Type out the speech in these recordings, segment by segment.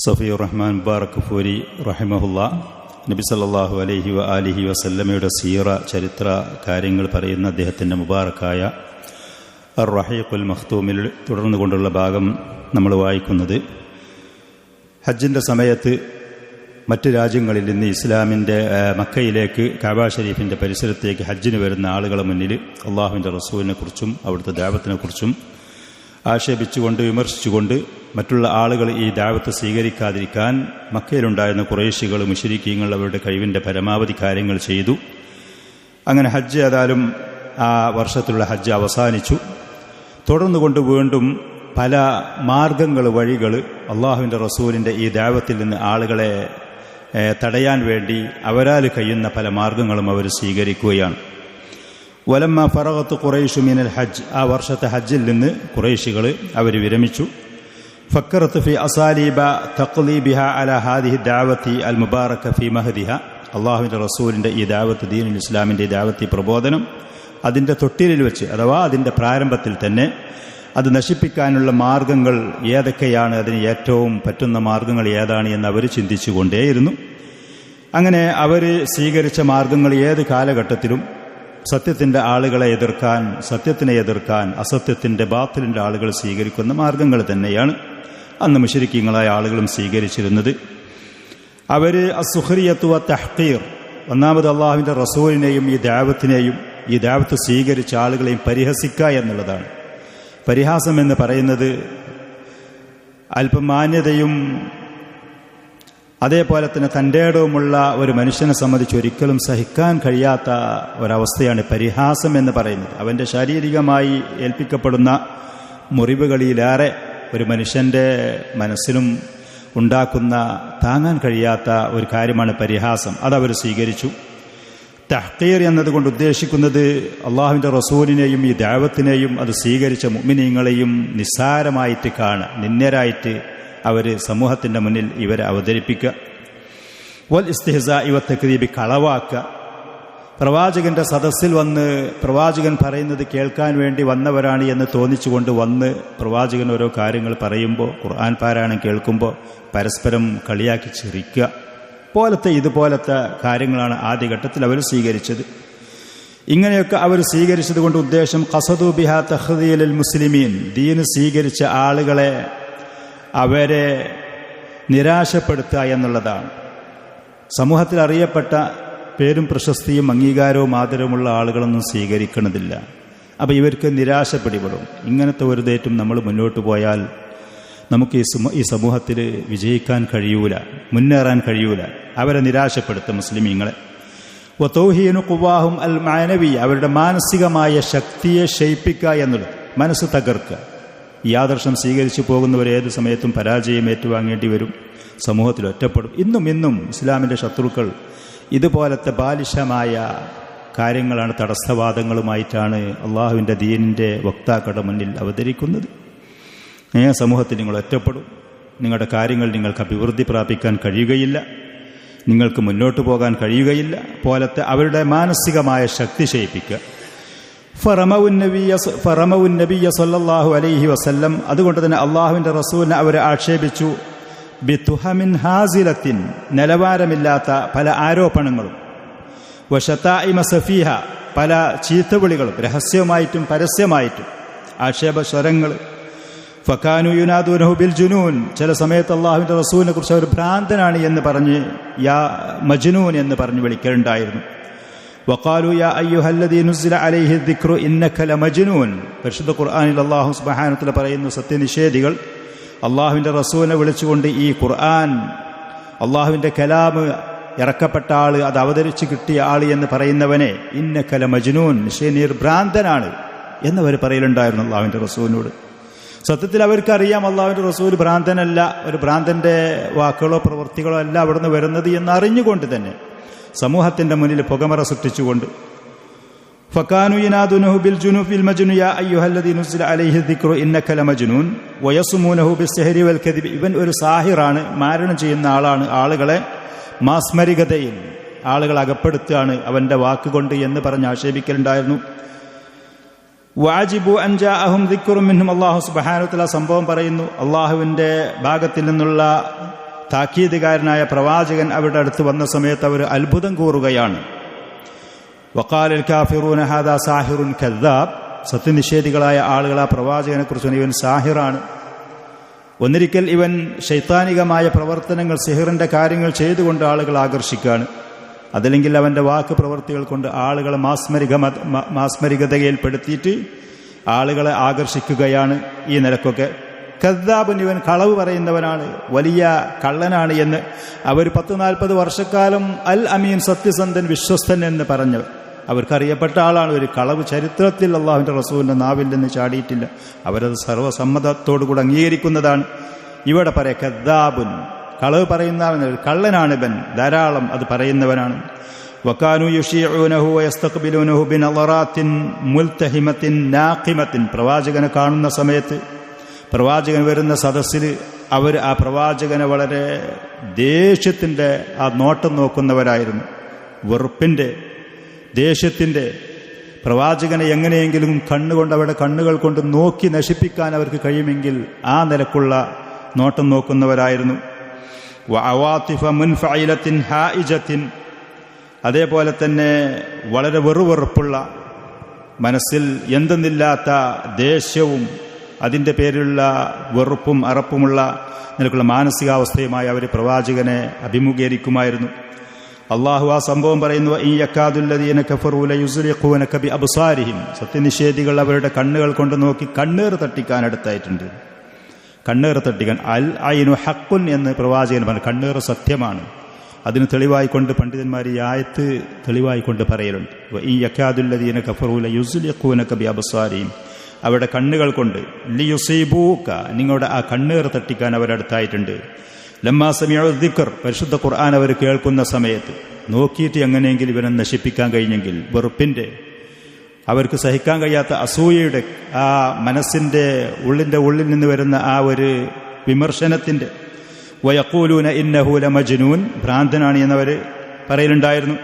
സഫിയുർ റഹ്മാൻ മുബാറക് ഫൂരി റഹിമഹുല്ല നബി സല്ലല്ലാഹു അലൈഹി വആലിഹി വസല്ലമയുടെ സീറ ചരിത്ര കാര്യങ്ങൾ പറയുന്ന അദ്ദേഹത്തിൻ്റെ മുബാറക്കായ അർ റഹീഖുൽ മഖ്തൂമിൽ തുടർന്നു കൊണ്ടുള്ള ഭാഗം നമ്മൾ വായിക്കുന്നത്, ഹജ്ജിൻ്റെ സമയത്ത് മറ്റ് രാജ്യങ്ങളിൽ നിന്ന് ഇസ്ലാമിൻ്റെ മക്കയിലേക്ക് കഅബ ഷരീഫിൻ്റെ പരിസരത്തേക്ക് ഹജ്ജിന് വരുന്ന ആളുകളെ മുന്നിൽ അള്ളാഹുവിൻ്റെ റസൂലിനെക്കുറിച്ചും അവിടുത്തെ ദഅവത്തിനെക്കുറിച്ചും ആക്ഷേപിച്ചുകൊണ്ട് വിമർശിച്ചുകൊണ്ട് മറ്റുള്ള ആളുകൾ ഈ ദഅവത്ത് സ്വീകരിക്കാതിരിക്കാൻ മക്കയിലുണ്ടായിരുന്ന ഖുറൈശികൾ മുശ്രിക്കീങ്ങൾ അവരുടെ കഴിവിൻ്റെ പരമാവധി കാര്യങ്ങൾ ചെയ്തു. അങ്ങനെ ഹജ്ജ് ഏതായാലും ആ വർഷത്തിലുള്ള ഹജ്ജ് അവസാനിച്ചു. തുടർന്നുകൊണ്ട് വീണ്ടും പല മാർഗങ്ങൾ, വഴികൾ അള്ളാഹുവിൻ്റെ റസൂലിൻ്റെ ഈ ദഅവത്തിൽ നിന്ന് ആളുകളെ തടയാൻ വേണ്ടി അവരാൽ കഴിയുന്ന പല മാർഗങ്ങളും അവർ സ്വീകരിക്കുകയാണ്. വലമ്മ ഫറഗത്ത് ഖുറൈശു മിനൽ ഹജ്ജ്, ആ വർഷത്തെ ഹജ്ജിൽ നിന്ന് ഖുറൈശികൾ അവർ വിരമിച്ചു. ഫക്കറത്ത് ഫി അസാലീബ തഖ്ലീബിഹ അലാ ഹാദിഹി ദഅവത്തി അൽ മുബാറക ഫി മഹദിഹ, അള്ളാഹുവിൻ്റെ റസൂലിൻ്റെ ഈ ദഅവത്ത്, ദീനുൽ ഇസ്ലാമിൻ്റെ ഈ ദഅവത്തി പ്രബോധനം അതിൻ്റെ തൊട്ടിലിൽ വെച്ച്, അഥവാ അതിൻ്റെ പ്രാരംഭത്തിൽ തന്നെ അത് നശിപ്പിക്കാനുള്ള മാർഗങ്ങൾ ഏതൊക്കെയാണ്, അതിന് ഏറ്റവും പറ്റുന്ന മാർഗങ്ങൾ ഏതാണ് എന്ന് അവർ ചിന്തിച്ചു കൊണ്ടേയിരുന്നു. അങ്ങനെ അവർ സ്വീകരിച്ച മാർഗങ്ങൾ ഏത് കാലഘട്ടത്തിലും സത്യത്തിൻ്റെ ആളുകളെ എതിർക്കാൻ, സത്യത്തിനെ എതിർക്കാൻ അസത്യത്തിൻ്റെ ബാത്തിലിൻ്റെ ആളുകൾ സ്വീകരിക്കുന്ന മാർഗങ്ങൾ തന്നെയാണ് അന്ന് മുശ്രിക്കീങ്ങളായ ആളുകളും സ്വീകരിച്ചിരുന്നത്. അവർ അസ്സുഖ്രിയത്തു വ തഹ്ഖീർ, ഒന്നാമത് അള്ളാഹുവിൻ്റെ റസൂലിനെയും ഈ ദഅവത്ത് സ്വീകരിച്ച ആളുകളെയും പരിഹസിക്കുക എന്നുള്ളതാണ്. പരിഹാസം എന്ന് പറയുന്നത് അല്പം മാന്യതയും അതേപോലെ തന്നെ തൻ്റെ ഇടവുമുള്ള ഒരു മനുഷ്യനെ സംബന്ധിച്ച് ഒരിക്കലും സഹിക്കാൻ കഴിയാത്ത ഒരവസ്ഥയാണ് പരിഹാസം എന്ന് പറയുന്നത്. അവൻ്റെ ശാരീരികമായി ഏൽപ്പിക്കപ്പെടുന്ന മുറിവുകളിലേറെ ഒരു മനുഷ്യൻ്റെ മനസ്സിലും ഉണ്ടാക്കുന്ന, താങ്ങാൻ കഴിയാത്ത ഒരു കാര്യമാണ് പരിഹാസം. അതവർ സ്വീകരിച്ചു. തഹ്ഖീർ എന്നതുകൊണ്ട് ഉദ്ദേശിക്കുന്നത് അള്ളാഹുവിൻ്റെ റസൂലിനെയും ഈ ദഅവത്തിനെയും അത് സ്വീകരിച്ച മുഅ്മിനീങ്ങളെയും നിസ്സാരമായിട്ട് കാണുക, നിന്ദ്യരായിട്ട് അവർ സമൂഹത്തിൻ്റെ മുന്നിൽ ഇവരെ അവതരിപ്പിക്കുക. വൽ ഇസ്തിഹ്സാഇ വ തക്ദീബി, കളവാക്കുക. പ്രവാചകൻ്റെ സദസ്സിൽ വന്ന് പ്രവാചകൻ പറയുന്നത് കേൾക്കാൻ വേണ്ടി വന്നവരാണ് എന്ന് തോന്നിച്ചുകൊണ്ട് വന്ന് പ്രവാചകൻ ഓരോ കാര്യങ്ങൾ പറയുമ്പോൾ, ഖുർആൻ പാരായണം കേൾക്കുമ്പോൾ പരസ്പരം കളിയാക്കി ചിരിക്കുക ഇതുപോലത്തെ കാര്യങ്ങളാണ് ആദ്യഘട്ടത്തിൽ അവർ സ്വീകരിച്ചത്. ഇങ്ങനെയൊക്കെ അവർ സ്വീകരിച്ചത് കൊണ്ട് ഉദ്ദേശം ഖസദു ബിഹാ തഖ്ദീലൽ മുസ്ലിമീൻ, ദീന് സ്വീകരിച്ച ആളുകളെ അവരെ നിരാശപ്പെടുത്തുക എന്നുള്ളതാണ്. സമൂഹത്തിൽ അറിയപ്പെട്ട പേരും പ്രശസ്തിയും അംഗീകാരവും ആദരവുമുള്ള ആളുകളൊന്നും സ്വീകരിക്കണതില്ല. അപ്പോൾ ഇവർക്ക് നിരാശ പിടിപെടും. ഇങ്ങനത്തെ ഒരു തേറ്റും നമ്മൾ മുന്നോട്ട് പോയാൽ നമുക്ക് ഈ സമൂഹത്തിൽ വിജയിക്കാൻ കഴിയൂല, മുന്നേറാൻ കഴിയൂല. അവരെ നിരാശപ്പെടുത്തും മുസ്ലിമീങ്ങളെ. വതൗഹീനു ഖുവാഹും അൽ മാനവി, അവരുടെ മാനസികമായ ശക്തിയെ ക്ഷയിപ്പിക്കുക എന്നുള്ളത്, മനസ്സ് തകർക്കുക. ഈ ആദർശം സ്വീകരിച്ചു പോകുന്നവർ ഏത് സമയത്തും പരാജയം ഏറ്റുവാങ്ങേണ്ടി വരും, സമൂഹത്തിൽ ഒറ്റപ്പെടും. ഇന്നും ഇസ്ലാമിൻ്റെ ശത്രുക്കൾ ഇതുപോലത്തെ ബാലിശമായ കാര്യങ്ങളാണ്, തടസ്സവാദങ്ങളുമായിട്ടാണ് അള്ളാഹുവിൻ്റെ ദീനിൻ്റെ വക്താക്കളുടെ മുന്നിൽ അവതരിക്കുന്നത്. സമൂഹത്തിൽ നിങ്ങൾ ഒറ്റപ്പെടും, നിങ്ങളുടെ കാര്യങ്ങൾ നിങ്ങൾക്ക് അഭിവൃദ്ധി പ്രാപിക്കാൻ കഴിയുകയില്ല, നിങ്ങൾക്ക് മുന്നോട്ട് പോകാൻ കഴിയുകയില്ല പോലത്തെ അവരുടെ മാനസികമായ ശക്തി ക്ഷയിപ്പിക്കുക. ഫറമഉൻ നബിയ്യ സല്ലല്ലാഹു അലൈഹി വസല്ലം, അതുകൊണ്ട് തന്നെ അള്ളാഹുവിൻ്റെ റസൂലിനെ അവരെ ആക്ഷേപിച്ചു. ബിതുഹമിൻ ഹാസിലത്തിൻ, നിലവാരമില്ലാത്ത പല ആരോപണങ്ങളും. വശതാഇമ സഫീഹ, പല ചീത്തവിളികളും രഹസ്യമായിട്ടും പരസ്യമായിട്ടും ആക്ഷേപ സ്വരങ്ങൾ. ഫക്കാനു യുനാദൂനഹു ബിൽ ജുനൂൻ, ചില സമയത്ത് അള്ളാഹുവിൻ്റെ റസൂലിനെ കുറിച്ച് അവർ ഭ്രാന്തനാണ് എന്ന് പറഞ്ഞ് യാ മജ്നൂൻ എന്ന് പറഞ്ഞ് വിളിക്കലുണ്ടായിരുന്നു. വഖാലു യാ അയ്യുഹല്ലദീ നുസ്സില അലൈഹി ദിക്റു ഇന്നക ലമജ്നൂൻ, പരിശുദ്ധ ഖുർആനിൽ അല്ലാഹു സുബ്ഹാനഹു വ തആല പറയുന്നു, സത്യനിഷേധികൾ അള്ളാഹുവിൻ്റെ റസൂലിനെ വിളിച്ചുകൊണ്ട് ഈ ഖുർആൻ, അള്ളാഹുവിൻ്റെ കലാം ഇറക്കപ്പെട്ട ആൾ, അത് അവതരിച്ച് കിട്ടിയ ആൾ എന്ന് പറയുന്നവനെ ഇന്നക ലമജ്നൂൻ, നിശ്ചയം ഭ്രാന്തനാണ് എന്നവർ പറയലുണ്ടായിരുന്നു അള്ളാഹുവിൻ്റെ റസൂലിനോട്. സത്യത്തിൽ അവർക്കറിയാം അള്ളാഹുവിൻ്റെ റസൂൽ ഭ്രാന്തനല്ല, ഒരു ഭ്രാന്തൻ്റെ വാക്കുകളോ പ്രവൃത്തികളോ അല്ല അവിടുന്ന് വരുന്നത് എന്ന് അറിഞ്ഞുകൊണ്ട് തന്നെ സമൂഹത്തിൻ്റെ മുന്നിൽ പുകമറ സൃഷ്ടിച്ചുകൊണ്ട് ഫക്കാനു യനാദുനഹു ബിൽ ജുനൂഫിൽ മജ്നു യാ അയ്യുഹല്ലദീ നുസ്സില അലൈഹി ദിക്റു ഇന്നക ലമജ്നൂൻ വയസ്മുനഹു ബിസ്സഹരി വൽ കദിബ്, ഇവൻ ഒരു സാഹിറാണ്, മാരണം ചെയ്യുന്ന ആളാണ്, ആളുകളെ മാസ്മരികതയിൽ ആളുകൾ അകപ്പെടുത്തുകയാണ് അവൻ്റെ വാക്കുകൊണ്ട് എന്ന് പറഞ്ഞ് ആക്ഷേപിക്കലുണ്ടായിരുന്നു. വാജിബു അൻജാഅഹും ദിക്റും മിൻഹും, അല്ലാഹു സുബ്ഹാനഹു വ തആല സംഭവം പറയുന്നു, അള്ളാഹുവിൻ്റെ ഭാഗത്തിൽ നിന്നുള്ള താക്കീതുകാരനായ പ്രവാചകൻ അവരുടെ അടുത്ത് വന്ന സമയത്ത് അവർ അത്ഭുതം കൂറുകയാണ്. വഖാലൽ കാഫിറൂന ഹാദാ സാഹിറുൻ കദ്ദാബ്, സത്യനിഷേധികളായ ആളുകൾ ആ പ്രവാചകനെ കുറിച്ച് ഇവൻ സാഹിറാണ്, ഒന്നിരിക്കൽ ഇവൻ ശൈത്താനികമായ പ്രവർത്തനങ്ങൾ സിഹിറിന്റെ കാര്യങ്ങൾ ചെയ്തുകൊണ്ട് ആളുകൾ ആകർഷിക്കുകയാണ്, അതല്ലെങ്കിൽ അവന്റെ വാക്ക് പ്രവൃത്തികൾ കൊണ്ട് ആളുകളെ മാസ്മരികതയിൽപ്പെടുത്തിയിട്ട് ആളുകളെ ആകർഷിക്കുകയാണ്. ഈ നിലക്കൊക്കെ കദ്ദാബുൻ, ഇവൻ കളവ് പറയുന്നവനാണ്, വലിയ കള്ളനാണ് എന്ന് അവർ 10-40 വർഷക്കാലം അൽ അമീൻ, സത്യസന്ധൻ, വിശ്വസ്തൻ എന്ന് പറഞ്ഞവർ. അവർക്കറിയപ്പെട്ട ആളാണ്. ഒരു കളവ് ചരിത്രത്തിൽ അള്ളാഹുവിൻ്റെ റസൂലിൻ്റെ നാവിൽ നിന്ന് ചാടിയിട്ടില്ല. അവരത് സർവ്വസമ്മതത്തോടുകൂടി അംഗീകരിക്കുന്നതാണ്. ഇവിടെ പറയാം കദ്ദാബുൻ, കളവ് പറയുന്നവൻ, കള്ളനാണ് ഇവൻ, ധാരാളം അത് പറയുന്നവനാണ്. വകാനു യുശീഊനഹു വയസ്തഖ്ബിലൂനഹു ബിനളറാത്തിൻ മുൽതഹിമത്തിൻ നാഖിമത്തിൻ, പ്രവാചകനെ കാണുന്ന സമയത്ത്, പ്രവാചകൻ വരുന്ന സദസ്സിൽ അവർ ആ പ്രവാചകനെ വളരെ ദേഷ്യത്തിൻ്റെ ആ നോട്ടം നോക്കുന്നവരായിരുന്നു, വെറുപ്പിൻ്റെ, ദേഷ്യത്തിൻ്റെ. പ്രവാചകനെ എങ്ങനെയെങ്കിലും കണ്ണുകൊണ്ട്, അവരുടെ കണ്ണുകൾ കൊണ്ട് നോക്കി നശിപ്പിക്കാൻ അവർക്ക് കഴിയുമെങ്കിൽ ആ നിലക്കുള്ള നോട്ടം നോക്കുന്നവരായിരുന്നു. വഅവാതിഫ മുൻഫഇലത്തിൻ ഹായിജത്തിൻ, അതേപോലെ തന്നെ വളരെ വെറുവെറുപ്പുള്ള, മനസ്സിൽ എന്തെന്നില്ലാത്ത ദേഷ്യവും അതിൻ്റെ പേരിലുള്ള വെറുപ്പും അറപ്പുമുള്ള നിലക്കുള്ള മാനസികാവസ്ഥയുമായി അവർ പ്രവാചകനെ അഭിമുഖീകരിക്കുമായിരുന്നു. അള്ളാഹു ആ സംഭവം പറയുന്നു, ഈ യക്കാദുല്ലദീന കഫറൂ ലയുസ്ലിഖൂനക ബിഅബ്സാരിഹിം, സത്യനിഷേധികൾ അവരുടെ കണ്ണുകൾ കൊണ്ട് നോക്കി കണ്ണേർ തട്ടിക്കാൻ അടുത്തായിട്ടുണ്ട്. കണ്ണേർ തട്ടിക്കാൻ, അൽ ഐനു ഹഖുൻ എന്ന് പ്രവാചകൻ പറഞ്ഞു. കണ്ണേർ സത്യമാണ്. അതിന് തെളിവായിക്കൊണ്ട് പണ്ഡിതന്മാർ ഈ ആയത്ത് തെളിവായിക്കൊണ്ട് പറയലുണ്ട്. ഈ യക്കാദുല്ലദീന കഫറൂ ലയുസ്ലിഖൂനക ബിഅബ്സാരിഹിം, അവരുടെ കണ്ണുകൾ കൊണ്ട്, ലിയുസീബൂക, നിങ്ങളുടെ ആ കണ്ണേർ തട്ടിക്കാൻ അവരടുത്തായിട്ടുണ്ട്. ലമ്മാ സമിഉ ദിക്ർ, പരിശുദ്ധ ഖുർആൻ അവർ കേൾക്കുന്ന സമയത്ത് നോക്കിയിട്ട് എങ്ങനെയെങ്കിലും ഇവനെ നശിപ്പിക്കാൻ കഴിഞ്ഞെങ്കിൽ, വെറുപ്പിൻ്റെ, അവർക്ക് സഹിക്കാൻ കഴിയാത്ത അസൂയയുടെ, ആ മനസ്സിൻ്റെ ഉള്ളിൽ നിന്ന് വരുന്ന ആ ഒരു വിമർശനത്തിൻ്റെ, വയഖൂലൂന ഇന്നഹു ലമജ്നൂൻ, ഭ്രാന്തനാണ് എന്നവർ പറയലുണ്ടായിരുന്നു.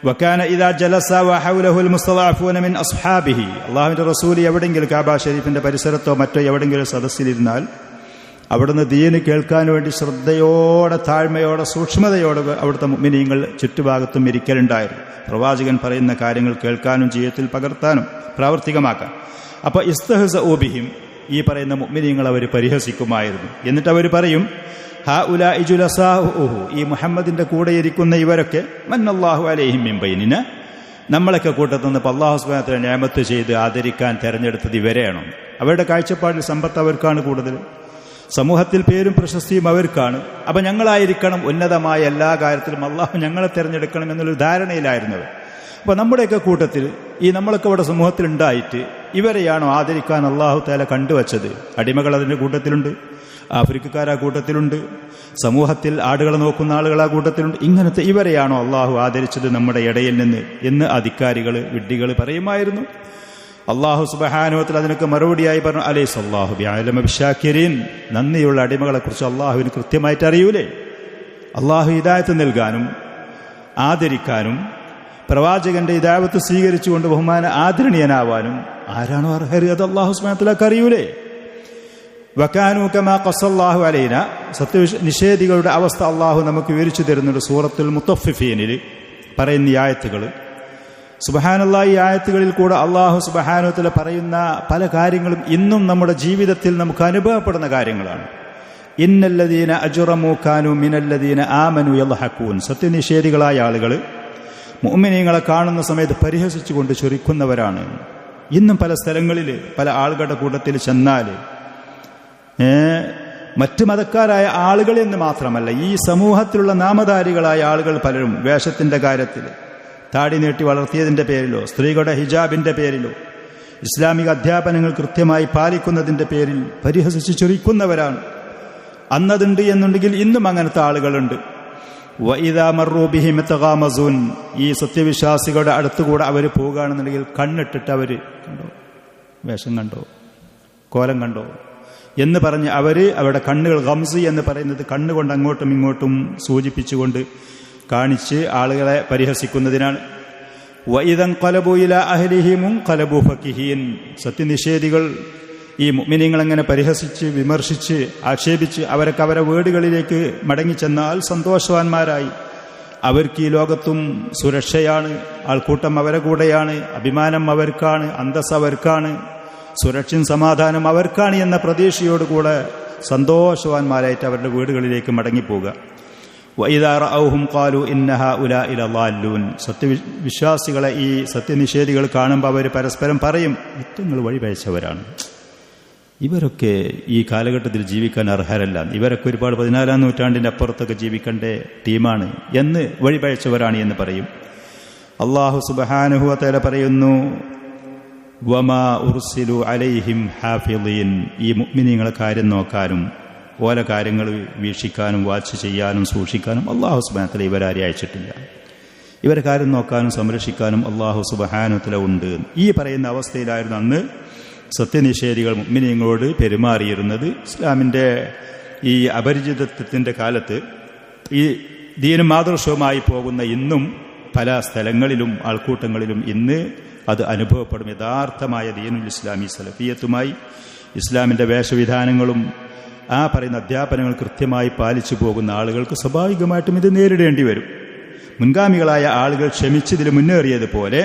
വകാന ഇദാ ജലസ വഹൗലഹുൽ മുസ്തദഅഫൂന മിൻ അസ്ഹാബിഹി, അല്ലാഹുവിൻ്റെ റസൂൽ എവിടെയെങ്കിലും കാബ ഷരീഫിൻ്റെ പരിസരത്തോ മറ്റോ എവിടെയെങ്കിലും സദസ്സിലിരുന്നാൽ അവിടുന്ന് ദീന് കേൾക്കാൻ വേണ്ടി ശ്രദ്ധയോടെ, താഴ്മയോടെ, സൂക്ഷ്മതയോടെ അവിടുത്തെ മുഅ്മിനീങ്ങൾ ചുറ്റുഭാഗത്തും ഇരിക്കലുണ്ടായിരുന്നു. പ്രവാചകൻ പറയുന്ന കാര്യങ്ങൾ കേൾക്കാനും ജീവിതത്തിൽ പകർത്താനും പ്രാവർത്തികമാക്കാൻ. അപ്പോൾ ഇസ്തഹ്സഉ ബിഹിം, ഈ പറയുന്ന മുഅ്മിനീങ്ങൾ അവർ പരിഹസിക്കുമായിരുന്നു. എന്നിട്ട് അവർ പറയും, ഹഉലാഇ ജുലസാഉഹു, ഈ മുഹമ്മദിന്റെ കൂടെ ഇരിക്കുന്ന ഇവരൊക്കെ, മന്നല്ലാഹു അലൈഹിം മിൻ ബൈനിന, നമ്മളൊക്കെ കൂട്ടത്തിൽ നിന്ന് അല്ലാഹു സുബ്ഹാനഹു വ തആല നിഅമത്ത് ചെയ്ത് ആദരിക്കാൻ തെരഞ്ഞെടുത്തത് ഇവരെയാണോ? അവരുടെ കാഴ്ചപ്പാടിൽ സമ്പത്ത് അവർക്കാണ് കൂടുതൽ, സമൂഹത്തിൽ പേരും പ്രശസ്തിയും അവർക്കാണ്. അപ്പം ഞങ്ങളായിരിക്കണം ഉന്നതമായ എല്ലാ കാര്യത്തിലും, അള്ളാഹു ഞങ്ങളെ തിരഞ്ഞെടുക്കണം എന്നുള്ളൊരു ധാരണയിലായിരുന്നത്. അപ്പോൾ നമ്മുടെയൊക്കെ കൂട്ടത്തിൽ, ഈ നമ്മളൊക്കെ ഇവിടെ സമൂഹത്തിൽ ഉണ്ടായിട്ട് ഇവരെയാണോ ആദരിക്കാൻ അള്ളാഹു തആല കണ്ടുവച്ചത്? അടിമകൾ അതിൻ്റെ കൂട്ടത്തിലുണ്ട്, ആഫ്രിക്കക്കാർ ആ കൂട്ടത്തിലുണ്ട്, സമൂഹത്തിൽ ആടുകളെ നോക്കുന്ന ആളുകൾ ആ കൂട്ടത്തിലുണ്ട്. ഇങ്ങനത്തെ ഇവരെയാണോ അള്ളാഹു ആദരിച്ചത് നമ്മുടെ ഇടയിൽ നിന്ന് എന്ന് അധികാരികൾ, വിഡ്ഢികൾ പറയുമായിരുന്നു. അള്ളാഹു സുബ്ഹാനഹു വ തആല അതിനൊക്കെ മറുപടിയായി പറഞ്ഞു, അലൈസല്ലാഹു ബിഅലമ ബിശാകിരീൻ, നന്ദിയുള്ള അടിമകളെക്കുറിച്ച് അള്ളാഹുവിന് കൃത്യമായിട്ട് അറിയൂലേ? അള്ളാഹു ഹിദായത്ത് നൽകാനും ആദരിക്കാനും പ്രവാചകന്റെ ഹിദായത്ത് സ്വീകരിച്ചുകൊണ്ട് ആദരണീയനാവാനും ആരാണോ അർഹർ? അത് അള്ളാഹു സുബ്ഹാനഹു വ തആലക്ക് അറിയൂലേ? വകാനൂ കമാ ഖസ്സല്ലാഹു അലൈന, സത്യനിഷേധികളുടെ അവസ്ഥ അള്ളാഹു നമുക്ക് വിവരിച്ചു തരുന്നുണ്ട്. സൂറത്തുൽ മുത്തഫിഫീനിൽ പറയുന്ന ഈ ആയത്തുകൾ, സുബ്ഹാനല്ലാഹ്, ഈ ആയത്തുകളിൽ കൂടെ അള്ളാഹു സുബ്ഹാനഹു വ തആല പറയുന്ന പല കാര്യങ്ങളും ഇന്നും നമ്മുടെ ജീവിതത്തിൽ നമുക്ക് അനുഭവപ്പെടുന്ന കാര്യങ്ങളാണ്. ഇന്നല്ലദീന അജ്റമൂ കാനൂ മിനല്ലദീന ആമനൂ യദ്ഹഖൂൻ, സത്യനിഷേധികളായ ആളുകൾ മുഅ്മിനീങ്ങളെ കാണുന്ന സമയത്ത് പരിഹസിച്ചുകൊണ്ട് ചൊരിക്കുന്നവരാണ്. ഇന്നും പല സ്ഥലങ്ങളിൽ പല ആളുകളുടെ കൂട്ടത്തിൽ ചെന്നാൽ മറ്റ് മതക്കാരായ ആളുകൾ എന്ന് മാത്രമല്ല, ഈ സമൂഹത്തിലുള്ള നാമധാരികളായ ആളുകൾ പലരും വേഷത്തിൻ്റെ കാര്യത്തിൽ, താടി നീട്ടി വളർത്തിയതിൻ്റെ പേരിലോ, സ്ത്രീകളുടെ ഹിജാബിൻ്റെ പേരിലോ, ഇസ്ലാമിക അധ്യാപനങ്ങൾ കൃത്യമായി പാലിക്കുന്നതിൻ്റെ പേരിൽ പരിഹസിച്ച് ചൊരിക്കുന്നവരാണ്. അന്നതുണ്ട് എന്നുണ്ടെങ്കിൽ ഇന്നും അങ്ങനത്തെ ആളുകളുണ്ട്. വഇദാ മർറൂ ബിഹിം തഗാമസൂൻ, ഈ സത്യവിശ്വാസികളുടെ അടുത്തുകൂടെ അവർ പോകുകയാണെന്നുണ്ടെങ്കിൽ കണ്ണിട്ടിട്ട് അവർ, കണ്ടോ വേഷം കണ്ടോ, കോലം കണ്ടോ എന്ന് പറഞ്ഞ് അവരുടെ കണ്ണുകൾ, ഗംസ് എന്ന് പറയുന്നത് കണ്ണുകൊണ്ട് അങ്ങോട്ടും ഇങ്ങോട്ടും സൂചിപ്പിച്ചുകൊണ്ട് കാണിച്ച് ആളുകളെ പരിഹസിക്കുന്നതിനാണ്. വഇദൻ ഖലബൂ ഇലാ അഹ്ലിഹിം ഖലബൂ ഫകിഹീൻ, സത്യനിഷേധികൾ ഈ മുഅ്മിനീങ്ങളെങ്ങനെ പരിഹസിച്ച് വിമർശിച്ച് ആക്ഷേപിച്ച് അവരൊക്കെ അവരെ വീടുകളിലേക്ക് മടങ്ങിച്ചെന്നാൽ സന്തോഷവാന്മാരായി. അവർക്ക് ഈ ലോകത്തും സുരക്ഷയാണ്, ആൾക്കൂട്ടം അവരെ കൂടെയാണ്, അഭിമാനം അവർക്കാണ്, അന്തസ് അവർക്കാണ്, സുരക്ഷയും സമാധാനം അവർക്കാണ് എന്ന പ്രതീക്ഷയോടുകൂടെ സന്തോഷവാന്മാരായിട്ട് അവരുടെ വീടുകളിലേക്ക് മടങ്ങിപ്പോവുക. വഇദാ റഅൗഹും ഖാലു ഇന്ന ഹഉലാഇ ലളാല്ലൂൻ. സത്യവിശ്വാസികളെ ഈ സത്യനിഷേധികൾ കാണുമ്പോൾ അവർ പരസ്പരം പറയും, നിങ്ങൾ വഴിപഴച്ചവരാണ്, ഇവരൊക്കെ ഈ കാലഘട്ടത്തിൽ ജീവിക്കാൻ അർഹരല്ല, ഇവരൊക്കെ ഒരുപാട് 14-ാം നൂറ്റാണ്ടിൻ്റെ അപ്പുറത്തൊക്കെ ജീവിക്കേണ്ട ടീമാണ് എന്ന് വഴിപഴച്ചവരാണ് എന്ന് പറയും. അല്ലാഹു സുബ്ഹാനഹു വ തആല പറയുന്നു, വമാ ഉർസിലു അലൈഹിം ഹാഫിളീൻ. ഈ മുഅ്മിനീങ്ങളെ കാര്യം നോക്കാനും ഓല കാര്യങ്ങൾ വീക്ഷിക്കാനും വാച്ച് ചെയ്യാനും സൂക്ഷിക്കാനും അല്ലാഹു സുബ്ഹാനഹു വ തആല ഇവരാരെ അയച്ചിട്ടില്ല. ഇവരെ കാര്യം നോക്കാനും സംരക്ഷിക്കാനും അല്ലാഹു സുബ്ഹാനഹു വ തആല ഉണ്ട്. ഈ പറയുന്ന അവസ്ഥയിലായിരുന്നു അന്ന് സത്യനിഷേധികൾ മുഅ്മിനീങ്ങളോട് പെരുമാറിയിരുന്നത്. ഇസ്ലാമിൻ്റെ ഈ അപരിചിതത്വത്തിൻ്റെ കാലത്ത് ഈ ദീനും ആദർശവുമായി പോകുന്ന ഇന്നും പല സ്ഥലങ്ങളിലും ആൾക്കൂട്ടങ്ങളിലും ഇന്ന് അത് അനുഭവപ്പെടും. യഥാർത്ഥമായ ദീനുൽ ഇസ്ലാമി സലഫിയത്തുമായി ഇസ്ലാമിൻ്റെ വേഷവിധാനങ്ങളും ആ പറയുന്ന അധ്യാപനങ്ങൾ കൃത്യമായി പാലിച്ചു പോകുന്ന ആളുകൾക്ക് സ്വാഭാവികമായിട്ടും ഇത് നേരിടേണ്ടി വരും. മുൻഗാമികളായ ആളുകൾ ക്ഷമിച്ചതിൽ മുന്നേറിയതുപോലെ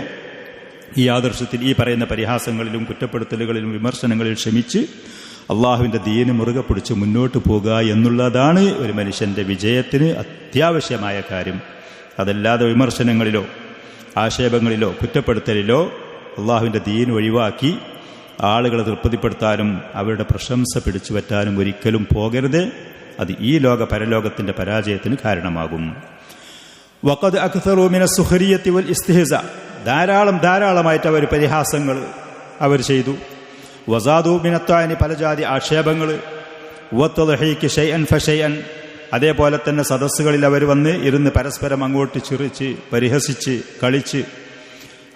ഈ ആദർശത്തിൽ ഈ പറയുന്ന പരിഹാസങ്ങളിലും കുറ്റപ്പെടുത്തലുകളിലും വിമർശനങ്ങളിലും ക്ഷമിച്ച് അള്ളാഹുവിൻ്റെ ദീന് മുറുകെ പിടിച്ച് മുന്നോട്ട് പോകുക എന്നുള്ളതാണ് ഒരു മനുഷ്യൻ്റെ വിജയത്തിന് അത്യാവശ്യമായ കാര്യം. അതല്ലാതെ വിമർശനങ്ങളിലോ ആക്ഷേപങ്ങളിലോ കുറ്റപ്പെടുത്തലിലോ അള്ളാഹുവിൻ്റെ ദീന് ഒഴിവാക്കി ആളുകളെ തൃപ്തിപ്പെടുത്താനും അവരുടെ പ്രശംസ പിടിച്ചു പറ്റാനും ഒരിക്കലും പോകരുത്. അത് ഈ ലോക പരലോകത്തിൻ്റെ പരാജയത്തിന് കാരണമാകും. വഖദ് അക്സറു മിന സുഖരിയത്തി വൽ ഇസ്തിഹ്സ. ധാരാളമായിട്ട് അവർ പരിഹാസങ്ങൾ അവർ ചെയ്തു. വസാദു മിനത്താനി, പല ജാതി ആക്ഷേപങ്ങൾ. വത്തദ്ഹീക് ഷൈഅൻ ഫഷൈഅൻ, അതേപോലെ തന്നെ സദസ്സുകളിൽ അവർ വന്ന് ഇരുന്ന് പരസ്പരം അങ്ങോട്ട് ചിറിച്ച് പരിഹസിച്ച് കളിച്ച്.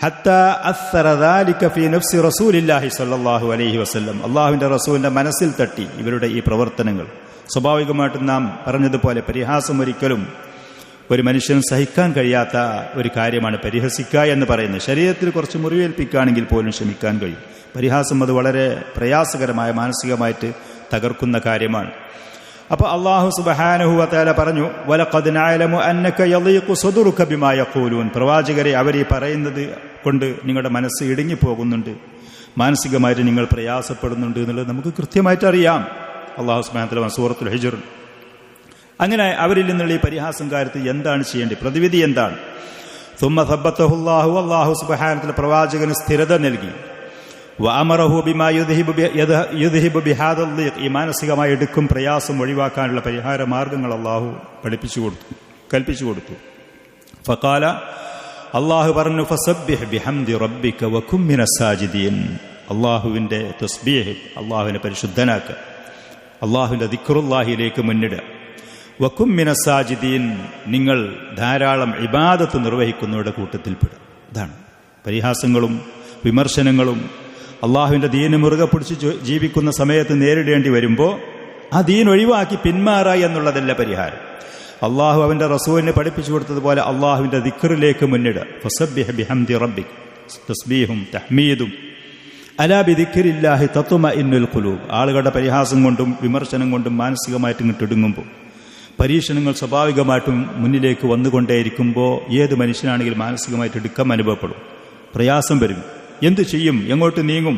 ഹത്താ അസ്സറ ദാലിക ഫീ നഫ്സി റസൂലില്ലാഹി സ്വല്ലല്ലാഹു അലൈഹി വസല്ലം. അള്ളാഹുവിൻ്റെ റസൂലിൻ്റെ മനസ്സിൽ തട്ടി ഇവരുടെ ഈ പ്രവർത്തനങ്ങൾ. സ്വാഭാവികമായിട്ടും നാം പറഞ്ഞതുപോലെ പരിഹാസം ഒരിക്കലും ഒരു മനുഷ്യന് സഹിക്കാൻ കഴിയാത്ത ഒരു കാര്യമാണ് പരിഹസിക്കുക എന്ന് പറയുന്നത്. ശരീരത്തിൽ കുറച്ച് മുറിവേൽപ്പിക്കുകയാണെങ്കിൽ പോലും ക്ഷമിക്കാൻ കഴിയും. പരിഹാസം അത് വളരെ പ്രയാസകരമായ മാനസികമായിട്ട് തകർക്കുന്ന കാര്യമാണ്. അപ്പോൾ അല്ലാഹു സുബ്ഹാനഹു വ തആല പറഞ്ഞു, വലഖദ് നഅലമു അന്നക യളീഖു സദറുക ബിമാ യഖൂലൂൻ. പ്രവാചകരെ, അവർ ഈ പറയുന്നത് കൊണ്ട് നിങ്ങളുടെ മനസ്സ് ഇടുങ്ങിപ്പോകുന്നുണ്ട്, മാനസികമായിട്ട് നിങ്ങൾ പ്രയാസപ്പെടുന്നുണ്ട് എന്നുള്ളത് നമുക്ക് കൃത്യമായിട്ട് അറിയാം. അല്ലാഹു സുബ്ഹാനഹു വ തആല സൂറത്തുൽ ഹിജ്ർ. അങ്ങനെ അവരിൽ നിന്നുള്ള ഈ പരിഹാസം കാര്യത്തിൽ എന്താണ് ചെയ്യേണ്ടത്, പ്രതിവിധി എന്താണ്? സുമ്മ സബ്ബതഹു അല്ലാഹു. അല്ലാഹു സുബ്ഹാനഹു വ തആല പ്രവാചകന് സ്ഥിരത നൽകി. വഅമറഹു ബിമാ യുദ്ഹിബു ബിഹാദൽ ലീഖ്. ഈ മാനസികമായി എടുക്കും പ്രയാസം ഒഴിവാക്കാനുള്ള പരിഹാര മാർഗങ്ങൾ അല്ലാഹു കൽപ്പിച്ചു കൊടുത്തു. ഫഖാല, അല്ലാഹു പറഞ്ഞു, ഫസബ്ബിഹ് ബിഹംദി റബ്ബിക വകും മിനസ് സാജിദീൻ. അല്ലാഹുവിൻ്റെ തസ്ബീഹ്, അല്ലാഹുവിനെ പരിശുദ്ധനാക്കുക, അല്ലാഹുവിൻ്റെ ദിക്റുല്ലാഹിയിലേക്ക് മുന്നിടുക. വകും മിനസ് സാജിദീൻ, നിങ്ങൾ ധാരാളം ഇബാദത്ത് നിർവഹിക്കുന്നവരുടെ കൂട്ടത്തിൽപ്പെടുക. ഇതാണ് പരിഹാസങ്ങളും വിമർശനങ്ങളും അള്ളാഹുവിൻ്റെ ദീന് മുറുകെ പിടിച്ച് ജീവിക്കുന്ന സമയത്ത് നേരിടേണ്ടി വരുമ്പോൾ ആ ദീൻ ഒഴിവാക്കി പിന്മാറുക എന്നുള്ളതല്ല പരിഹാരം. അള്ളാഹു അവൻ്റെ റസൂലിനെ പഠിപ്പിച്ചു കൊടുത്തതുപോലെ അള്ളാഹുവിൻ്റെ ദിക്റിലേക്ക് മുന്നിടുക. ഫസബ്ബിഹ് ബിഹംദി റബ്ബിക്, തസ്ബീഹും തഹ്മീദും. അലാ ബിദിക്രില്ലാഹി തത്മഇന്നുൽ ഖുലൂബ്. ആളുകളുടെ പരിഹാസം കൊണ്ടും വിമർശനം കൊണ്ടും മാനസികമായിട്ട് ഇങ്ങോട്ടിടുങ്ങുമ്പോൾ, പരീക്ഷണങ്ങൾ സ്വാഭാവികമായിട്ടും മുന്നിലേക്ക് വന്നുകൊണ്ടേയിരിക്കുമ്പോൾ ഏത് മനുഷ്യനാണെങ്കിലും മാനസികമായിട്ട് ഇടുക്കം അനുഭവപ്പെടും, പ്രയാസം വരും. എന്തു ചെയ്യും, എങ്ങോട്ട് നീങ്ങും?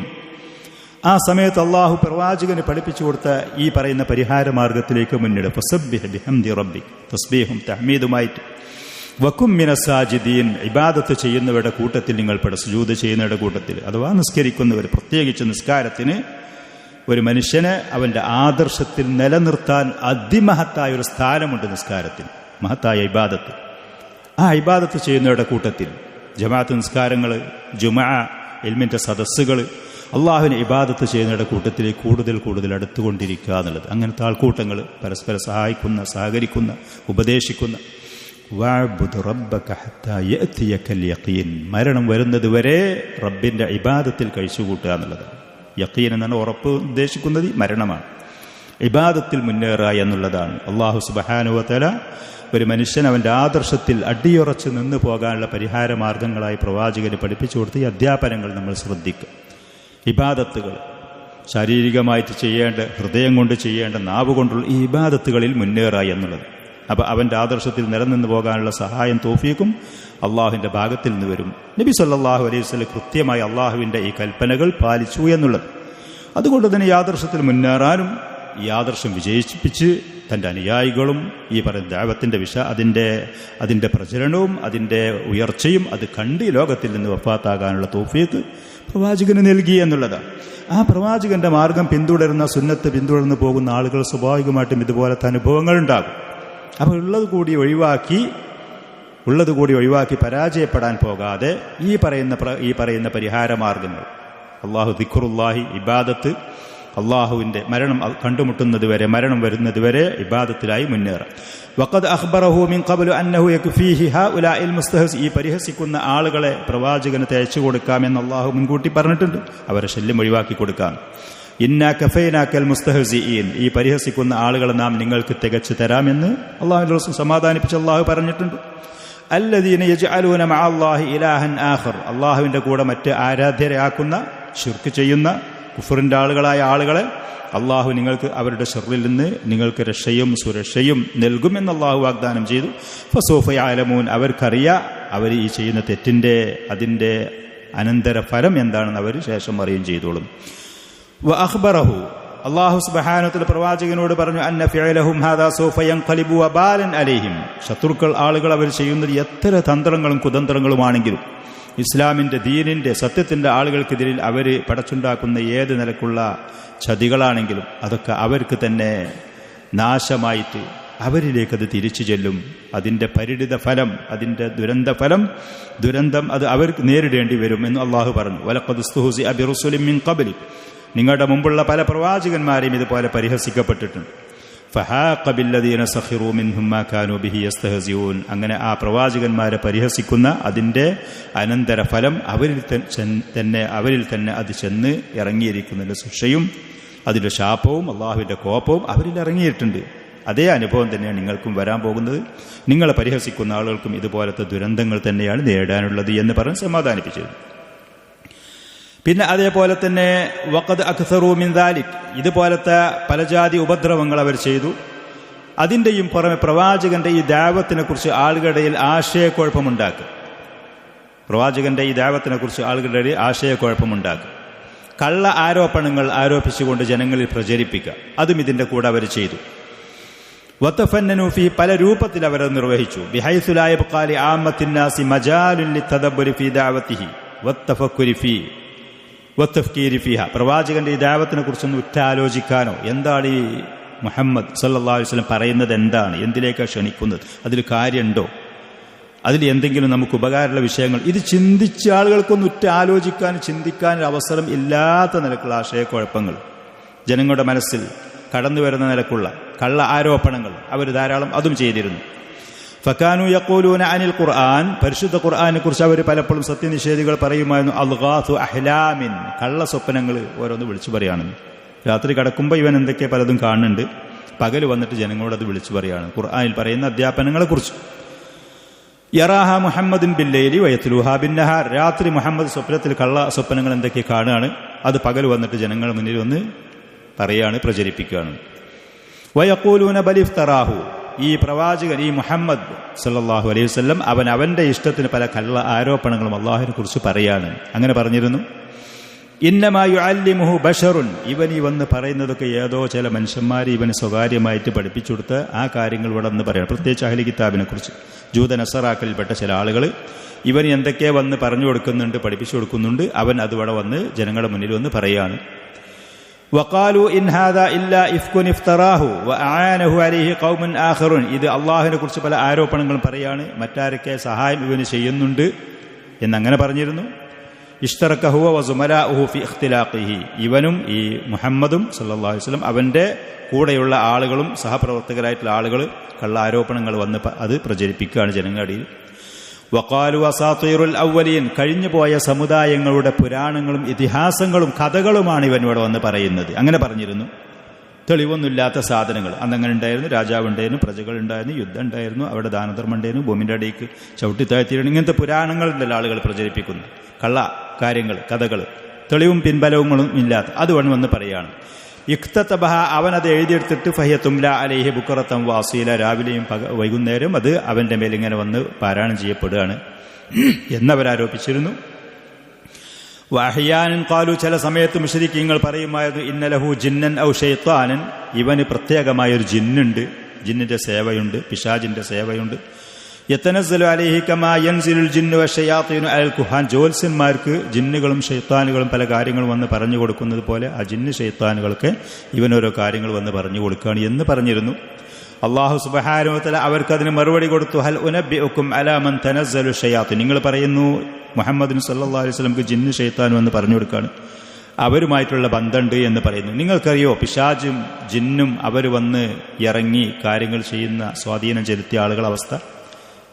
ആ സമയത്ത് അള്ളാഹു പ്രവാചകന് പഠിപ്പിച്ചു കൊടുത്ത ഈ പറയുന്ന പരിഹാര മാർഗത്തിലേക്ക് മുന്നിടുക. ഫസബ്ബിഹ് ബിഹംദി റബ്ബിക്, തസ്ബീഹും തഹ്മീദുമായിട്ട്. വകും മിനസ് സാജിദീൻ, ഇബാദത്ത് ചെയ്യുന്നവരുടെ കൂട്ടത്തിൽ നിങ്ങൾ പെടുക, സുജൂദ് ചെയ്യുന്നവരുടെ കൂട്ടത്തിൽ. അഥവാ നിസ്കരിക്കുന്നവർ, പ്രത്യേകിച്ച് നിസ്കാരത്തിന് ഒരു മനുഷ്യനെ അവൻ്റെ ആദർശത്തിൽ നിലനിർത്താൻ അതിമഹത്തായ ഒരു സ്ഥാനമുണ്ട് നിസ്കാരത്തിൽ, മഹത്തായ ഇബാദത്ത്. ആ ഇബാദത്ത് ചെയ്യുന്നവരുടെ കൂട്ടത്തിൽ ജമാഅത്ത് നിസ്കാരങ്ങൾ, ജുമുഅ, ഇൽമിൻ്റെ സദസ്സുകൾ, അള്ളാഹുവിനെ ഇബാദത്ത് ചെയ്യുന്നവരുടെ കൂട്ടത്തിലേക്ക് കൂടുതൽ അടുത്തുകൊണ്ടിരിക്കുക എന്നുള്ളത്. അങ്ങനത്തെ ആൾക്കൂട്ടങ്ങൾ പരസ്പരം സഹായിക്കുന്ന, സഹകരിക്കുന്ന, ഉപദേശിക്കുന്ന. വഅബ്ദു് റബ്ബക ഹത്താ യഅതിയകൽ യഖീൻ, മരണം വരുന്നത് വരെ റബ്ബിൻ്റെ ഇബാദത്തിൽ കഴിച്ചുകൂട്ടുക എന്നുള്ളത്. യഖീൻ എന്നാണ് ഉറപ്പ് ഉദ്ദേശിക്കുന്നത്, മരണമാണ്. ഇബാദത്തിൽ മുന്നേറുക എന്നുള്ളതാണ്. അല്ലാഹു സുബ്ഹാനഹു വ തആല ഒരു മനുഷ്യൻ അവൻ്റെ ആദർശത്തിൽ അടിയുറച്ച് നിന്ന് പോകാനുള്ള പരിഹാര മാർഗങ്ങളായി പ്രവാചകന് പഠിപ്പിച്ചു കൊടുത്ത ഈ അധ്യാപനങ്ങൾ നമ്മൾ ശ്രദ്ധിക്കുക. ഇബാദത്തുകൾ ശാരീരികമായിട്ട് ചെയ്യേണ്ട, ഹൃദയം കൊണ്ട് ചെയ്യേണ്ട, നാവ് കൊണ്ടുള്ള ഈ ഇബാദത്തുകളിൽ മുന്നേറുക എന്നുള്ളത്. അപ്പോൾ അവൻ്റെ ആദർശത്തിൽ നിലനിന്ന് പോകാനുള്ള സഹായം തൗഫീഖും അള്ളാഹുവിൻ്റെ ഭാഗത്തിൽ നിന്ന് വരും. നബി സല്ലല്ലാഹു അലൈഹി വസല്ലം കൃത്യമായി അള്ളാഹുവിൻ്റെ ഈ കൽപ്പനകൾ പാലിച്ചു എന്നുള്ളത്. അതുകൊണ്ട് തന്നെ ഈ ആദർശത്തിൽ മുന്നേറാനും ഈ ആദർശം വിജയിപ്പിച്ച് തൻ്റെ അനുയായികളും ഈ പറയുന്ന ദഅവത്തിൻ്റെ അതിൻ്റെ പ്രചരണവും അതിൻ്റെ ഉയർച്ചയും അത് കണ്ട് ലോകത്തിൽ നിന്ന് വഫാത്താകാനുള്ള തൗഫീഖ് പ്രവാചകന് നൽകി എന്നുള്ളതാണ്. ആ പ്രവാചകന്റെ മാർഗം പിന്തുടരുന്ന, സുന്നത്ത് പിന്തുടർന്ന് പോകുന്ന ആളുകൾ സ്വാഭാവികമായിട്ടും ഇതുപോലത്തെ അനുഭവങ്ങൾ ഉണ്ടാകും. അപ്പോൾ ഉള്ളത് കൂടി ഒഴിവാക്കി പരാജയപ്പെടാൻ പോകാതെ ഈ പറയുന്ന പരിഹാര മാർഗങ്ങൾ, അള്ളാഹു ദിക്റുല്ലാഹി, ഇബാദത്ത്, അള്ളാഹുവിൻ്റെ മരണം കണ്ടുമുട്ടുന്നത് വരെ, മരണം വരുന്നത് വരെ ഇബാദത്തിലായി മുന്നേറാം. വഖദ് അഖ്ബറഹു മിൻ ഖബ്ലു അന്നഹു യക്ഫീഹി ഹഉലാഇൽ മുസ്തഹസി, ഈ പരിഹസിക്കുന്ന ആളുകളെ പ്രവാചകന് തയ്ച്ചു കൊടുക്കാമെന്ന് അള്ളാഹു മുൻകൂട്ടി പറഞ്ഞിട്ടുണ്ട്. അവരെ ശല്യം ഒഴിവാക്കി കൊടുക്കാം. ഇന്നാ കഫൈനാക്കൽ മുസ്തഹസിഈൻ, ഈ പരിഹസിക്കുന്ന ആളുകളെ നാം നിങ്ങൾക്ക് തികച്ചു തരാമെന്ന് അള്ളാഹുവിന്റെ റസൂൽ സമാധാനിപ്പിച്ച് അള്ളാഹു പറഞ്ഞിട്ടുണ്ട്. അല്ലദീന യജ്അലൂന മഅല്ലാഹി ഇലാഹൻ ആഖർ, അള്ളാഹുവിൻ്റെ കൂടെ മറ്റ് ആരാധ്യരെയാക്കുന്ന, ശിർക്ക് ചെയ്യുന്ന കുഫറിൻ്റെ ആളുകളായ ആളുകളെ അള്ളാഹു നിങ്ങൾക്ക് അവരുടെ ശർറിൽ നിന്ന് നിങ്ങൾക്ക് രക്ഷയും സുരക്ഷയും നൽകുമെന്ന് അള്ളാഹു വാഗ്ദാനം ചെയ്തു. ഫസൗഫ യഅലമൂൻ, അവർക്കറിയാം അവർ ഈ ചെയ്യുന്ന തെറ്റിൻ്റെ അതിൻ്റെ അനന്തര ഫലം എന്താണെന്ന് അവർ ശേഷം അറിയുകയും ചെയ്തോളും. വ അഖ്ബറഹു, അള്ളാഹു സുബ്ഹാനഹു വ തആല പ്രവാചകനോട് പറഞ്ഞു, അന്ന ഫിഅലഹും ഹാദാ സൗഫ യൻഖലിബു വബാലൻ അലൈഹിം, ശത്രുക്കൾ ആളുകൾ അവർ ചെയ്യുന്നത് എത്ര തന്ത്രങ്ങളും കുതന്ത്രങ്ങളുമാണെങ്കിലും ഇസ്ലാമിൻ്റെ, ദീനിൻ്റെ, സത്യത്തിൻ്റെ ആളുകൾക്കെതിരിൽ അവർ പടച്ചുണ്ടാക്കുന്ന ഏത് നിലക്കുള്ള ചതികളാണെങ്കിലും അതൊക്കെ അവർക്ക് തന്നെ നാശമായിട്ട് അവരിലേക്കത് തിരിച്ചു ചെല്ലും. അതിൻ്റെ പരിണിത ഫലം, അതിൻ്റെ ദുരന്തം അത് അവർക്ക് നേരിടേണ്ടി വരും എന്ന് അള്ളാഹു പറഞ്ഞു. വലഖദ് ഉസ്തുഹ്സിഅ ബിറുസുലിൻ മിൻ ഖബ്ലി, നിങ്ങളുടെ മുമ്പുള്ള പല പ്രവാചകന്മാരെയും ഇതുപോലെ പരിഹസിക്കപ്പെട്ടിട്ടുണ്ട്. ഫഹാഖ ബില്ലദീന സഖിറൂ മിൻഹും മാ കാനൂ ബിഹി യസ്തഹസിഊൻ, അങ്ങനെ ആ പ്രവാചകന്മാരെ പരിഹസിക്കുന്ന അതിൻ്റെ അനന്തര ഫലം അവരിൽ തന്നെ അത് ചെന്ന് ഇറങ്ങിയിരിക്കുന്നതിൻ്റെ ശിക്ഷയും അതിൻ്റെ ശാപവും അള്ളാഹുവിൻ്റെ കോപവും അവരിൽ ഇറങ്ങിയിട്ടുണ്ട്. അതേ അനുഭവം തന്നെയാണ് നിങ്ങൾക്കും വരാൻ പോകുന്നത്. നിങ്ങളെ പരിഹസിക്കുന്ന ആളുകൾക്കും ഇതുപോലത്തെ ദുരന്തങ്ങൾ തന്നെയാണ് നേടാനുള്ളത് എന്ന് പറഞ്ഞ് സമാധാനിപ്പിച്ചത്. പിന്നെ അതേപോലെ തന്നെ വഖദ് അക്സറൂ മിൻ ദാലിക്, ഇതുപോലത്തെ പല ജാതി ഉപദ്രവങ്ങൾ അവർ ചെയ്തു. അതിൻ്റെയും പുറമെ പ്രവാചകന്റെ ഈ ദഅവത്തിനെ കുറിച്ച് ആളുകളുടെ ഇടയിൽ ആശയക്കുഴപ്പമുണ്ടാക്കുക, കള്ള ആരോപണങ്ങൾ ആരോപിച്ചുകൊണ്ട് ജനങ്ങളിൽ പ്രചരിപ്പിക്കുക, അതും ഇതിൻ്റെ കൂടെ അവർ ചെയ്തു. വതഫന്നനു ഫീ, പല രൂപത്തിൽ അവരത് നിർവഹിച്ചു. ബിഹൈസു ലാ യബ്ഖാ ലി ആമ്മത്തിൻ നാസി മജാലുൻ ലിത്തദബ്ബുരി ഫീ ദഅവതിഹി വത്തഫക്കുരി ഫീ വത്തഫ്കീരി ഫീഹ, പ്രവാചകന്റെ ഈ ദഅവത്തിനെ കുറിച്ചൊന്ന് ഉറ്റാലോചിക്കാനോ, എന്താണ് ഈ മുഹമ്മദ് സല്ലല്ലാഹു അലൈഹി വസല്ലം പറയുന്നത്, എന്താണ്, എന്തിലേക്കാണ് ക്ഷണിക്കുന്നത്, അതിൽ കാര്യമുണ്ടോ, അതിൽ എന്തെങ്കിലും നമുക്ക് ഉപകാരമുള്ള വിഷയങ്ങൾ, ഇത് ചിന്തിച്ച ആളുകൾക്കൊന്ന് ഉറ്റാലോചിക്കാനും ചിന്തിക്കാനൊരു അവസരം ഇല്ലാത്ത നിലക്കുള്ള ആശയക്കുഴപ്പങ്ങൾ ജനങ്ങളുടെ മനസ്സിൽ കടന്നു വരുന്ന നിലക്കുള്ള കള്ള ആരോപണങ്ങൾ അവർ ധാരാളം അതും ചെയ്തിരുന്നു. ഫകാനു യഖൂലൂന അനിൽ ഖുർആൻ, പരിശുദ്ധ ഖുർആനെ കുറിച്ച് അവർ പലപ്പോഴും സത്യനിഷേധികൾ പറയുമായിരുന്നു, അൽഗാഥു അഹ്ലാമിൻ, കള്ള സ്വപ്നങ്ങൾ ഓരോന്ന് വിളിച്ചു പറയുകയാണെന്ന്. രാത്രി കിടക്കുമ്പോൾ ഇവൻ എന്തൊക്കെ പലതും കാണുന്നുണ്ട്, പകൽ വന്നിട്ട് ജനങ്ങളോട് അത് വിളിച്ചു പറയുകയാണ് ഖുർആനിൽ പറയുന്ന അധ്യാപനങ്ങളെക്കുറിച്ച്. യറാഹ മുഹമ്മദിൻ ബില്ലൈലി വയത്ലൂഹ ബിന്നഹാർ, രാത്രി മുഹമ്മദ് സ്വപ്നത്തിൽ കള്ള സ്വപ്നങ്ങൾ എന്തൊക്കെ കാണുകയാണ്, അത് പകൽ വന്നിട്ട് ജനങ്ങളുടെ മുന്നിൽ വന്ന് പറയാണ്, പ്രചരിപ്പിക്കുകയാണ്. വയഖൂലൂന ബൽ ഇഫ്തറാഹു, ഈ പ്രവാചകൻ ഈ മുഹമ്മദ് സല്ലല്ലാഹു അലൈഹി വസല്ലം അവന്റെ ഇഷ്ടത്തിന് പല കള്ള ആരോപണങ്ങളും അള്ളാഹുവിനെ കുറിച്ച് പറയാണ്. അങ്ങനെ പറഞ്ഞിരുന്നു. ഇന്നമാ യുഅല്ലിമുഹു ബശറുൻ, ഇവൻ ഈ വന്ന് പറയുന്നതൊക്കെ ഏതോ ചില മനുഷ്യന്മാർ ഇവന് സ്വകാര്യമായിട്ട് പഠിപ്പിച്ചു കൊടുത്ത് ആ കാര്യങ്ങൾ ഇവിടെ നിന്ന് പറയണം. പ്രത്യേകിച്ച് അഹ്ലി കിതാബിനെ കുറിച്ച്, ജൂത നസറാക്കളിൽപ്പെട്ട ചില ആളുകൾ ഇവന് എന്തൊക്കെ വന്ന് പറഞ്ഞു കൊടുക്കുന്നുണ്ട്, പഠിപ്പിച്ചു കൊടുക്കുന്നുണ്ട്, അവൻ അതിവിടെ വന്ന് ജനങ്ങളുടെ മുന്നിൽ വന്ന് പറയുകയാണ്. വഖാലു ഇൻ ഹാദാ ഇല്ലാ ഇഫ്കുൻ ഇഫ്തറാഹു വഅആനഹു അലൈഹി ഖൗമുൻ ആഖിറുൻ, ഇത് അള്ളാഹുവിനെ കുറിച്ച് പല ആരോപണങ്ങളും പറയാണ്, മറ്റാരൊക്കെ സഹായം ഇവന് ചെയ്യുന്നുണ്ട് എന്നങ്ങനെ പറഞ്ഞിരുന്നു. ഇഷ്തറക ഹുവ വസുമലാഉഹു ഫി ഇഖ്തിലാഖിഹി, ഇവനും ഈ മുഹമ്മദും സല്ലല്ലാഹു അലൈഹി വസല്ലം അവന്റെ കൂടെയുള്ള ആളുകളും സഹപ്രവർത്തകരായിട്ടുള്ള ആളുകൾ കള്ള ആരോപണങ്ങൾ വന്ന് അത് പ്രചരിപ്പിക്കുകയാണ് ജനങ്ങളുടെ ഇടയിൽ. വഖാലു അസാതീറുൽ അവ്വലീൻ, കഴിഞ്ഞുപോയ സമുദായങ്ങളുടെ പുരാണങ്ങളും ഇതിഹാസങ്ങളും കഥകളുമാണ് ഇവനോട് വന്ന് പറയുന്നത്. അങ്ങനെ പറഞ്ഞിരുന്നു. തെളിവൊന്നുമില്ലാത്ത സാധനങ്ങൾ അന്നങ്ങനെ ഉണ്ടായിരുന്നു. രാജാവ് ഉണ്ടായിരുന്നു, പ്രജകളുണ്ടായിരുന്നു, യുദ്ധം ഉണ്ടായിരുന്നു, അവിടെ ദാനധർമ്മം ഉണ്ടായിരുന്നു, ഭൂമിൻ്റെ അടിയിലേക്ക് ചവിട്ടിത്താഴ്ത്തിയിരുന്നു. ഇങ്ങനത്തെ പുരാണങ്ങളുണ്ടല്ലോ ആളുകൾ പ്രചരിപ്പിക്കുന്നു, കള്ള കാര്യങ്ങൾ, കഥകൾ. തെളിവും പിൻബലങ്ങളും ഇല്ലാത്ത അതുകൊണ്ട് വന്ന് പറയുകയാണ്. ഇഖ്തതബഹ അവനത് എഴുതിയെടുത്തിട്ട് ഫഹിയത്തുംല അലൈഹി ബുക്കറത്തം വാസീല രാവിലെയും വൈകുന്നേരം അത് അവൻ്റെ മേലിങ്ങനെ വന്ന് പാരായണം ചെയ്യപ്പെടുകയാണ് എന്നവരാരോപിച്ചിരുന്നു. വഹ്യാനൻ ഖാലു ചില സമയത്ത് മുശ്രിക്കീങ്ങൾ പറയുമായിരുന്നു ഇന്നലഹു ജിന്നൻ ഔ ഷൈത്താനൻ ഇവന് പ്രത്യേകമായൊരു ജിന്നുണ്ട്, ജിന്നിന്റെ സേവയുണ്ട്, പിശാജിന്റെ സേവയുണ്ട്. യതനസ്സലു അലൈഹി കമാ യൻസിലുൽ ജിന്നു വശയാത്തീനു അലൽ കുഹാൻ ജ്യോത്സ്യന്മാർക്ക് ജിന്നുകളും ഷൈത്താനുകളും പല കാര്യങ്ങളും വന്ന് പറഞ്ഞു കൊടുക്കുന്നത് പോലെ ആ ജിന്ന് ഷൈത്താനുകൾക്ക് ഇവനോരോ കാര്യങ്ങൾ വന്ന് പറഞ്ഞു കൊടുക്കുകയാണ് എന്ന് പറഞ്ഞിരുന്നു. അല്ലാഹു സുബ്ഹാനഹു വ തആല അവർക്ക് അതിന് മറുപടി കൊടുത്തു. ഹൽ ഉനബ്ബിഉകും അലാ മൻ തനസ്സലു ഷയാത്തീൻ നിങ്ങൾ പറയുന്നു മുഹമ്മദ് സല്ലല്ലാഹു അലൈഹി വസല്ലംക്ക് ജിന്ന് ഷൈത്താനും എന്ന് പറഞ്ഞു കൊടുക്കുകയാണ്, അവരുമായിട്ടുള്ള ബന്ധമുണ്ട് എന്ന് പറയുന്നു. നിങ്ങൾക്കറിയോ പിശാചും ജിന്നും അവർ വന്ന് ഇറങ്ങി കാര്യങ്ങൾ ചെയ്യുന്ന സ്വാധീനം ചെലുത്തിയ ആളുകളുടെ അവസ്ഥ,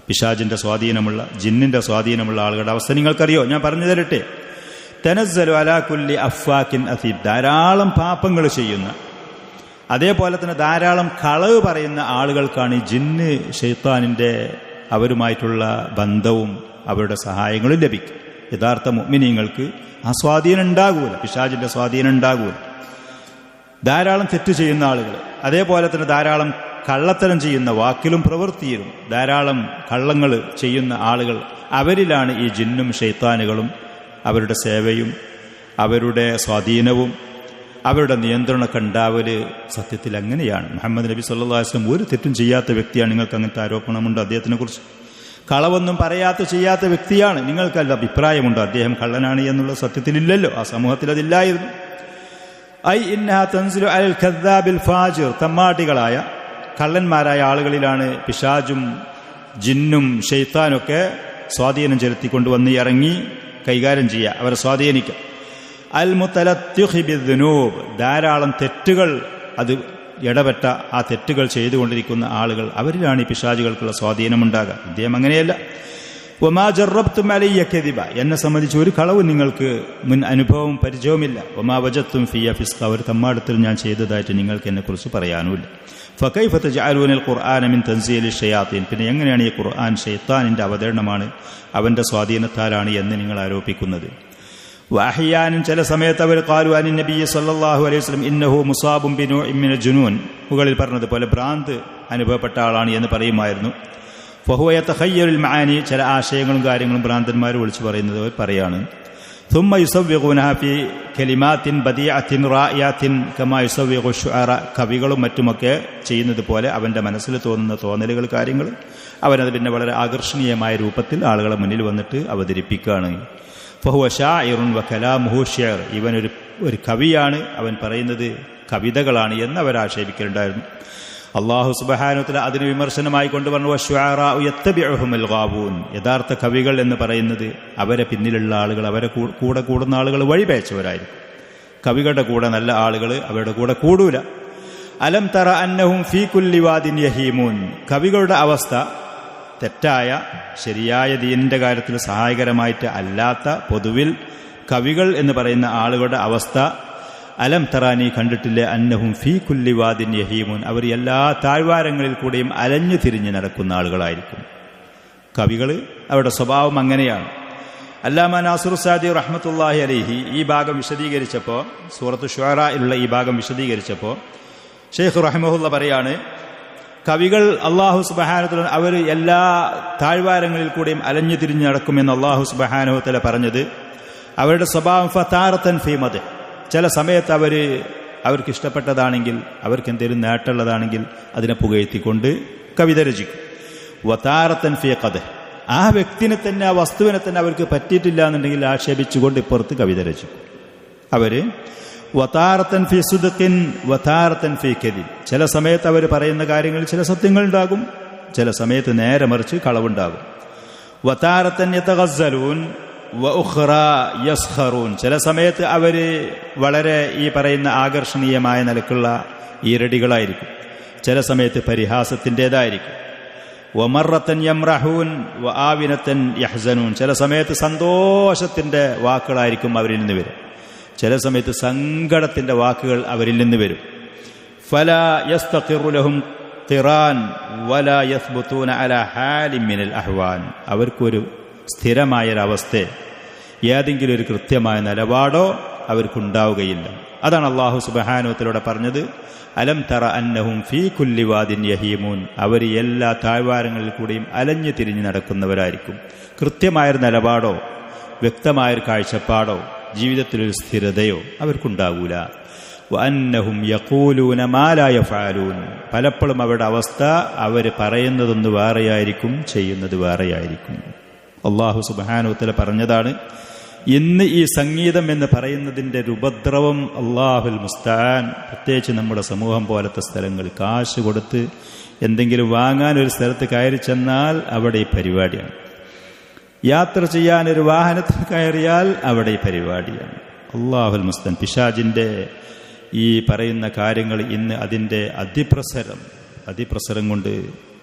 പിശാജിന്റെ സ്വാധീനമുള്ള ജിന്നിന്റെ സ്വാധീനമുള്ള ആളുകളുടെ അവസ്ഥ നിങ്ങൾക്കറിയോ? ഞാൻ പറഞ്ഞു തരട്ടെ. തനസ്സലു അലാ കുല്ലി അഫ്വാക്കിൻ അസീബ് ധാരാളം പാപങ്ങൾ ചെയ്യുന്ന അതേപോലെ തന്നെ ധാരാളം കളവ് പറയുന്ന ആളുകൾക്കാണ് ഈ ജിന്ന് ഷൈത്താനിന്റെ അവരുമായിട്ടുള്ള ബന്ധവും അവരുടെ സഹായങ്ങളും ലഭിക്കും. യഥാർത്ഥ മുഅ്മിനീങ്ങൾക്ക് ആ സ്വാധീനം ഉണ്ടാകൂല, പിശാചിന്റെ സ്വാധീനം ഉണ്ടാകൂല. ധാരാളം തെറ്റ് ചെയ്യുന്ന ആളുകൾ, അതേപോലെ തന്നെ ധാരാളം കള്ളത്തരം ചെയ്യുന്ന വാക്കിലും പ്രവൃത്തിയിലും ധാരാളം കള്ളങ്ങൾ ചെയ്യുന്ന ആളുകൾ, അവരിലാണ് ഈ ജിന്നും ഷൈത്താനുകളും അവരുടെ സേവയും അവരുടെ സ്വാധീനവും അവരുടെ നിയന്ത്രണമൊക്കെ ഉണ്ടാവല്. സത്യത്തിൽ അങ്ങനെയാണ്. മുഹമ്മദ് നബി സല്ലല്ലാഹു അലൈഹി വസല്ലം ഒരു തെറ്റും ചെയ്യാത്ത വ്യക്തിയാണ്. നിങ്ങൾക്ക് അങ്ങനത്തെ ആരോപണമുണ്ട് അദ്ദേഹത്തിനെ കുറിച്ച്? കളവൊന്നും ചെയ്യാത്ത വ്യക്തിയാണ്. നിങ്ങൾക്കല്ല അഭിപ്രായമുണ്ടോ അദ്ദേഹം കള്ളനാണ് എന്നുള്ള? സത്യത്തിലില്ലല്ലോ, ആ സമൂഹത്തിൽ അതില്ലായിരുന്നു. ഐ ഇന്നഹാ തൻസിലു അലൽ കദ്ദാബിൽ ഫാജിർ തമ്മാടികളായ കള്ളന്മാരായ ആളുകളിലാണ് പിശാചും ജിന്നും ഷൈത്താനൊക്കെ സ്വാധീനം ചെലുത്തിക്കൊണ്ടുവന്ന് ഇറങ്ങി കൈകാര്യം ചെയ്യുക, അവരെ സ്വാധീനിക്കുക. അൽ മുതലത്തിഖി ബിദ്ദുനൂബ് ധാരാളം തെറ്റുകൾ അത് ഇടപെട്ട ആ തെറ്റുകൾ ചെയ്തുകൊണ്ടിരിക്കുന്ന ആളുകൾ, അവരിലാണ് ഈ പിശാചുകൾക്കുള്ള സ്വാധീനമുണ്ടാകുക. ഇദ്ദേഹം അങ്ങനെയല്ല. വമാ ജറബ്തും അലയ്യ കദിബ എന്നെ സംബന്ധിച്ച് ഒരു കളവ് നിങ്ങൾക്ക് മുൻ അനുഭവവും പരിചയവുമില്ല. വമാ വജത്തും ഫിയ ഫിസ്ക ഒരു തമ്മാടത്തിൽ ഞാൻ ചെയ്തതായിട്ട് നിങ്ങൾക്ക് എന്നെക്കുറിച്ച് പറയാനുമില്ല. ഫകൈഫ തജഅലൂനൽ ഖുർആന മിൻ തൻസീലി ഷയാത്തീൻ പിന്നെ എങ്ങനെയാണ് ഈ ഖുർആൻ ഷൈത്താനിന്റെ അവതരണമാണ്, അവന്റെ സ്വാധീനത്താലാണ് എന്ന് നിങ്ങൾ ആരോപിക്കുന്നത്? വഅഹ്യാനൻ ചില സമയത്ത് അവർ ഖാലു അനി നബി സല്ലല്ലാഹു അലൈഹി വസല്ലം ഇന്നഹു മുസാബുൻ ബിനൂഇൻ മിനൽ ജുനൂൻ മുകളിൽ പറഞ്ഞതുപോലെ ഭ്രാന്ത് അനുഭവപ്പെട്ട ആളാണ് എന്ന് പറയുമായിരുന്നു. ഫഹുവ യതഖയ്യറുൽ മആനി ചില ആശയങ്ങളും കാര്യങ്ങളും ഭ്രാന്തന്മാർ വിളിച്ചു പറയുന്നത് അവർ പറയാണ്. ثم يسوغونها في كلمات بديعة رائعة كما يسوغ الشعراء കവികളും മറ്റുമൊക്കെ ചെയ്യുന്നത് പോലെ അവന്റെ മനസ്സിൽ തോന്നുന്ന തോന്നലുകൾ കാര്യങ്ങൾ അവനത് പിന്നെ വളരെ ആകർഷണീയമായ രൂപത്തിൽ ആളുകളെ മുന്നിൽ വന്നിട്ട് അവതരിപ്പിക്കുകയാണ്. ഫഹുവ ശാഇറുൻ വകലാമുഹു ശിഅർ ഇവനൊരു കവിയാണ്, അവൻ പറയുന്നത് കവിതകളാണ് എന്ന് അവർ ആക്ഷേപിക്കലുണ്ടായിരുന്നു. അല്ലാഹു സുബ്ഹാനഹു വ തആല അതിന് വിമർശനമായി കൊണ്ടുവന്നു വശുഅറാഉ യത്തബിഉഹുൽ ഗാബൂൻ യഥാർത്ഥ കവികൾ എന്ന് പറയുന്നത് അവരെ പിന്നിലുള്ള ആളുകൾ, അവരെ കൂടെ കൂടുന്ന ആളുകൾ വഴിപേച്ചവരായിരിക്കും. കവികളുടെ കൂടെ നല്ല ആളുകൾ അവരുടെ കൂടെ കൂടൂല. അലം തറ അന്നഹും ഫീ കുല്ലി വാദിൻ യഹീമൂൻ കവികളുടെ അവസ്ഥ തെറ്റായ ശരിയായ ദീനിന്റെ കാര്യത്തിൽ സഹായകരമായിട്ട് അല്ലാത്ത പൊതുവിൽ കവികൾ എന്ന് പറയുന്ന ആളുകളുടെ അവസ്ഥ അലം തറാനി കണ്ടിട്ടില്ലേ അന്നഹും ഫീ കുല്ലി വാദിൻ യഹീമൂൻ അവർ എല്ലാ താഴ്വാരങ്ങളിൽ കൂടെയും അലഞ്ഞു തിരിഞ്ഞ് നടക്കുന്ന ആളുകളായിരിക്കും. കവികൾ അവരുടെ സ്വഭാവം അങ്ങനെയാണ്. അല്ലാമ നാസിർ സാദി റഹ്മത്തുള്ളാഹി അലൈഹി ഈ ഭാഗം വിശദീകരിച്ചപ്പോൾ, സൂറത്ത് ശുഅറായിലുള്ള ഈ ഭാഗം വിശദീകരിച്ചപ്പോൾ ഷെയ്ഖ് റഹിമഹുള്ള പറയാണ്, കവികൾ അല്ലാഹു സുബ്ഹാനഹു വ തആല അവർ എല്ലാ താഴ്വാരങ്ങളിൽ കൂടെയും അലഞ്ഞു തിരിഞ്ഞ് നടക്കുമെന്ന് അല്ലാഹു സുബ്ഹാനഹു വ തആല പറഞ്ഞത് അവരുടെ സ്വഭാവം ഫതാറത്തൻ ഫീ മദ്ഹ് ചില സമയത്ത് അവർക്ക് ഇഷ്ടപ്പെട്ടതാണെങ്കിൽ അവർക്ക് എന്തെങ്കിലും നേട്ടമുള്ളതാണെങ്കിൽ അതിനെ പുകഴ്ത്തിക്കൊണ്ട് കവിത രചിക്കും. വതാറത്തൻ ഫീ ഖദ്ഹ് ആ വ്യക്തിനെ തന്നെ ആ വസ്തുവിനെ തന്നെ അവർക്ക് പറ്റിയിട്ടില്ല എന്നുണ്ടെങ്കിൽ ആക്ഷേപിച്ചുകൊണ്ട് ഇപ്പുറത്ത് കവിത രചിക്കും. അവര് വതാറത്തൻ ഫീ സുദ്ഖിൻ വതാറത്തൻ ഫീ കദിബ് ചില സമയത്ത് അവർ പറയുന്ന കാര്യങ്ങളിൽ ചില സത്യങ്ങൾ ഉണ്ടാകും, ചില സമയത്ത് നേരെ മറിച്ച് കളവുണ്ടാകും. വതാറത്തൻ യതഗസ്സലൂൻ വഉഖ്റ യസ്ഖറൂൻ ചില സമയത്ത് അവര് വളരെ ഈ പറയുന്ന ആകർഷണീയമായ നിലക്കുള്ള ഈരടികളായിരിക്കും, ചില സമയത്ത് പരിഹാസത്തിൻ്റെതായിരിക്കും. വമറത്തൻ യംറഹൂൻ വആവിനത്തൻ യഹ്സനൂൻ ചില സമയത്ത് സന്തോഷത്തിന്റെ വാക്കുകളായിരിക്കും അവരിൽ നിന്ന് വരും, ചില സമയത്ത് സങ്കടത്തിന്റെ വാക്കുകൾ അവരിൽ നിന്ന് വരും. ഫലാ യസ്തഖിറു ലഹും ഖിറാൻ വലാ യസ്ബുതൂന അലാ ഹാലിൻ മിനൽ അഹ്വാൻ അവർക്കൊരു സ്ഥിരമായൊരവസ്ഥ ഏതെങ്കിലും ഒരു കൃത്യമായ നിലപാടോ അവർക്കുണ്ടാവുകയില്ല. അതാണ് അല്ലാഹു സുബ്ഹാനഹു വ തആല പറഞ്ഞത്, അലം തറ അന്നഹും ഫീ കുല്ലി വാദിൻ യഹീമൂൻ. അവർ എല്ലാ താഴ്വാരങ്ങളിൽ കൂടിയും അലഞ്ഞു തിരിഞ്ഞ് നടക്കുന്നവരായിരിക്കും. കൃത്യമായൊരു നിലപാടോ വ്യക്തമായൊരു കാഴ്ചപ്പാടോ ജീവിതത്തിലൊരു സ്ഥിരതയോ അവർക്കുണ്ടാകൂല. വഅന്നഹും യഖൂലൂന മാ ലാ യഫഅലൂൻ. പലപ്പോഴും അവരുടെ അവസ്ഥ അവർ പറയുന്നതൊന്ന് വേറെയായിരിക്കും, ചെയ്യുന്നത് വേറെയായിരിക്കും. അല്ലാഹു സുബ്ഹാനഹു വ തആല പറഞ്ഞതാണ്, ഇന്ന് ഈ സംഗീതം എന്ന് പറയുന്നതിൻ്റെ ഒരു ഉപദ്രവം അല്ലാഹുൽ മുസ്തആൻ. പ്രത്യേകിച്ച് നമ്മുടെ സമൂഹം പോലത്തെ സ്ഥലങ്ങൾ, കാശ് കൊടുത്ത് എന്തെങ്കിലും വാങ്ങാൻ ഒരു സ്ഥലത്ത് കയറി ചെന്നാൽ അവിടെ ഈ പരിപാടിയാണ്. യാത്ര ചെയ്യാൻ ഒരു വാഹനത്തിൽ കയറിയാൽ അവിടെ ഈ പരിപാടിയാണ്. അല്ലാഹുൽ മുസ്തആൻ. പിശാചിൻ്റെ ഈ പറയുന്ന കാര്യങ്ങൾ ഇന്ന് അതിൻ്റെ അതിപ്രസരം കൊണ്ട്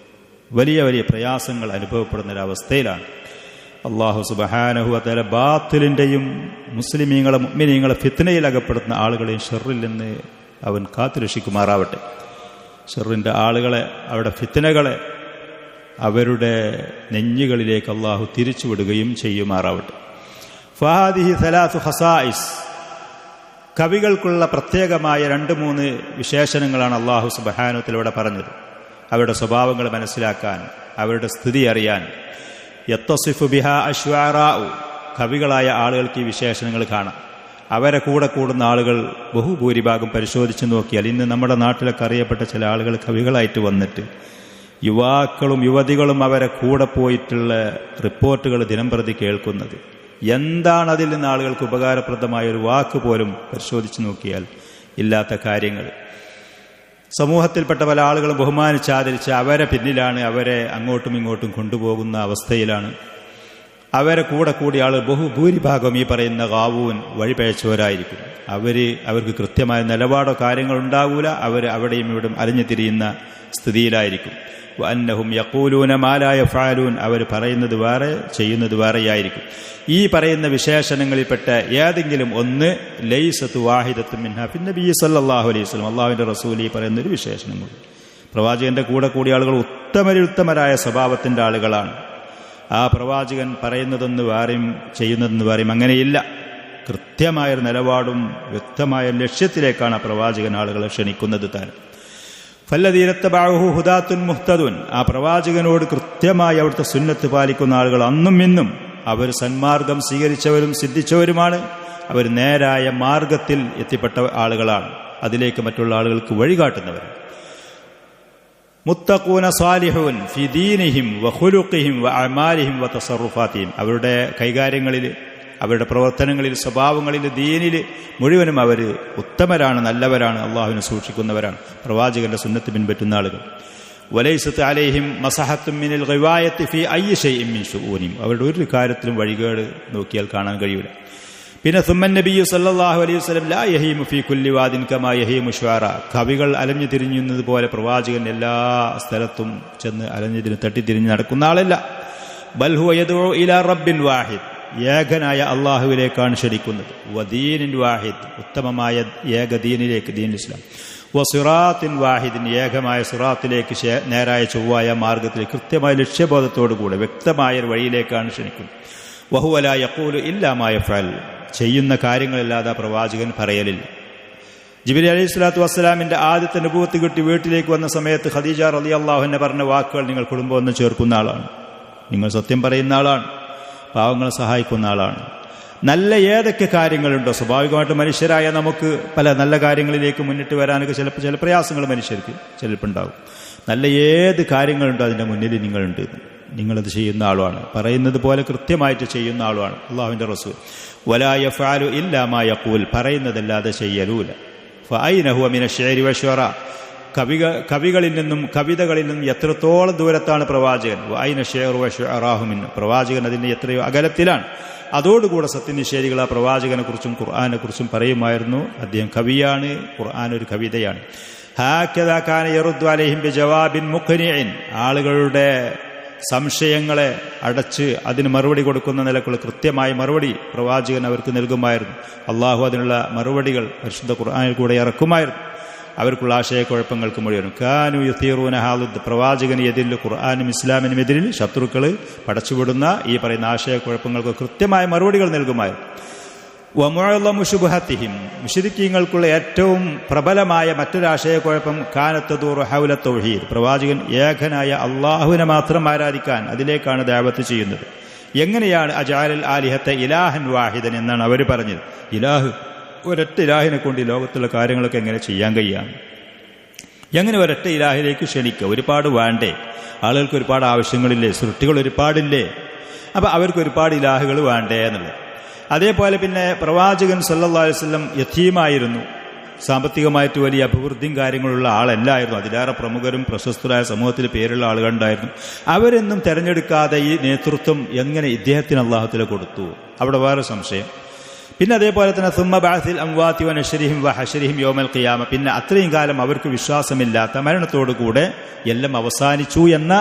വലിയ വലിയ പ്രയാസങ്ങൾ അനുഭവപ്പെടുന്നൊരവസ്ഥയിലാണ്. അല്ലാഹു സുബ്ഹാനഹു വ തആല ബാത്തിലിൻ്റെയും മുസ്ലിമീങ്ങളെ മുഅ്മിനീങ്ങളെ ഫിത്നയിൽ അകപ്പെടുന്ന ആളുകളെയും ഷർറിൽ നിന്ന് അവൻ കാത്തുരക്ഷിക്കുമാറാവട്ടെ. ഷർറിൻ്റെ ആളുകളെ, അവരുടെ ഫിത്നകളെ അവരുടെ നെഞ്ഞുകളിലേക്ക് അല്ലാഹു തിരിച്ചുവിടുകയും ചെയ്യുമാറാവട്ടെ. ഫഹാദിഹി സലാസു ഖസായിസ്. കവികൾക്കുള്ള പ്രത്യേകമായ 2-3 വിശേഷണങ്ങളാണ് അല്ലാഹു സുബ്ഹാനഹു വ തആല ഇവിടെ പറഞ്ഞത്. അവരുടെ സ്വഭാവങ്ങൾ മനസ്സിലാക്കാൻ, അവരുടെ സ്ഥിതി അറിയാൻ. യത്തസിഫു ബിഹാ അശ്വാറാഉ. കവികളായ ആളുകൾക്ക് ഈ വിശേഷണങ്ങൾ കാണാം. അവരെ കൂടെ കൂടുന്ന ആളുകൾ ബഹുഭൂരിഭാഗം പരിശോധിച്ച് നോക്കിയാൽ ഇന്ന് നമ്മുടെ നാട്ടിലൊക്കെ അറിയപ്പെട്ട ചില ആളുകൾ കവികളായിട്ട് വന്നിട്ട് യുവാക്കളും യുവതികളും അവരെ കൂടെ പോയിട്ടുള്ള റിപ്പോർട്ടുകൾ ദിനംപ്രതി കേൾക്കുന്നത്. എന്താണ് അതിൽ നിന്ന് ആളുകൾക്ക് ഉപകാരപ്രദമായ ഒരു വാക്ക് പോലും പരിശോധിച്ച് നോക്കിയാൽ ഇല്ലാത്ത കാര്യങ്ങൾ. സമൂഹത്തിൽപ്പെട്ട പല ആളുകളും ബഹുമാനിച്ചാദരിച്ച് അവരെ പിന്നിലാണ്, അവരെ അങ്ങോട്ടും ഇങ്ങോട്ടും കൊണ്ടുപോകുന്ന അവസ്ഥയിലാണ്. അവരെ കൂടെ കൂടിയ ആളുകൾ ബഹുഭൂരിഭാഗം ഈ പറയുന്ന ഗാവൂൻ വഴിപഴച്ചവരായിരിക്കും. അവർക്ക് കൃത്യമായ നിലപാടോ കാര്യങ്ങളുണ്ടാകൂല. അവർ അവിടെയും ഇവിടെയും അലഞ്ഞു തിരിയുന്ന സ്ഥിതിയിലായിരിക്കും. വഅന്നഹും യഖൂലൂന മാ ലാ യഫഅലൂൻ. അവർ പറയുന്നത് വേറെ, ചെയ്യുന്നത് വേറെയായിരിക്കും. ഈ പറയുന്ന വിശേഷണങ്ങളിൽപ്പെട്ട ഏതെങ്കിലും ഒന്ന് ലൈസത്തു വാഹിദത്തുൻ മിൻഹാ ഫി നബി സല്ലല്ലാഹു അലൈഹി വസല്ലം. അല്ലാഹുവിൻ്റെ റസൂൽ ഈ പറയുന്നൊരു വിശേഷണമുണ്ട്. പ്രവാചകന്റെ കൂടെ കൂടിയ ആളുകൾ ഉത്തമരായ സ്വഭാവത്തിൻ്റെ ആളുകളാണ്. ആ പ്രവാചകൻ പറയുന്നതെന്ന് വേറെയും ചെയ്യുന്നതെന്ന് വേറെയും അങ്ങനെയില്ല. കൃത്യമായൊരു നിലപാടും വ്യക്തമായ ലക്ഷ്യത്തിലേക്കാണ് ആ പ്രവാചകൻ ആളുകളെ ക്ഷണിക്കുന്നത് താൻ. ഫല്ലദീനത്തബഅഹു ഹുദാത്തുൻ മുഹ്തദുൻ. ആ പ്രവാചകനോട് കൃത്യമായി അവിടുത്തെ സുന്നത്ത് പാലിക്കുന്ന ആളുകൾ അന്നും ഇന്നും അവർ സന്മാർഗം സ്വീകരിച്ചവരും സിദ്ധിച്ചവരുമാണ്. അവർ നേരായ മാർഗത്തിൽ എത്തിപ്പെട്ട ആളുകളാണ്. അതിലേക്ക് മറ്റുള്ള ആളുകൾക്ക് വഴികാട്ടുന്നവർ. മുത്തഖൂന സാലിഹൂൻ ഫി ദീനിഹിം വഖുലുഖിഹിം വഅമാലിഹിം വതസറുഫാതിഹിം. അവരുടെ കൈകാര്യങ്ങളിൽ, അവരുടെ പ്രവർത്തനങ്ങളിൽ, സ്വഭാവങ്ങളിൽ, ദീനിൽ മുഴുവനും അവർ ഉത്തമരാണ്, നല്ലവരാണ്, അള്ളാഹുവിനെ സൂക്ഷിക്കുന്നവരാണ്, പ്രവാചകന്റെ സുന്നത്ത് പിൻപറ്റുന്ന ആളുകൾ. വലൈസത്ത് അലൈഹിം മസഹത്തും മിനൽ ഗിവായത്തി ഫി അയ്യി ശൈഇൻ മിൻ ശുഊനിഹിം. അവരുടെ ഒരു കാര്യത്തിലും വഴികേട് നോക്കിയാൽ കാണാൻ കഴിയില്ല. പിന്നെ സുമ്മൻ നബിയ്യു സല്ലല്ലാഹു അലൈഹി വസല്ലം ലാ യഹീമു ഫീ കുല്ലി വാദിൻ കമാ യഹീമു ശുആറ. കവികൾ അലഞ്ഞു തിരിഞ്ഞുന്നത് പോലെ പ്രവാചകൻ എല്ലാ സ്ഥലത്തും ചെന്ന് അലഞ്ഞു തട്ടിത്തിരിഞ്ഞ് നടക്കുന്ന ആളല്ല. ബൽ ഹുവ യദ്ഉ ഇലാ റബ്ബിൻ വാഹിദ്. ഏകനായ അള്ളാഹുവിലേക്കാണ് ക്ഷണിക്കുന്നത്. വദീനിൻ വാഹിദ്. ഉത്തമമായ ഏക ദീനിലേക്ക്, ദീൻ ഇസ്ലാം. വസിറാത്തിൻ വാഹിദിൻ. ഏകമായ സിറാത്തിലേക്ക്, നേരായ ചൊവ്വായ മാർഗത്തിൽ കൃത്യമായ ലക്ഷ്യബോധത്തോടുകൂടെ വ്യക്തമായ ഒരു വഴിയിലേക്കാണ് ക്ഷണിക്കുന്നത്. വഹുവ ലാ യഖൂലു ഇല്ലാ മാ യഫ്അൽ. ചെയ്യുന്ന കാര്യങ്ങളല്ലാതെ പ്രവാചകൻ പറയലില്ല. ജിബ്രീൽ അലൈഹിസ്സലാത്തു വസ്സലാമിന്റെ ആദ്യത്തെ നബുവത്ത് കിട്ടി വീട്ടിലേക്ക് വന്ന സമയത്ത് ഖദീജ റളിയല്ലാഹു അൻഹ പറഞ്ഞ വാക്കുകൾ, നിങ്ങൾ കുടുംബം ഒന്ന് ചേർക്കുന്ന ആളാണ്, നിങ്ങൾ സത്യം പറയുന്ന ആളാണ്, പാവങ്ങളെ സഹായിക്കുന്ന ആളാണ്. നല്ല ഏതൊക്കെ കാര്യങ്ങളുണ്ടോ, സ്വാഭാവികമായിട്ട് മനുഷ്യരായ നമുക്ക് പല നല്ല കാര്യങ്ങളിലേക്ക് മുന്നിട്ട് വരാനൊക്കെ ചില പ്രയാസങ്ങൾ മനുഷ്യർക്ക് ചിലപ്പോൾ ഉണ്ടാകും. നല്ല ഏത് കാര്യങ്ങളുണ്ടോ അതിൻ്റെ മുന്നിൽ നിങ്ങളുണ്ട്, നിങ്ങളത് ചെയ്യുന്ന ആളുമാണ്, പറയുന്നത് പോലെ കൃത്യമായിട്ട് ചെയ്യുന്ന ആളുമാണ് അള്ളാഹുവിൻ്റെ റസൂൽ. വലാ യഫഅലു ഇല്ലാ മാ യഖൂൽ. പറയുന്നതല്ലാതെ ചെയ്യലൂല. ഫഅയ്ന ഹുവ മിന ശിഅരി വശുഅറ. കവികളിൽ നിന്നും കവിതകളിൽ നിന്നും എത്രത്തോളം ദൂരത്താണ് പ്രവാചകൻ. വഅയ്ന ശിഅറു വശുഅറാഹു മിൻ. പ്രവാചകൻ അതിൻ്റെ എത്രയോ അകലത്തിലാണ്. അതോടുകൂടെ സത്യനിഷേധികൾ ആ പ്രവാചകനെ കുറിച്ചും ഖുർആനെ കുറിച്ചും പറയുമായിരുന്നു, അദ്ദേഹം കവിയാണ്, ഖുർആൻ ഒരു കവിതയാണ്. ഹാകദാ കാന യറുദ്ദു അലൈഹിം ബിജവാബിൻ മുഖ്നിഇൻ. ആളുകളുടെ സംശയങ്ങളെ അടച്ച് അതിന് മറുപടി കൊടുക്കുന്ന നിലക്കുള്ള കൃത്യമായ മറുപടി പ്രവാചകൻ അവർക്ക് നൽകുമായിരുന്നു. അള്ളാഹു അതിനുള്ള മറുപടികൾ പരിശുദ്ധ ഖുർആനിൽ കൂടെ ഇറക്കുമായിരുന്നു. അവർക്കുള്ള ആശയക്കുഴപ്പങ്ങൾക്ക് മുഴുവനും കാനു യുതീറൂന ഹാലുദ് പ്രവാചകന് എതിരിൽ ഖുർആനും ഇസ്ലാമിനും എതിരിൽ ശത്രുക്കൾ പടച്ചുവിടുന്ന ഈ പറയുന്ന ആശയക്കുഴപ്പങ്ങൾക്ക് കൃത്യമായ മറുപടികൾ നൽകുമായിരുന്നു. വമുഅല്ലമു ശുബ്ഹത്തിഹിം മുശ്രിക്കീങ്ങൾക്കുള്ള ഏറ്റവും പ്രബലമായ മറ്റൊരാശയക്കുഴപ്പം കാനത്തദൂറു ഹൗല തൗഹീദ് പ്രവാചകൻ ഏകനായ അള്ളാഹുവിനെ മാത്രം ആരാധിക്കാൻ അതിലേക്കാണ് ദഅവത്ത് ചെയ്യുന്നത്. എങ്ങനെയാണ് അജഅലൽ ആലിഹത്തെ ഇലാഹൻ വാഹിദൻ എന്നാണ് അവർ പറഞ്ഞത്. ഇലാഹ് ഒരൊറ്റ ഇലാഹിനെ കൊണ്ട് ഈ ലോകത്തുള്ള കാര്യങ്ങളൊക്കെ എങ്ങനെ ചെയ്യാൻ കഴിയാം? എങ്ങനെ ഒരൊറ്റ ഇലാഹിലേക്ക് ക്ഷണിക്കുക? ഒരുപാട് വേണ്ടേ? ആളുകൾക്ക് ഒരുപാട് ആവശ്യങ്ങളില്ലേ? സൃഷ്ടികൾ ഒരുപാടില്ലേ? അപ്പം അവർക്ക് ഒരുപാട് ഇലാഹുകൾ വേണ്ടേ എന്നുള്ളത്. അതേപോലെ പിന്നെ പ്രവാചകൻ സല്ലല്ലാഹു അലൈഹി വസല്ലം യതീമായിരുന്നു. സാമ്പത്തികമായിട്ട് വലിയ അഭിവൃദ്ധിയും കാര്യങ്ങളുള്ള ആളല്ലായിരുന്നു. അതിലേറെ പ്രമുഖരും പ്രശസ്തരായ സമൂഹത്തിൽ പേരുള്ള ആളുകളുണ്ടായിരുന്നു. അവരെന്നും തെരഞ്ഞെടുക്കാതെ ഈ നേതൃത്വം എങ്ങനെ ഇദ്ദേഹത്തിന് അല്ലാഹു കൊടുത്തു? അവിടെ വേറെ സംശയം. പിന്നെ അതേപോലെ തന്നെ സുമ്മ ബഅസിൽ അംവാതി വനശ്രിഹിം വഹശ്രിഹിം യൗമൽ ഖിയാമ പിന്നെ അത്രയും കാലം അവർക്ക് വിശ്വാസമില്ലാത്ത മരണത്തോടുകൂടെ എല്ലാം അവസാനിച്ചു എന്ന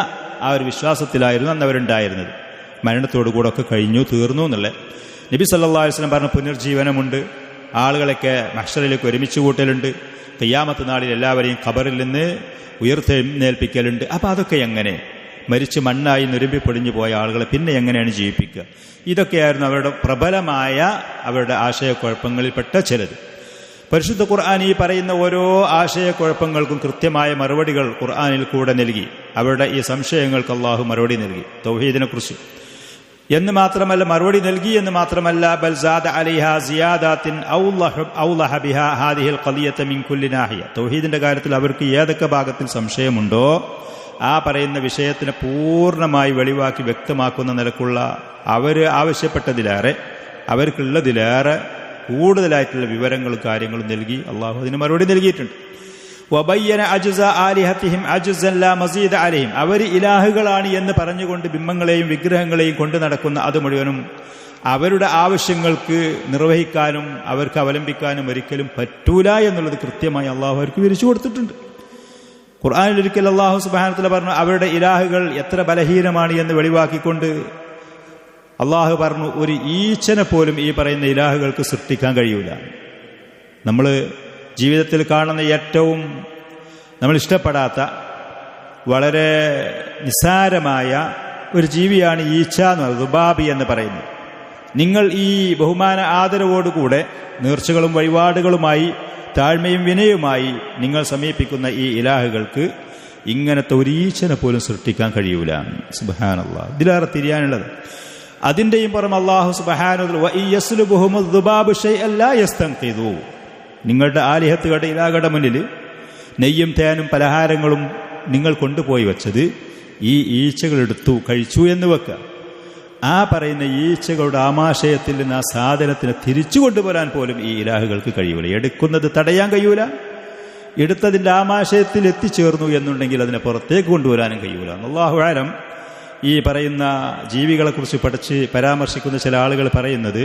ആ ഒരു വിശ്വാസത്തിലായിരുന്നു അന്ന് അവരുണ്ടായിരുന്നത്. മരണത്തോടുകൂടെ ഒക്കെ കഴിഞ്ഞു തീർന്നു എന്നുള്ളത്. നബി സല്ലല്ലാഹു അലൈഹി വസല്ലം പറഞ്ഞ പുനർജീവനമുണ്ട്, ആളുകളൊക്കെ മഹ്ശറിലേക്ക് ഒരുമിച്ച് കൂട്ടലുണ്ട്, ഖിയാമത്ത് നാളിൽ എല്ലാവരെയും ഖബറിൽ നിന്ന് ഉയർത്തെഴുന്നേൽപ്പിക്കലുണ്ട്. അപ്പം അതൊക്കെ എങ്ങനെ? മരിച്ച് മണ്ണായി നുരുമ്പിപ്പൊടിഞ്ഞു പോയ ആളുകളെ പിന്നെ എങ്ങനെയാണ് ജീവിപ്പിക്കുക? ഇതൊക്കെയായിരുന്നു അവരുടെ പ്രബലമായ അവരുടെ ആശയക്കുഴപ്പങ്ങളിൽപ്പെട്ട ചിലത്. പരിശുദ്ധ ഖുർആൻ ഈ പറയുന്ന ഓരോ ആശയക്കുഴപ്പങ്ങൾക്കും കൃത്യമായ മറുപടികൾ ഖുർആനിൽ കൂടെ നൽകി. അവരുടെ ഈ സംശയങ്ങൾക്ക് അല്ലാഹു മറുപടി നൽകി. തൗഹീദിനെ കുറിച്ച് എന്ന് മാത്രമല്ല, മറുപടി നൽകി എന്ന് മാത്രമല്ല, ബൽ സാദ അലൈഹ സിയാദാത്തിൻ ഔളഹ ബിഹാ ഹാദിഹിൽ ഖദിയത മിൻ കുല്ലി നാഹിയ തൗഹീദിന്റെ കാര്യത്തിൽ അവർക്ക് ഏതൊക്കെ ഭാഗത്തിൽ സംശയമുണ്ടോ ആ പറയുന്ന വിഷയത്തിനെ പൂർണ്ണമായി വെളിവാക്കി വ്യക്തമാക്കുന്ന നിലക്കുള്ള അവർ ആവശ്യപ്പെട്ടതിലേറെ അവർക്കുള്ളതിലേറെ കൂടുതലായിട്ടുള്ള വിവരങ്ങളും കാര്യങ്ങളും നൽകി അള്ളാഹു അതിന് മറുപടി നൽകിയിട്ടുണ്ട്. വബയ്യന അജ്സ ആലിഹത്തിഹിം അജ്സൻ ലാ മസീദ അലൈഹിം അവർ ഇലാഹുകളാണ് എന്ന് പറഞ്ഞുകൊണ്ട് ബിംബങ്ങളെയും വിഗ്രഹങ്ങളെയും കൊണ്ടു നടക്കുന്ന അത് മുഴുവനും അവരുടെ ആവശ്യങ്ങൾക്ക് നിർവഹിക്കാനും അവർക്ക് അവലംബിക്കാനും ഒരിക്കലും പറ്റൂല എന്നുള്ളത് കൃത്യമായി അള്ളാഹു അവർക്ക് വിവരിച്ചു കൊടുത്തിട്ടുണ്ട്. ഖുർആനിൽ ഒരിക്കൽ അല്ലാഹു സുബ്ഹാനഹു വ തആല പറഞ്ഞു അവരുടെ ഇലാഹുകൾ എത്ര ബലഹീനമാണ് എന്ന് വെളിവാക്കിക്കൊണ്ട് അള്ളാഹു പറഞ്ഞു ഒരു ഈച്ചനെ പോലും ഈ പറയുന്ന ഇലാഹുകൾക്ക് സൃഷ്ടിക്കാൻ കഴിയൂല. നമ്മൾ ജീവിതത്തിൽ കാണുന്ന ഏറ്റവും നമ്മൾ ഇഷ്ടപ്പെടാത്ത വളരെ നിസ്സാരമായ ഒരു ജീവിയാണ് ഈച്ച എന്ന് പറയുന്നത്, ദുബാബി എന്ന് പറയുന്നത്. നിങ്ങൾ ഈ ബഹുമാന ആദരവോടുകൂടെ നേർച്ചകളും വഴിപാടുകളുമായി താഴ്മയും വിനയുമായി നിങ്ങൾ സമീപിക്കുന്ന ഈ ഇലാഹുകൾക്ക് ഇങ്ങനത്തെ ഒരു ഈച്ചനെ പോലും സൃഷ്ടിക്കാൻ കഴിയൂല. സുബ്ഹാനല്ലാഹ്, ഇതിലേറെ തിരിയാനുള്ളത്. അതിൻ്റെയും പുറം അല്ലാഹു സുബ്ഹാനഹു വ യസ്ലുബുഹുമു ദുബാബു ശൈഅൻ ലാ യസ്തൻഖിദു നിങ്ങളുടെ ആലിഹത്തുകളുടെ ഇലാഹുകളുടെ മുന്നിൽ നെയ്യും തേനും പലഹാരങ്ങളും നിങ്ങൾ കൊണ്ടുപോയി വച്ചത് ഈ ഈച്ചകളെടുത്തു കഴിച്ചു എന്ന് വെക്കുക. ആ പറയുന്ന ഈച്ചകളുടെ ആമാശയത്തിൽ നിന്ന് ആ സാധനത്തിനെ തിരിച്ചു കൊണ്ടുവരാൻ പോലും ഈ ഇലാഹുകൾക്ക് കഴിയൂല. എടുക്കുന്നത് തടയാൻ കഴിയൂല. എടുത്തതിൻ്റെ ആമാശയത്തിൽ എത്തിച്ചേർന്നു എന്നുണ്ടെങ്കിൽ അതിനെ പുറത്തേക്ക് കൊണ്ടുവരാനും കഴിയൂല. അല്ലാഹു അഅലം. ഈ പറയുന്ന ജീവികളെക്കുറിച്ച് പഠിച്ച് പരാമർശിക്കുന്ന ചില ആളുകൾ പറയുന്നത്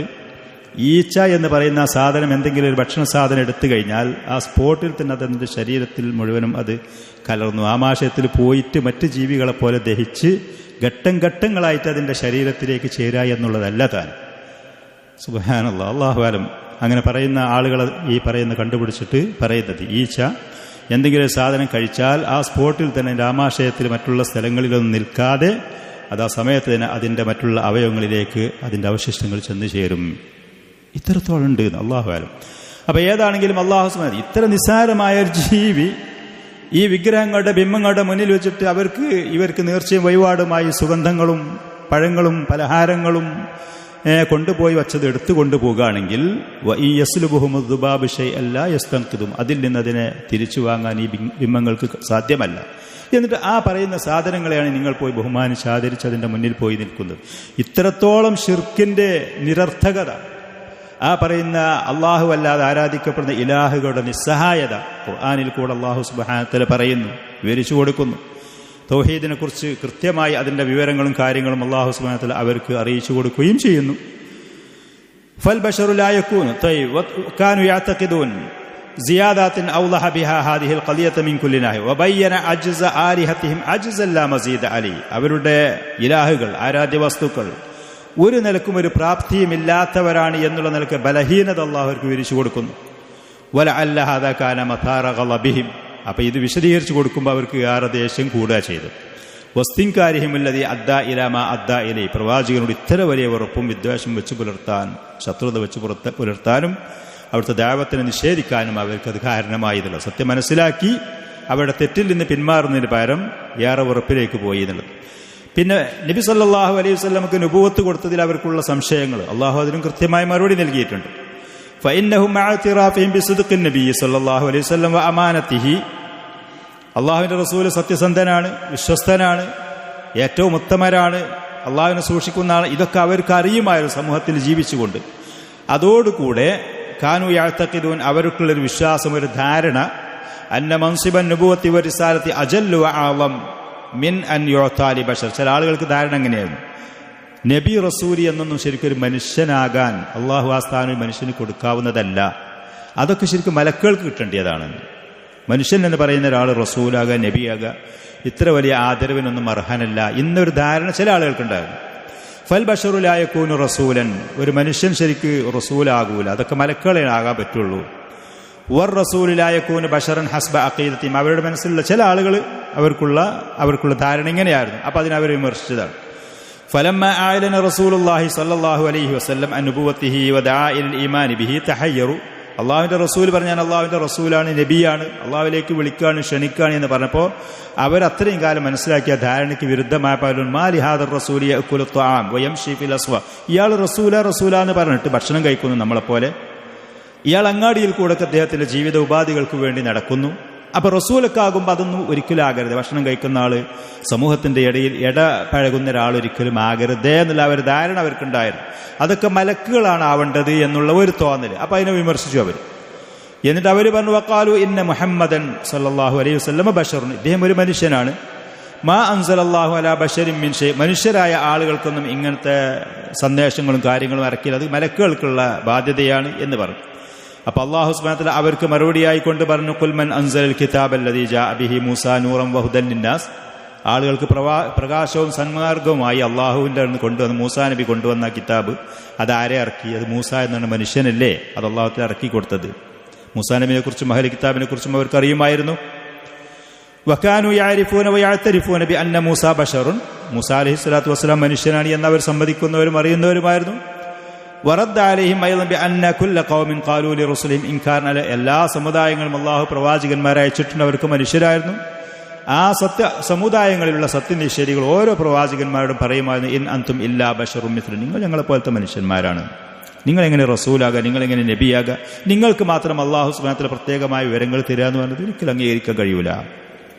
ഈച്ച എന്ന് പറയുന്ന ആ സാധനം എന്തെങ്കിലും ഒരു ഭക്ഷണ സാധനം എടുത്തു കഴിഞ്ഞാൽ ആ സ്പോട്ടിൽ തന്നെ അതിൻ്റെ ശരീരത്തിൽ മുഴുവനും അത് കലർന്നു ആമാശയത്തിൽ പോയിട്ട് മറ്റ് ജീവികളെപ്പോലെ ദഹിച്ച് ഘട്ടം ഘട്ടങ്ങളായിട്ട് അതിൻ്റെ ശരീരത്തിലേക്ക് ചേരുക എന്നുള്ളതല്ല താൻ. സുബ്ഹാനല്ലാഹ്, അല്ലാഹു അലം. അങ്ങനെ പറയുന്ന ആളുകൾ ഈ പറയുന്ന കണ്ടുപിടിച്ചിട്ട് പറയുന്നത് ഈച്ച എന്തെങ്കിലും സാധനം കഴിച്ചാൽ ആ സ്പോട്ടിൽ തന്നെ ആമാശയത്തിൽ മറ്റുള്ള സ്ഥലങ്ങളിലൊന്നും നിൽക്കാതെ അത് ആ സമയത്ത് തന്നെ അതിൻ്റെ മറ്റുള്ള അവയവങ്ങളിലേക്ക് അതിൻ്റെ അവശിഷ്ടങ്ങൾ ചെന്ന് ചേരും. ഇത്തരത്തോളം ഉണ്ട് അല്ലാഹു അലം. അപ്പോൾ ഏതാണെങ്കിലും അല്ലാഹു സുബ്ഹാനഹു ഇത്ര നിസ്സാരമായ ഒരു ജീവി ഈ വിഗ്രഹങ്ങളുടെ ബിംബങ്ങളുടെ മുന്നിൽ വെച്ചിട്ട് ഇവർക്ക് നേർച്ചയും വഴിപാടുമായി സുഗന്ധങ്ങളും പഴങ്ങളും പലഹാരങ്ങളും കൊണ്ടുപോയി വച്ചത് എടുത്തു കൊണ്ടുപോകുകയാണെങ്കിൽ അതിൽ നിന്ന് അതിനെ തിരിച്ചു വാങ്ങാൻ ഈ ബിംബങ്ങൾക്ക് സാധ്യമല്ല. എന്നിട്ട് ആ പറയുന്ന സാധനങ്ങളെയാണ് നിങ്ങൾ പോയി ബഹുമാനിച്ച് ആദരിച്ച് അതിൻ്റെ മുന്നിൽ പോയി നിൽക്കുന്നത്. ഇത്രത്തോളം ശിർക്കിൻ്റെ നിരർത്ഥകത, ആ പറയുന്ന അള്ളാഹു അല്ലാതെ ആരാധിക്കപ്പെടുന്ന ഇലാഹുകളുടെ നിസ്സഹായത ഖുർആനിൽ കൂടെ അള്ളാഹു സുബ്ഹാനഹു വ തആല പറയുന്നു, വിവരിച്ചു കൊടുക്കുന്നു. തൗഹീദിനെ കുറിച്ച് കൃത്യമായി അതിൻ്റെ വിവരങ്ങളും കാര്യങ്ങളും അള്ളാഹു സുബ്ഹാനഹു വ തആല അവർക്ക് അറിയിച്ചു കൊടുക്കുകയും ചെയ്യുന്നു. ഫൽ ബശറു ലാ യകൂനു കാനു യഅതഖിദൂൻ സിയാദാത്തിൻ ഔളഹ ബിഹാ ഹാദിഹിൽ ഖദിയത മിൻ കുല്ലി നാഹി വബയ്യന അജ്സ ആലിഹത്തിഹിം അജ്സൻ ലാ മസീദ അലി അവരുടെ ഇലാഹുകൾ ആരാധ്യ വസ്തുക്കൾ ഒരു നിലക്കും ഒരു പ്രാപ്തിയുമില്ലാത്തവരാണ് എന്നുള്ള നിലക്ക് ബലഹീനത അള്ളാഹു അവർക്ക് വിവരിച്ചു കൊടുക്കുന്നു. വലഅല്ല ഹാദാ കാന മഥാറ ഗളബിഹിം. അപ്പോൾ ഇത് വിശദീകരിച്ച് കൊടുക്കുമ്പോൾ അവർക്ക് ഏറെ ദേഷ്യം കൂടുക ചെയ്തു. വസ്തിൻകാരിഹിമുല്ലദീ അദ്ദാ ഇലാ മാ അദ്ദാ ഇലൈ. പ്രവാചകനോട് ഇത്ര വലിയ വെറുപ്പും വിദ്വേഷം വെച്ച് പുലർത്താൻ, ശത്രുത വെച്ച് പുലർത്താനും അവിടുത്തെ ദഅവത്തിനെ നിഷേധിക്കാനും അവർക്കത് കാരണമായതല്ലോ. സത്യം മനസ്സിലാക്കി അവരുടെ തെറ്റിൽ നിന്ന് പിന്മാറുന്നതിന് പകരം ഏറെ വെറുപ്പിലേക്ക് പോയി എന്നുള്ളത്. പിന്നെ നബി സല്ലല്ലാഹു അലൈഹി വസല്ലമക്ക് നുബുവത്ത് കൊടുത്തതിൽ അവർക്കുള്ള സംശയങ്ങൾ അള്ളാഹു അതിനും കൃത്യമായ മറുപടി നൽകിയിട്ടുണ്ട്. ഫഇന്നഹും മഅ ഇഅ്തിറാഫിഹിം ബിസിദ്ഖിൻ നബി സല്ലല്ലാഹു അലൈഹി വസല്ലം വ അമാനതിഹി. അള്ളാഹുവിൻ്റെ റസൂൽ സത്യസന്ധനാണ്, വിശ്വസ്തനാണ്, ഏറ്റവും ഉത്തമരാണ്, അള്ളാഹുവിനെ സൂക്ഷിക്കുന്ന ആൾ. ഇതൊക്കെ അവർക്ക് അറിയുമായിരുന്നു സമൂഹത്തിൽ ജീവിച്ചുകൊണ്ട്. അതോടുകൂടെ കാനു യഅ്തഖിദൂൻ, അവർക്കുള്ളൊരു വിശ്വാസം, ഒരു ധാരണ, അന്ന മൻസിബൻ നുബുവത്തി വ റിസാലത്തി അജല്ലു വ അഅളം മിൻ അൻ യുഅ്താ ലി ബശർ. ചില ആളുകൾക്ക് ധാരണ എങ്ങനെയായിരുന്നു, നബി റസൂലി എന്നൊന്നും ശരിക്കും ഒരു മനുഷ്യനാകാൻ അള്ളാഹു ആ സ്ഥാനം മനുഷ്യന് കൊടുക്കാവുന്നതല്ല. അതൊക്കെ ശരിക്കും മലക്കുകൾക്ക് കിട്ടേണ്ടതാണ്. മനുഷ്യൻ എന്ന് പറയുന്ന ഒരാൾ റസൂലാകുക, നബിയാകുക, ഇത്ര വലിയ ആദരവിനൊന്നും അർഹനല്ല എന്നൊരു ധാരണ ചില ആളുകൾക്കുണ്ടായിരുന്നു. ഫൽ ബഷറു ലാ യകൂനു റസൂലൻ, ഒരു മനുഷ്യൻ ശരിക്ക് റസൂലാകൂല, അതൊക്കെ മലക്കുകളെ ആകാൻ പറ്റുള്ളൂ. വർ റസൂലു ലാ യകൂനു ബഷറൻ ഹസ്ബ അഖീദത്തിഹിം, അവരുടെ മനസ്സിലുള്ള ചില ആളുകൾ അവർക്കുള്ള ധാരണ ഇങ്ങനെയായിരുന്നു. അപ്പോൾ അതിനവർ വിമർശിച്ചതാണ്. ഫലമ്മ അഅലന റസൂലുള്ളാഹി സ്വല്ലല്ലാഹു അലൈഹി വസല്ലം അൻ നുബുവത്തിഹി വദഅ ഇലൽ ഈമാനി ബിഹി തഹയ്യറു. അള്ളാഹുവിൻ്റെ റസൂൽ പറഞ്ഞാൽ അള്ളാഹുവിൻ്റെ റസൂലാണ്, നബിയാണ്, അള്ളാഹുവിലേക്ക് വിളിക്കുകയാണ്, ക്ഷണിക്കുകയാണ് എന്ന് പറഞ്ഞപ്പോൾ അവരത്രയും കാലം മനസ്സിലാക്കിയ ധാരണയ്ക്ക് വിരുദ്ധമായ പലരും മാലി ഹാദർ റസൂലി യഅ്കുലു ത്വആം വയംശി ഫിൽ അസ്വാ. ഇയാൾ റസൂല എന്ന് പറഞ്ഞിട്ട് ഭക്ഷണം കഴിക്കുന്നു നമ്മളെപ്പോലെ. ഇയാൾ അങ്ങാടിയിൽ കൂടെ അദ്ദേഹത്തിൻ്റെ ജീവിത ഉപാധികൾക്ക് വേണ്ടി നടക്കുന്നു. അപ്പോൾ റസൂലൊക്കെ ആകുമ്പോൾ അതൊന്നും ഒരിക്കലും ആകരുത്. ഭക്ഷണം കഴിക്കുന്ന ആൾ, സമൂഹത്തിൻ്റെ ഇടയിൽ ഇടപഴകുന്ന ഒരാൾ ഒരിക്കലും ആകരുതേ എന്നുള്ള ഒരു ധാരണ അവർക്കുണ്ടായിരുന്നു. അതൊക്കെ മലക്കുകളാണ് ആവേണ്ടത് എന്നുള്ള ഒരു തോന്നൽ. അപ്പോൾ അതിനെ വിമർശിച്ചു അവർ. എന്നിട്ട് അവർ പറഞ്ഞു വഖാലു ഇന്ന മുഹമ്മദൻ സല്ലല്ലാഹു അലൈഹി വസല്ലം ബശറുൻ, ഇദ്ദേഹം ഒരു മനുഷ്യനാണ്. മാ അൻസലല്ലാഹു അലാ ബശരിൻ മിൻ ഷൈ, മനുഷ്യരായ ആളുകൾക്കൊന്നും ഇങ്ങനത്തെ സന്ദേശങ്ങളും കാര്യങ്ങളും ഇറക്കില്ല, അത് മലക്കുകൾക്കുള്ള ബാധ്യതയാണ് എന്ന് പറഞ്ഞു. അപ്പോൾ അല്ലാഹു സുബ്ഹാനഹു വ തആല അവർക്ക് മറുപടിയായിക്കൊണ്ട് പറഞ്ഞു ഖുൽ മൻ അൻസലൽ കിതാബല്ലദീ ജാഅ ബിഹി മൂസാ നൂറൻ വഹുദൻ ലിന്നാസ്. ആളുകൾക്ക് പ്രകാശവും സന്മാർഗവുമായി അള്ളാഹുവിൻ്റെ കൊണ്ടുവന്ന മൂസാ നബി കൊണ്ടുവന്ന കിതാബ് അതാരെ ഇറക്കി? അത് മൂസ എന്നാണ് മനുഷ്യനല്ലേ, അത് അള്ളാഹുവിൽ ഇറക്കി കൊടുത്തത്. മൂസാ നബിനെ കുറിച്ചും അഹ്ലി കിതാബിനെ കുറിച്ചും അവർക്ക് അറിയുമായിരുന്നു. വകാനു യഅരിഫൂന വയഅ്തരിഫൂന ബി അന്ന മൂസാ ബശറുൻ, മൂസാ അലൈഹി സ്വലാത്തു വസ്സലാം മനുഷ്യനാണ് എന്ന് അവർ സമ്മതിക്കുന്നവരും അറിയുന്നവരുമായിരുന്നു. വറദ്ദ അലൈഹിം അയ്ളൻ ബി അന്ന കുല്ല ഖൗമിൻ ഖാലൂ ലിറസുലിഹിം ഇൻകാറൻ അല, എല്ലാ സമുദായങ്ങളും അള്ളാഹു പ്രവാചകന്മാരെ അയച്ചിട്ടുണ്ട്, അവർക്ക് മനുഷ്യരായിരുന്നു. ആ സമുദായങ്ങളിലുള്ള സത്യനിഷേധികൾ ഓരോ പ്രവാചകന്മാരോടും പറയുമായിരുന്നു ഇൻ അൻതും ഇല്ലാ ബശറും മിസ്ലുക്കും, നിങ്ങൾ ഞങ്ങളെപ്പോലത്തെ മനുഷ്യന്മാരാണ്, നിങ്ങളെങ്ങനെ റസൂലാകുക, നിങ്ങളെങ്ങനെ നബിയാകുക, നിങ്ങൾക്ക് മാത്രം അള്ളാഹു സുബ്ഹാനഹു വ തആല പ്രത്യേകമായ വിവരങ്ങൾ തരിക എന്ന് പറഞ്ഞത് ഒരിക്കലും അംഗീകരിക്കാൻ കഴിയൂല.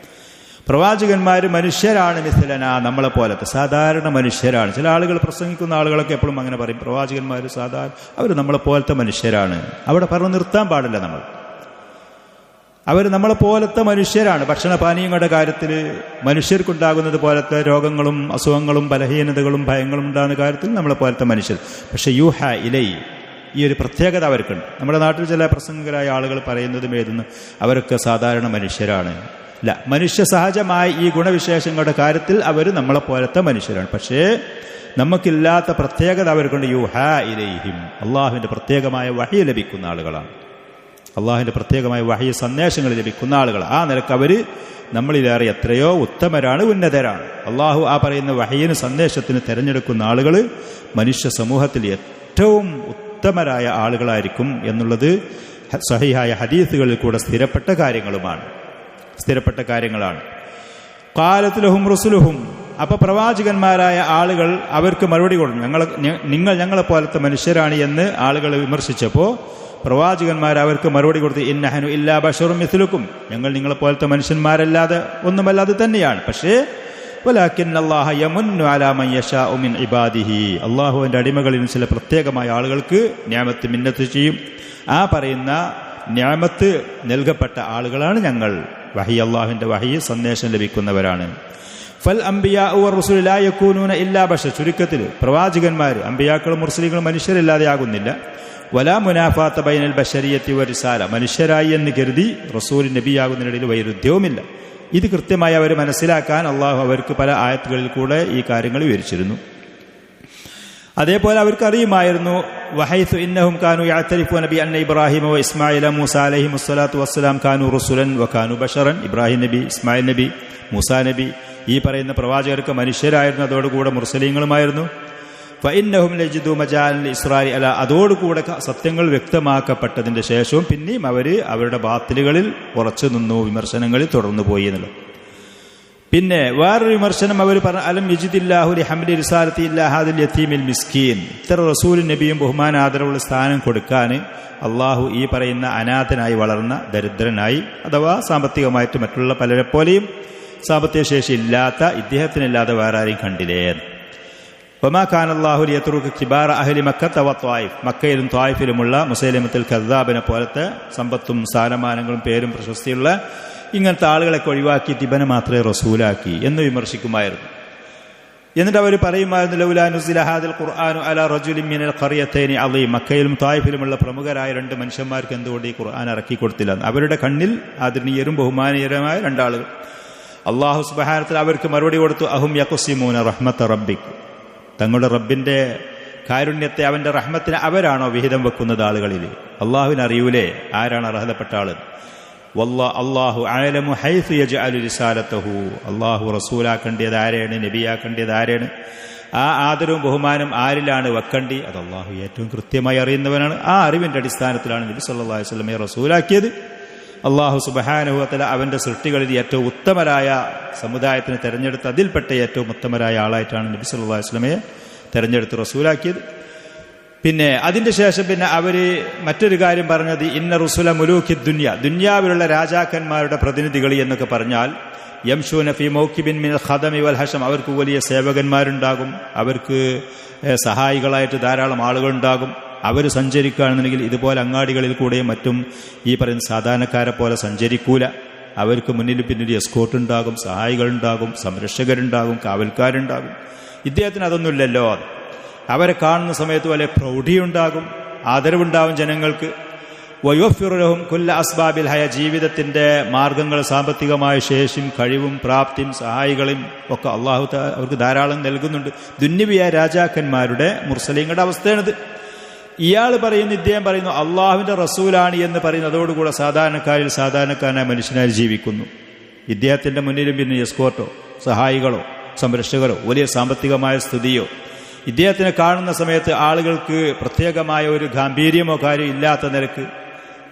പ്രവാചകന്മാർ മനുഷ്യരാണ്, മിസ്ലന, നമ്മളെപ്പോലത്തെ സാധാരണ മനുഷ്യരാണ്. ചില ആളുകൾ പ്രസംഗിക്കുന്ന ആളുകളൊക്കെ എപ്പോഴും അങ്ങനെ പറയും, പ്രവാചകന്മാർ സാധാരണ, അവർ നമ്മളെപ്പോലത്തെ മനുഷ്യരാണ്. അവിടെ പറഞ്ഞു നിർത്താൻ പാടില്ല. അവർ നമ്മളെപ്പോലത്തെ മനുഷ്യരാണ്. ഭക്ഷണപാനീയങ്ങളുടെ കാര്യത്തിൽ മനുഷ്യർക്കുണ്ടാകുന്നത് പോലത്തെ രോഗങ്ങളും അസുഖങ്ങളും ബലഹീനതകളും ഭയങ്ങളും ഉണ്ടാകുന്ന കാര്യത്തിൽ നമ്മളെപ്പോലത്തെ മനുഷ്യർ. പക്ഷേ യൂഹ ഇലൈ, ഈ ഒരു പ്രത്യേകത അവർക്കുണ്ട്. നമ്മുടെ നാട്ടിൽ ചില പ്രസംഗകരായ ആളുകൾ പറയുന്നതും എഴുതുന്നു അവരൊക്കെ സാധാരണ മനുഷ്യരാണ്. അല്ല, മനുഷ്യ സഹജമായ ഈ ഗുണവിശേഷങ്ങളുടെ കാര്യത്തിൽ അവർ നമ്മളെപ്പോലത്തെ മനുഷ്യരാണ്. പക്ഷേ നമുക്കില്ലാത്ത പ്രത്യേകത അവർക്കുണ്ട്. യൂഹ ഇലൈഹിം, അള്ളാഹുവിൻ്റെ പ്രത്യേകമായ വഹി ലഭിക്കുന്ന ആളുകളാണ്, അള്ളാഹുവിൻ്റെ പ്രത്യേകമായ വഹി സന്ദേശങ്ങൾ ലഭിക്കുന്ന ആളുകൾ. ആ നിലക്ക് അവർ നമ്മളിലേറെ എത്രയോ ഉത്തമരാണ്, ഉന്നതരാണ്. അള്ളാഹു ആ പറയുന്ന വഹിയിന് സന്ദേശത്തിന് തിരഞ്ഞെടുക്കുന്ന ആളുകൾ മനുഷ്യ സമൂഹത്തിൽ ഏറ്റവും ഉത്തമരായ ആളുകളായിരിക്കും എന്നുള്ളത് സഹിഹായ ഹദീസുകളിൽ കൂടെ സ്ഥിരപ്പെട്ട കാര്യങ്ങളാണ്. ഖാലത് ലഹും റസുലുഹും, അപ്പോൾ പ്രവാചകന്മാരായ ആളുകൾ അവർക്ക് മറുപടി കൊടുക്കും, നിങ്ങൾ ഞങ്ങളെപ്പോലത്തെ മനുഷ്യരാണ് എന്ന് ആളുകൾ വിമർശിച്ചപ്പോൾ പ്രവാചകന്മാർ അവർക്ക് മറുപടി കൊടുത്ത് ഇന്നഹനു ഇല്ലാ ബശറും മിസ്ലുക്കും, ഞങ്ങൾ നിങ്ങളെപ്പോലത്തെ മനുഷ്യന്മാരല്ലാതെ ഒന്നുമല്ലാതെ തന്നെയാണ്. പക്ഷേ വലാകിന്നല്ലാഹ യമുന്നു അലാ മൻ യശാഉ മിൻ ഇബാദിഹി, അള്ളാഹുവിൻ്റെ അടിമകളിൽ ചില പ്രത്യേകമായ ആളുകൾക്ക് നിഅമത്ത് മിന്നത്ത് ചെയ്യും. ആ പറയുന്ന നിഅമത്ത് നൽകപ്പെട്ട ആളുകളാണ് ഞങ്ങൾ. വഹി, അള്ളാഹുവിൻ്റെ വഹി സന്ദേശം ലഭിക്കുന്നവരാണ്. ഫൽ അംബിയാഉ വറുസുലു ലാ യകൂനൂന ഇല്ലാ ബശർ, ചുരുക്കത്തിൽ പ്രവാചകന്മാർ, അംബിയാക്കളും മുർസലീങ്ങളും മനുഷ്യരല്ലാതെ ആകുന്നില്ല. വലാ മുനാഫാത്ത ബൈനൽ ബശരിയത്തി വരിസാല, മനുഷ്യരായി എന്ന് കരുതി റസൂൽ നബിയാകുന്നതിനിടയിൽ വൈരുദ്ധ്യവുമില്ല. ഇത് കൃത്യമായി അവർ മനസ്സിലാക്കാൻ അള്ളാഹു അവർക്ക് പല ആയത്തുകളിൽ കൂടെ ഈ കാര്യങ്ങൾ വിവരിച്ചിരുന്നു. അതേപോലെ അവർക്കറിയുമായിരുന്നു വഹൈസു ഇന്നഹും കാനു യഅ്തരിഫൂന ബി അന്ന ഇബ്രാഹിമ വ ഇസ്മാഈല മൂസ അലൈഹിമുസ്സലാത്തു വസ്സലാം കാനു റസുലൻ വ കാനു ബശറൻ. ഇബ്രാഹിം നബി, ഇസ്മായിൽ നബി, മൂസാ നബി, ഈ പറയുന്ന പ്രവാചകർക്ക് മനുഷ്യരായിരുന്നു, അതോടുകൂടെ മുർസലീങ്ങളുമായിരുന്നു. ഫഇന്നഹും ലജിദു മജാലൻ ഇസ്രാരി അല, അതോടുകൂടെ സത്യങ്ങൾ വ്യക്തമാക്കപ്പെട്ടതിന്റെ ശേഷവും പിന്നെയും അവരുടെ ബാത്തിലുകളിൽ ഉറച്ചു നിന്നു, വിമർശനങ്ങളിൽ തുടർന്നു പോയി എന്നുള്ളത്. പിന്നെ വേറൊരു വിമർശനം അവർ പറഞ്ഞു, അലം യജിദില്ലാഹു ലിഹംലി റിസാലത്തി ഇല്ലാ ഹാദിൽ യതീമിൽ മിസ്കീൻ. ഇത്ര റസൂലും നബിയും ബഹുമാന ആദരവുള്ള സ്ഥാനം കൊടുക്കാൻ അള്ളാഹു ഈ പറയുന്ന അനാഥനായി വളർന്ന ദരിദ്രനായി, അഥവാ സാമ്പത്തികമായിട്ട് മറ്റുള്ള പലരെ പോലെയും സാമ്പത്തിക ശേഷി ഇല്ലാത്ത ഇദ്ദേഹത്തിനില്ലാതെ വേറെ ആരെയും കണ്ടില്ലേ. വമാ കാന അല്ലാഹു ലിയത്റുക കിബാറ അഹ്ലി മക്കത്ത വ ത്വായിഫ്, മക്കയിലും ത്വായിഫിലുമുള്ള മുസൈലമത്തുൽ കദ്ദാബിനെ പോലത്തെ സമ്പത്തും സ്ഥാനമാനങ്ങളും പേരും പ്രശസ്തിയുള്ള ഇങ്ങനത്തെ ആളുകളൊക്കെ ഒഴിവാക്കിയിട്ട് ഇബനെ മാത്രമേ റസൂലാക്കി എന്ന് വിമർശിക്കുമായിരുന്നു. എന്നിട്ട് അവർ പറയുമായിരുന്നു, ലൗലാ നുസില ഹാദിൽ ഖുർആനു അലാ റജുലിൻ മിനൽ ഖറിയതൈനി അളീം, മക്കയിലും ത്വായിഫിലുമുള്ള പ്രമുഖരായ രണ്ട് മനുഷ്യന്മാർക്ക് എന്തുകൊണ്ട് ഈ ഖുർആൻ ഇറക്കി കൊടുത്തില്ല. അവരുടെ കണ്ണിൽ ആദരണീയരും ബഹുമാനീയരുമായ രണ്ടാളുകൾ. അല്ലാഹു സുബ്ഹാനഹു വ തആല അവർക്ക് മറുപടി കൊടുത്തു, അഹും യഖ്സിമൂന റഹ്മത റബ്ബിക്, തങ്ങളുടെ റബ്ബിന്റെ കാരുണ്യത്തെ, അവന്റെ റഹ്മത്തിന് അവരാണോ വിഹിതം വെക്കുന്നത് ആളുകളിൽ? അള്ളാഹുവിന് അറിയൂലേ ആരാണ് അർഹതപ്പെട്ട ആള്? അല്ലാഹു അഅലമു ഹൈസു യജ്അലു റിസാലതഹു, അള്ളാഹു റസൂലാക്കേണ്ടത് ആരെയാണ്, നബിയാക്കേണ്ടത് ആരെയാണ്, ആ ആദരവും ബഹുമാനം ആരിലാണ് വെക്കണ്ടി, അത് അള്ളാഹു ഏറ്റവും കൃത്യമായി അറിയുന്നവനാണ്. ആ അറിവിന്റെ അടിസ്ഥാനത്തിലാണ് നബി സല്ലല്ലാഹു അലൈഹി വസല്ലമയെ റസൂലാക്കിയത്. അള്ളാഹു സുബ്ഹാനഹു വ തആല അവന്റെ സൃഷ്ടികളിൽ ഏറ്റവും ഉത്തമരായ സമുദായത്തിന് തെരഞ്ഞെടുത്ത് അതിൽപ്പെട്ട ഏറ്റവും ഉത്തമരായ ആളായിട്ടാണ് നബി സല്ലല്ലാഹു അലൈഹി വസല്ലമയെ തെരഞ്ഞെടുത്ത് റസൂലാക്കിയത്. പിന്നെ അതിന്റെ ശേഷം പിന്നെ അവര് മറ്റൊരു കാര്യം പറഞ്ഞത്, ഇന്ന റുസുല മുലൂക്കി ദുനിയ, ദുനിയാവിലുള്ള രാജാക്കന്മാരുടെ പ്രതിനിധികൾ എന്നൊക്കെ പറഞ്ഞാൽ യംശൂന ഫീ മൗക്കിബിൻ മിനൽ ഖദമി വൽ ഹഷം, അവർക്ക് വലിയ സേവകന്മാരുണ്ടാകും, അവർക്ക് സഹായികളായിട്ട് ധാരാളം ആളുകളുണ്ടാകും. അവർ സഞ്ചരിക്കുകയാണെന്നുണ്ടെങ്കിൽ ഇതുപോലെ അങ്ങാടികളിൽ കൂടെയും മറ്റും ഈ പറയുന്ന സാധാരണക്കാരെ പോലെ സഞ്ചരിക്കൂല. അവർക്ക് മുന്നിൽ പിന്നിൽ എസ്കോർട്ട് ഉണ്ടാകും, സഹായികളുണ്ടാകും, സംരക്ഷകരുണ്ടാകും, കാവൽക്കാരുണ്ടാകും. ഇദ്ദേഹത്തിന് അതൊന്നുമില്ലല്ലോ. അവരെ കാണുന്ന സമയത്ത് വലിയ പ്രൗഢിയുണ്ടാകും, ആദരവുണ്ടാകും ജനങ്ങൾക്ക്. വയുവഫിറുലഹും കുല്ല അസ്ബാബിൽ ഹയ, ജീവിതത്തിന്റെ മാർഗങ്ങൾ, സാമ്പത്തികമായ ശേഷിയും കഴിവും പ്രാപ്തിയും സഹായികളും ഒക്കെ അള്ളാഹു അവർക്ക് ധാരാളം നൽകുന്നുണ്ട്. ദുന്യവിയായ രാജാക്കന്മാരുടെ മുർസലീങ്ങളുടെ അവസ്ഥയാണിത്. ഇയാൾ പറയുന്നു, ഇദ്ദേഹം പറയുന്നു അള്ളാഹുവിന്റെ റസൂലാണ് എന്ന് പറയുന്നു, അതോടുകൂടെ സാധാരണക്കാരിൽ സാധാരണക്കാരനായ മനുഷ്യനായി ജീവിക്കുന്നു. ഇദ്ദേഹത്തിന്റെ മുന്നിലും പിന്നെ എസ്കോർട്ടോ സഹായികളോ സംരക്ഷകരോ വലിയ സാമ്പത്തികമായ സ്ഥിതിയോ, ഇദ്ദേഹത്തിനെ കാണുന്ന സമയത്ത് ആളുകൾക്ക് പ്രത്യേകമായ ഒരു ഗാംഭീര്യമോ കാര്യം ഇല്ലാത്ത നിലക്ക്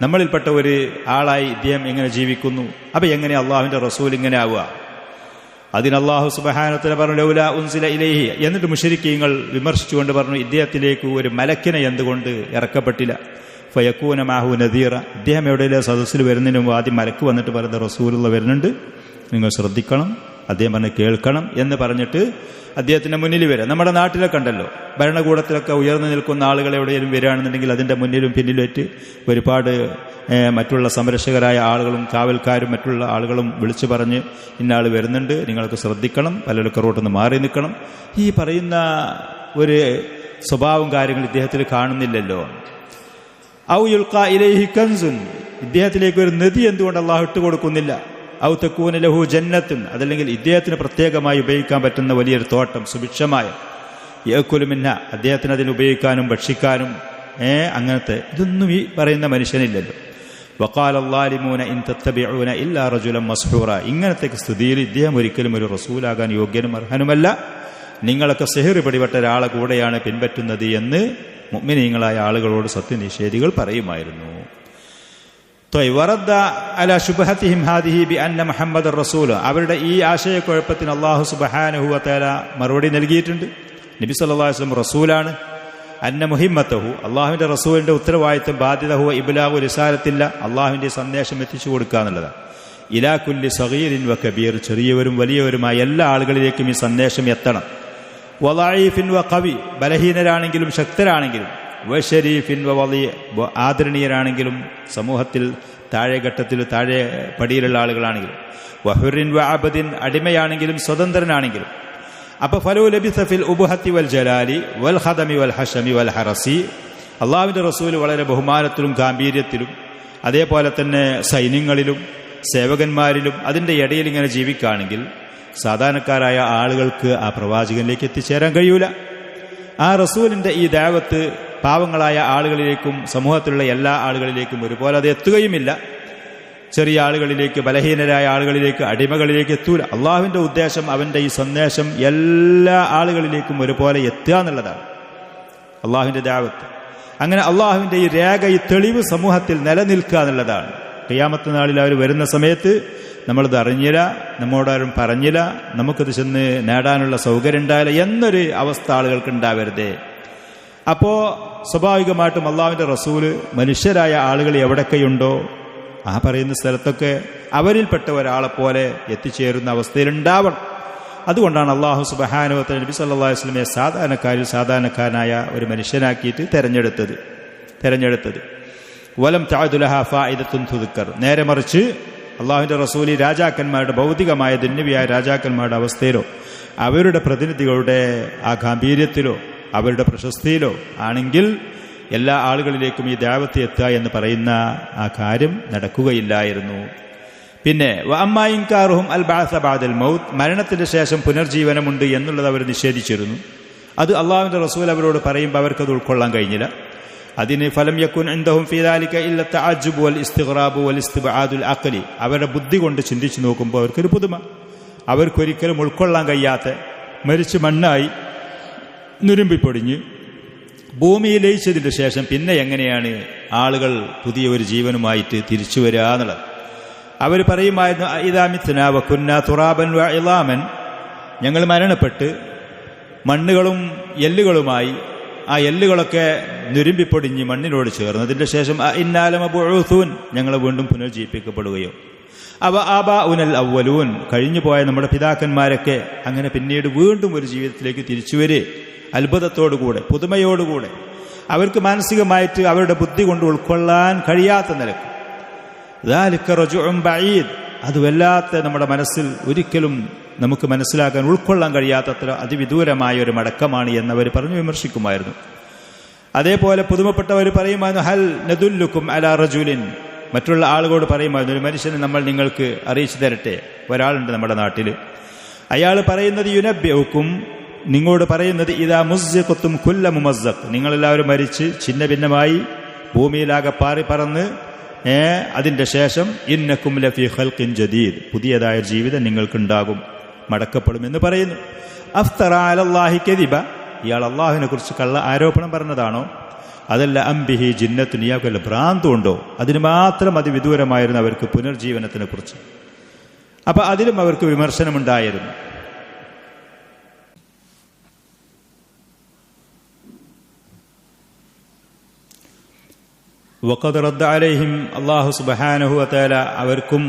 നമ്മളിൽപ്പെട്ട ഒരു ആളായി ഇദ്ദേഹം എങ്ങനെ ജീവിക്കുന്നു? അപ്പൊ എങ്ങനെ അള്ളാഹുവിന്റെ റസൂൽ ഇങ്ങനെ ആവുക? അതിന് അല്ലാഹു സുബ്ഹാനഹു വ തആല പറഞ്ഞു, ലൗലാ ഉൻസില ഇലൈഹി, എന്നിട്ട് മുശ്രിക്കീങ്ങൾ വിമർശിച്ചുകൊണ്ട് പറഞ്ഞു, ഇദ്ദേഹത്തിലേക്ക് ഒരു മലക്കിനെ എന്തുകൊണ്ട് ഇറക്കപ്പെട്ടില്ല? ഫയകൂന മാഹു നദീറ, ഇദ്ദേഹം എവിടെയെങ്കിലും സദസ്സിൽ വരുന്നതിന് മുമ്പ് ആദ്യം മലക്ക് വന്നിട്ട് പറയുന്ന റസൂലുള്ള വരുന്നുണ്ട്, നിങ്ങൾ ശ്രദ്ധിക്കണം, അദ്ദേഹം പറഞ്ഞ് കേൾക്കണം എന്ന് പറഞ്ഞിട്ട് അദ്ദേഹത്തിന്റെ മുന്നിൽ വരാം. നമ്മുടെ നാട്ടിലൊക്കെ ഉണ്ടല്ലോ, ഭരണകൂടത്തിലൊക്കെ ഉയർന്നു നിൽക്കുന്ന ആളുകൾ എവിടെയെങ്കിലും വരികയാണെന്നുണ്ടെങ്കിൽ അതിന്റെ മുന്നിലും പിന്നിലുമായിട്ട് ഒരുപാട് മറ്റുള്ള സംരക്ഷകരായ ആളുകളും കാവൽക്കാരും മറ്റുള്ള ആളുകളും വിളിച്ചു പറഞ്ഞ് ഇന്ന ആൾ വരുന്നുണ്ട്, നിങ്ങൾക്ക് ശ്രദ്ധിക്കണം, പലരൊക്കെ റോട്ടൊന്ന് മാറി നിൽക്കണം. ഈ പറയുന്ന ഒരു സ്വഭാവം കാര്യങ്ങൾ ഇദ്ദേഹത്തിൽ കാണുന്നില്ലല്ലോ. ഔ യുൽഖാ ഇലൈഹി കൻസുൻ, ഇദ്ദേഹത്തിലേക്ക് ഒരു നദി എന്തുകൊണ്ട് അള്ളാഹു ഇട്ട് കൊടുക്കുന്നില്ല? ഔ തകൂന ലഹു ജന്നത്തുൻ, അതല്ലെങ്കിൽ ഇദ്ദേഹത്തിന് പ്രത്യേകമായി ഉപയോഗിക്കാൻ പറ്റുന്ന വലിയൊരു തോട്ടം, സുഭിക്ഷമായ യഅകുലു മിൻഹ, അദ്ദേഹത്തിന് അതിന് ഉപയോഗിക്കാനും ഭക്ഷിക്കാനും അങ്ങനത്തെ ഇതൊന്നും ഈ പറയുന്ന മനുഷ്യനില്ലല്ലോ. വഖാല അല്ലാലിമൂന ഇൻ തത്തബിഊന ഇല്ലാ റജുലൻ മസ്ഹൂറ, ഇങ്ങനത്തെ സ്ഥിതിയിൽ ഇദ്ദേഹം ഒരിക്കലും ഒരു റസൂലാകാൻ യോഗ്യനും അർഹനുമല്ല, നിങ്ങളൊക്കെ സിഹ്ർ പിടിപെട്ട ഒരാളെ കൂടെയാണ് പിൻപറ്റുന്നത് എന്ന് മുഅ്മിനീങ്ങളായ ആളുകളോട് സത്യനിഷേധികൾ പറയുമായിരുന്നു. അവരുടെ ഈ ആശയക്കുഴപ്പത്തിന് അല്ലാഹു സുബ്ഹാനഹു വ തആല മറുപടി നൽകിയിട്ടുണ്ട്. നബി സല്ലല്ലാഹു അലൈഹി വസല്ലം റസൂലാണ്. അന്ന മുഹിമ്മത്തഹു, അള്ളാഹുവിന്റെ റസൂലിന്റെ ഉത്തരവാദിത്വം, ബാധ്യതഹു ഇബ്ലാഗു റിസാലത്തില്ല, അള്ളാഹുവിന്റെ സന്ദേശം എത്തിച്ചു കൊടുക്കുക എന്നുള്ളതാണ്. ഇലാ കുല്ലി സഗീറിൻ വ കബീർ, ചെറിയവരും വലിയവരുമായ എല്ലാ ആളുകളിലേക്കും ഈ സന്ദേശം എത്തണം. വളഈഫിൻ വ ഖവി, ബലഹീനരാണെങ്കിലും ശക്തരാണെങ്കിലും, വശരീഫിൻ വ വളി, ആദരണീയരാണെങ്കിലും സമൂഹത്തിൽ താഴെഘട്ടത്തിൽ താഴെ പടിയിലുള്ള ആളുകളാണെങ്കിലും, വഹുറിൻ വ അബദിൻ, അടിമയാണെങ്കിലും സ്വതന്ത്രനാണെങ്കിലും. അപ്പൊ ഫലൂ ലബിസ ഫിൽ ഉബുഹത്തി വൽ ജലാലി വൽ ഖദമി വൽ ഹശമി വൽ ഹറസി, അള്ളാഹുവിന്റെ റസൂൽ വളരെ ബഹുമാനത്തിലും ഗാംഭീര്യത്തിലും അതേപോലെ തന്നെ സൈന്യങ്ങളിലും സേവകന്മാരിലും അതിൻ്റെ ഇടയിൽ ഇങ്ങനെ ജീവിക്കുകയാണെങ്കിൽ സാധാരണക്കാരായ ആളുകൾക്ക് ആ പ്രവാചകനിലേക്ക് എത്തിച്ചേരാൻ കഴിയൂല. ആ റസൂലിന്റെ ഈ ദഅവത്ത് പാവങ്ങളായ ആളുകളിലേക്കും സമൂഹത്തിലുള്ള എല്ലാ ആളുകളിലേക്കും ഒരുപോലെ അത് എത്തുകയുമില്ല. ചെറിയ ആളുകളിലേക്ക്, ബലഹീനരായ ആളുകളിലേക്ക്, അടിമകളിലേക്ക് എത്തൂല. അള്ളാഹുവിന്റെ ഉദ്ദേശം അവന്റെ ഈ സന്ദേശം എല്ലാ ആളുകളിലേക്കും ഒരുപോലെ എത്തുക എന്നുള്ളതാണ് അള്ളാഹുവിന്റെ ദഅവത്ത്. അങ്ങനെ അള്ളാഹുവിന്റെ ഈ രേഖ, ഈ തെളിവ് സമൂഹത്തിൽ നിലനിൽക്കുക എന്നുള്ളതാണ്. ഖിയാമത്ത് നാളിൽ അവർ വരുന്ന സമയത്ത് നമ്മളിത് അറിഞ്ഞില്ല, നമ്മോടാരും പറഞ്ഞില്ല, നമുക്കിത് ചെന്ന് നേടാനുള്ള സൗകര്യം ഉണ്ടായില്ല എന്നൊരു അവസ്ഥ ആളുകൾക്ക് ഉണ്ടാവരുതേ. അപ്പോ സ്വാഭാവികമായിട്ടും അള്ളാഹുവിന്റെ റസൂല് മനുഷ്യരായ ആളുകൾ എവിടെയൊക്കെയുണ്ടോ ആ പറയുന്ന സ്ഥലത്തൊക്കെ അവരിൽപ്പെട്ട ഒരാളെപ്പോലെ എത്തിച്ചേരുന്ന അവസ്ഥയിലുണ്ടാവണം. അതുകൊണ്ടാണ് അള്ളാഹു സുബ്ഹാനഹു വ തആല നബി സല്ലല്ലാഹു അലൈഹി വസല്ലമയെ സാധാരണക്കാരനായ ഒരു മനുഷ്യനാക്കിയിട്ട് തെരഞ്ഞെടുത്തത്. വലം തഅദു ലഹാ ഫായിദത്തുൻ തുദ്കർ. നേരെ മറിച്ച് അള്ളാഹുവിന്റെ റസൂൽ രാജാക്കന്മാരുടെ, ഭൗതികമായ ദുന്യവിയായ രാജാക്കന്മാരുടെ അവസ്ഥയിലോ അവരുടെ പ്രതിനിധികളുടെ ആ ഗാംഭീര്യത്തിലോ അവരുടെ പ്രശസ്തിയിലോ ആണെങ്കിൽ എല്ലാ ആളുകളിലേക്കും ഈ ദഅവത്ത് എത്തുക എന്ന് പറയുന്ന ആ കാര്യം നടക്കുകയില്ലായിരുന്നു. പിന്നെ വഅമ്മായിൻകാറുഹും അൽ ബഅസ ബഅദൽ മൗത്ത്, മരണത്തിന് ശേഷം പുനർജീവനമുണ്ട് എന്നുള്ളത് അവർ നിഷേധിച്ചിരുന്നു. അത് അള്ളാഹുവിന്റെ റസൂൽ അവരോട് പറയുമ്പോൾ അവർക്കത് ഉൾക്കൊള്ളാൻ കഴിഞ്ഞില്ല. അതിന് ഫലം യകുൻ ഇൻദഹും ഫീ ദാലിക ഇല്ല തഅജ്ജുബ് വൽ ഇസ്തിഗ്റാബ് വൽ ഇസ്തിബ്ആദുൽ അഖ്ലി. അവരുടെ ബുദ്ധി കൊണ്ട് ചിന്തിച്ചു നോക്കുമ്പോൾ അവർക്കൊരു പുതുമ, അവർക്കൊരിക്കലും ഉൾക്കൊള്ളാൻ കഴിയാത്ത, മരിച്ച് മണ്ണായി നുരുമ്പിപ്പൊടിഞ്ഞ് ഭൂമിയിൽ ലയിച്ചതിന് ശേഷം പിന്നെ എങ്ങനെയാണ് ആളുകൾ പുതിയ ഒരു ജീവനുമായിട്ട് തിരിച്ചു വരിക എന്നുള്ളത്. അവർ പറയുമായിരുന്നു ഇദാ മിത്നാ വകുന്നാ തുറാബൻ വഇളാമൻ, ഞങ്ങൾ മരണപ്പെട്ട് മണ്ണുകളും എല്ലുകളുമായി ആ എല്ലുകളൊക്കെ നുരുമ്പിപ്പൊടിഞ്ഞ് മണ്ണിനോട് ചേർന്നതിന്റെ ശേഷം ഇന്നാലമബുഊസൂൻ, ഞങ്ങളെ വീണ്ടും പുനർജീവിപ്പിക്കപ്പെടുകയോ. അവ ആബാഉനൽ അവ്വലൂൻ, കഴിഞ്ഞു പോയ നമ്മുടെ പിതാക്കന്മാരൊക്കെ അങ്ങനെ പിന്നീട് വീണ്ടും ഒരു ജീവിതത്തിലേക്ക് തിരിച്ചുവരെ അത്ഭുതത്തോടുകൂടെ, പുതുമയോടുകൂടെ, അവർക്ക് മാനസികമായിട്ട് അവരുടെ ബുദ്ധി കൊണ്ട് ഉൾക്കൊള്ളാൻ കഴിയാത്ത നിലക്ക്. ദാലിക റജുഉൻ ബഈദ്, അത് വല്ലാത്ത നമ്മുടെ മനസ്സിൽ ഒരിക്കലും നമുക്ക് മനസ്സിലാക്കാൻ, ഉൾക്കൊള്ളാൻ കഴിയാത്തത്ര അതിവിദൂരമായ ഒരു മടക്കമാണ് എന്നവർ പറഞ്ഞു വിമർശിക്കുമായിരുന്നു. അതേപോലെ പുതുമപ്പെട്ടവർ പറയുമായിരുന്നു ഹൽ നദുല്ലുക്കും അലാ റജുലിൻ, മറ്റുള്ള ആളുകളോട് പറയുമായിരുന്നു ഒരു മനുഷ്യനെ നമ്മൾ നിങ്ങൾക്ക് അറിയിച്ചു തരട്ടെ. ഒരാളുണ്ട് നമ്മുടെ നാട്ടിൽ, അയാൾ പറയുന്നത് യുനബ്ബിഉക്കും, നിങ്ങളോട് പറയുന്നത് ഇദാ മുസ്സഖത്തും കുല്ല മുമസ്സഖ്, നിങ്ങളെല്ലാവരും മരിച്ച് ഛിന്ന ഭിന്നമായി ഭൂമിയിലാകെ പാറി പറന്ന് അതിന്റെ ശേഷം ഇന്നക്കും ലഫീ ഖൽഖിൻ ജദീദ്, പുതിയതായ ജീവിതം നിങ്ങൾക്കുണ്ടാകും, മടക്കപ്പെടുമെന്ന് പറയുന്നു. അഫ്തറ അലല്ലാഹി കദിബ, ഇയാൾ അള്ളാഹുവിനെ കുറിച്ച് കള്ള ആരോപണം പറഞ്ഞതാണോ? അതല്ല അംബിഹി ജിന്നത്തുൻ, ഇയാൾക്കല്ല ഭ്രാന്തുണ്ടോ? അതിന് മാത്രം അതിവിദൂരമായിരുന്നു അവർക്ക് പുനർജീവനത്തിനെ കുറിച്ച്. അപ്പൊ അതിലും അവർക്ക് വിമർശനമുണ്ടായിരുന്നു. വഖദ് റദ്ദ അലൈഹിം, അല്ലാഹു സുബ്ഹാനഹു വ തആല അവർക്കും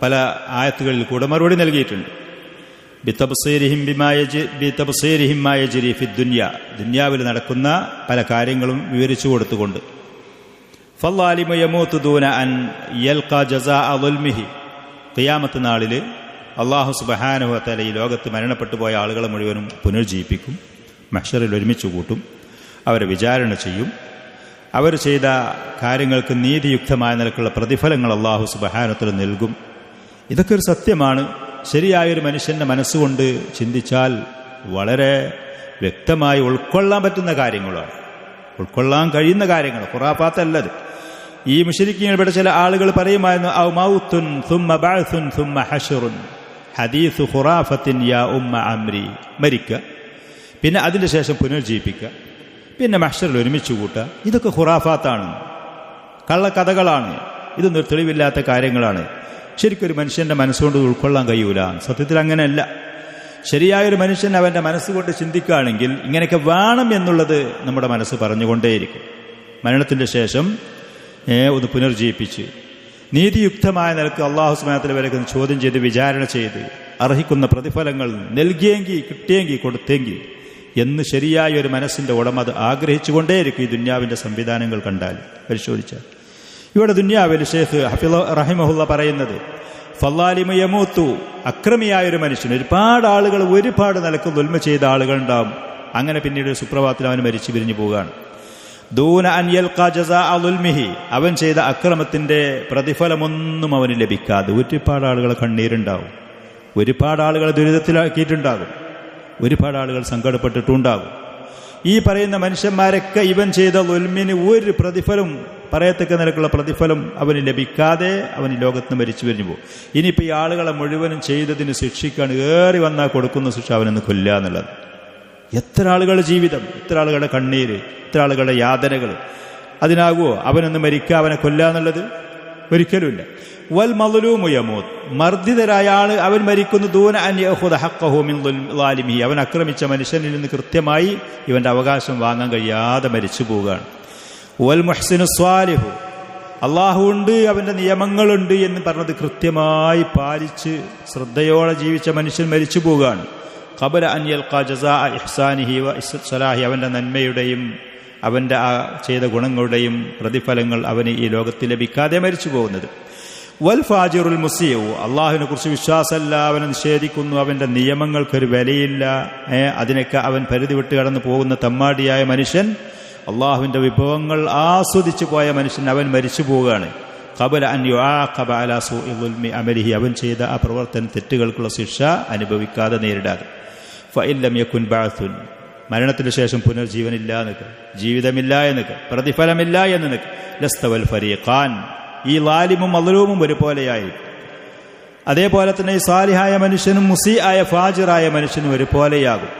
പല ആയത്തുകളിൽ കൂടെ മറുപടി നൽകിയിട്ടുണ്ട്. ബിതബ്സീരിഹിം മാ യജ്രി ഫി ദുനിയ, ദുനിയാവിൽ നടക്കുന്ന പല കാര്യങ്ങളും വിവരിച്ചു കൊടുത്തുകൊണ്ട്. ഫല്ലാലിമു യമൂതു ദൂന അൻ യൽഖാ ജസാഅ ദുൽമിഹി, ഖിയാമത്ത് നാളിൽ അല്ലാഹു സുബ്ഹാനഹു വ തആല ഈ ലോകത്ത് മരണപ്പെട്ടു പോയ ആളുകളെ മുഴുവനും പുനർജീവിപ്പിക്കും, മഹ്ശറിൽ ഒരുമിച്ച് കൂട്ടും, അവരെ വിചാരണ ചെയ്യും. അവർ ചെയ്ത കാര്യങ്ങൾക്ക് നീതിയുക്തമായ നിലക്കുള്ള പ്രതിഫലങ്ങൾ അല്ലാഹു സുബ്ഹാനഹു വ തആല നൽകും. ഇതൊക്കെ ഒരു സത്യമാണ്. ശരിയായൊരു മനുഷ്യന്റെ മനസ്സുകൊണ്ട് ചിന്തിച്ചാൽ വളരെ വ്യക്തമായി ഉൾക്കൊള്ളാൻ പറ്റുന്ന കാര്യങ്ങളാണ്, ഉൾക്കൊള്ളാൻ കഴിയുന്ന കാര്യങ്ങൾ, ഖുറാഫാത്തല്ലത്. ഈ മുശ്രിക്കീങ്ങളുടെ ചില ആളുകൾ പറയുമായിരുന്നു ഔ മൗത്തുൻ സുമ്മ ബഅസുൻ സുമ്മ ഹശ്റുൻ ഹദീസു ഖുറാഫത്തിൻ യാ ഉമ്മ അംരി, മരിക്കുക, പിന്നെ അതിന്റെ ശേഷം പുനർജീവിപ്പിക്കുക, പിന്നെ മഹ്ശറിൽ ഒരുമിച്ച് കൂട്ടുക, ഇതൊക്കെ ഖുറാഫാത്താണ്, കള്ളക്കഥകളാണ്, ഇതൊന്നും തെളിവില്ലാത്ത കാര്യങ്ങളാണ്. ശരിക്കൊരു മനുഷ്യന്റെ മനസ്സുകൊണ്ട് ഉൾക്കൊള്ളാൻ കഴിയൂല. സത്യത്തിൽ അങ്ങനെയല്ല. ശരിയായൊരു മനുഷ്യൻ അവന്റെ മനസ്സുകൊണ്ട് ചിന്തിക്കുകയാണെങ്കിൽ ഇങ്ങനെയൊക്കെ വേണം എന്നുള്ളത് നമ്മുടെ മനസ്സ് പറഞ്ഞുകൊണ്ടേയിരിക്കും. മരണത്തിന്റെ ശേഷം ഒന്ന് പുനർജീവിപ്പിച്ച് നീതിയുക്തമായ നിലക്ക് അല്ലാഹു സുബ്ഹാനഹു വ തആല വരെ ചോദ്യം ചെയ്ത് വിചാരണ ചെയ്ത് അർഹിക്കുന്ന പ്രതിഫലങ്ങൾ നൽകിയെങ്കിൽ, കിട്ടിയെങ്കിൽ, കൊടുത്തെങ്കിൽ എന്ന് ശരിയായ ഒരു മനസ്സിന്റെ ഉടമ അത് ആഗ്രഹിച്ചുകൊണ്ടേയിരിക്കും. ഈ ദുന്യാവിന്റെ സംവിധാനങ്ങൾ കണ്ടാൽ പരിശോധിച്ചാൽ ഇവിടെ ദുന്യാവിൽ ഷെയ്ഖ് ഹഫിള് റഹിമഹുള്ള പറയുന്നത് ഫല്ലാലിമു യമൂത്തു, അക്രമിയായൊരു മനുഷ്യൻ, ഒരുപാട് ആളുകൾ ഒരുപാട് നിലക്ക് ദുൽമ ചെയ്ത ആളുകൾ ഉണ്ടാവും. അങ്ങനെ പിന്നീട് സുപ്രഭാതത്തിൽ അവൻ മരിച്ചു പിരിഞ്ഞു പോവുകയാണ്. ദൂന അൻ യൽഖാ ജസാഅ ദുൽമിഹി, അവൻ ചെയ്ത അക്രമത്തിന്റെ പ്രതിഫലമൊന്നും അവന് ലഭിക്കാതെ ഒരുപാട് ആളുകൾ കണ്ണീരുണ്ടാവും, ഒരുപാട് ആളുകൾ ദുരിതത്തിലാക്കിയിട്ടുണ്ടാകും, ഒരുപാട് ആളുകൾ സങ്കടപ്പെട്ടിട്ടുണ്ടാകും. ഈ പറയുന്ന മനുഷ്യന്മാരൊക്കെ ഇവൻ ചെയ്ത ദുൽമിന് ഒരു പ്രതിഫലം പറയത്തക്ക നിലക്കുള്ള പ്രതിഫലം അവന് ലഭിക്കാതെ അവൻ ഈ ലോകത്ത് നിന്ന് മരിച്ചു വരിഞ്ഞു പോകും. ഇനിയിപ്പോൾ ഈ ആളുകളെ മുഴുവനും ചെയ്തതിന് ശിക്ഷിക്കാണ്, ഏറി വന്നാൽ കൊടുക്കുന്ന ശിക്ഷ അവനൊന്ന് കൊല്ലുക എന്നുള്ളത്. എത്ര ആളുകളുടെ ജീവിതം, എത്ര ആളുകളുടെ കണ്ണീര്, എത്ര ആളുകളുടെ യാതനകൾ, അതിനാകുമോ അവനൊന്ന് മരിക്കുക, അവനെ കൊല്ലുക എന്നുള്ളത്? ഒരിക്കലുമില്ല. വൽ മദ്ലൂമു യമൂത്ത്, മർദ്ദിതരായ ആൾ അവൻ മരിക്കുന്നു ദൂന അൻ യഖുദ ഹഖ്ഖഹു മിൻ ളാലിമിഹി, അവൻ ആക്രമിച്ച മനുഷ്യനിൽ നിന്ന് കൃത്യമായി ഇവന്റെ അവകാശം വാങ്ങാൻ കഴിയാതെ മരിച്ചു പോവുകയാണ്. വൽ മുഹ്സിനു സ്വാലിഹു, അള്ളാഹു ഉണ്ട്, അവന്റെ നിയമങ്ങളുണ്ട് എന്ന് പറഞ്ഞത് കൃത്യമായി പാലിച്ച് ശ്രദ്ധയോടെ ജീവിച്ച മനുഷ്യൻ മരിച്ചു പോവുകയാണ്. ഖബല അൻ യൽഖാ ജസാഅ ഇഹ്സാനിഹി വ സലാഹി, അവന്റെ നന്മയുടെയും അവന്റെ ആ ചെയ്ത ഗുണങ്ങളുടെയും പ്രതിഫലങ്ങൾ അവന് ഈ ലോകത്ത് ലഭിക്കാതെ മരിച്ചു പോകുന്നത്. വൽ ഫാജിറുൽ മുസീഉ, അള്ളാഹുവിനെ കുറിച്ച് വിശ്വാസമല്ല, അവനെ നിഷേധിക്കുന്നു, അവന്റെ നിയമങ്ങൾക്കൊരു വിലയില്ല, അതിനൊക്കെ അവൻ പരിധി വിട്ട് കടന്നു പോകുന്ന തമ്മാടിയായ മനുഷ്യൻ, അള്ളാഹുവിന്റെ വിഭവങ്ങൾ ആസ്വദിച്ചു പോയ മനുഷ്യൻ, അവൻ മരിച്ചു പോവുകയാണ്. ഖബല അൻ യുആഖബ അലാ സൂഇ ദുൽമി അമലിഹി, അവൻ ചെയ്ത ആ പ്രവർത്തന തെറ്റുകൾക്കുള്ള ശിക്ഷ അനുഭവിക്കാതെ നേരിടാതെ. ഫഇൻ ലം യകുൻ ബഅസുൻ, മരണത്തിന് ശേഷം പുനർജീവനില്ല എന്നൊക്കെ, ജീവിതമില്ല എന്നൊക്കെ, പ്രതിഫലമില്ല എന്നൊക്കെ. ലസ്തവൽ ഫരീഖാൻ, ഈ ലാലിമും മദ്ലൂമും ഒരുപോലെയായി. അതേപോലെ തന്നെ ഈ സാലിഹായ മനുഷ്യനും മുസീആയ ഫാജിറായ മനുഷ്യനും ഒരുപോലെയാകും.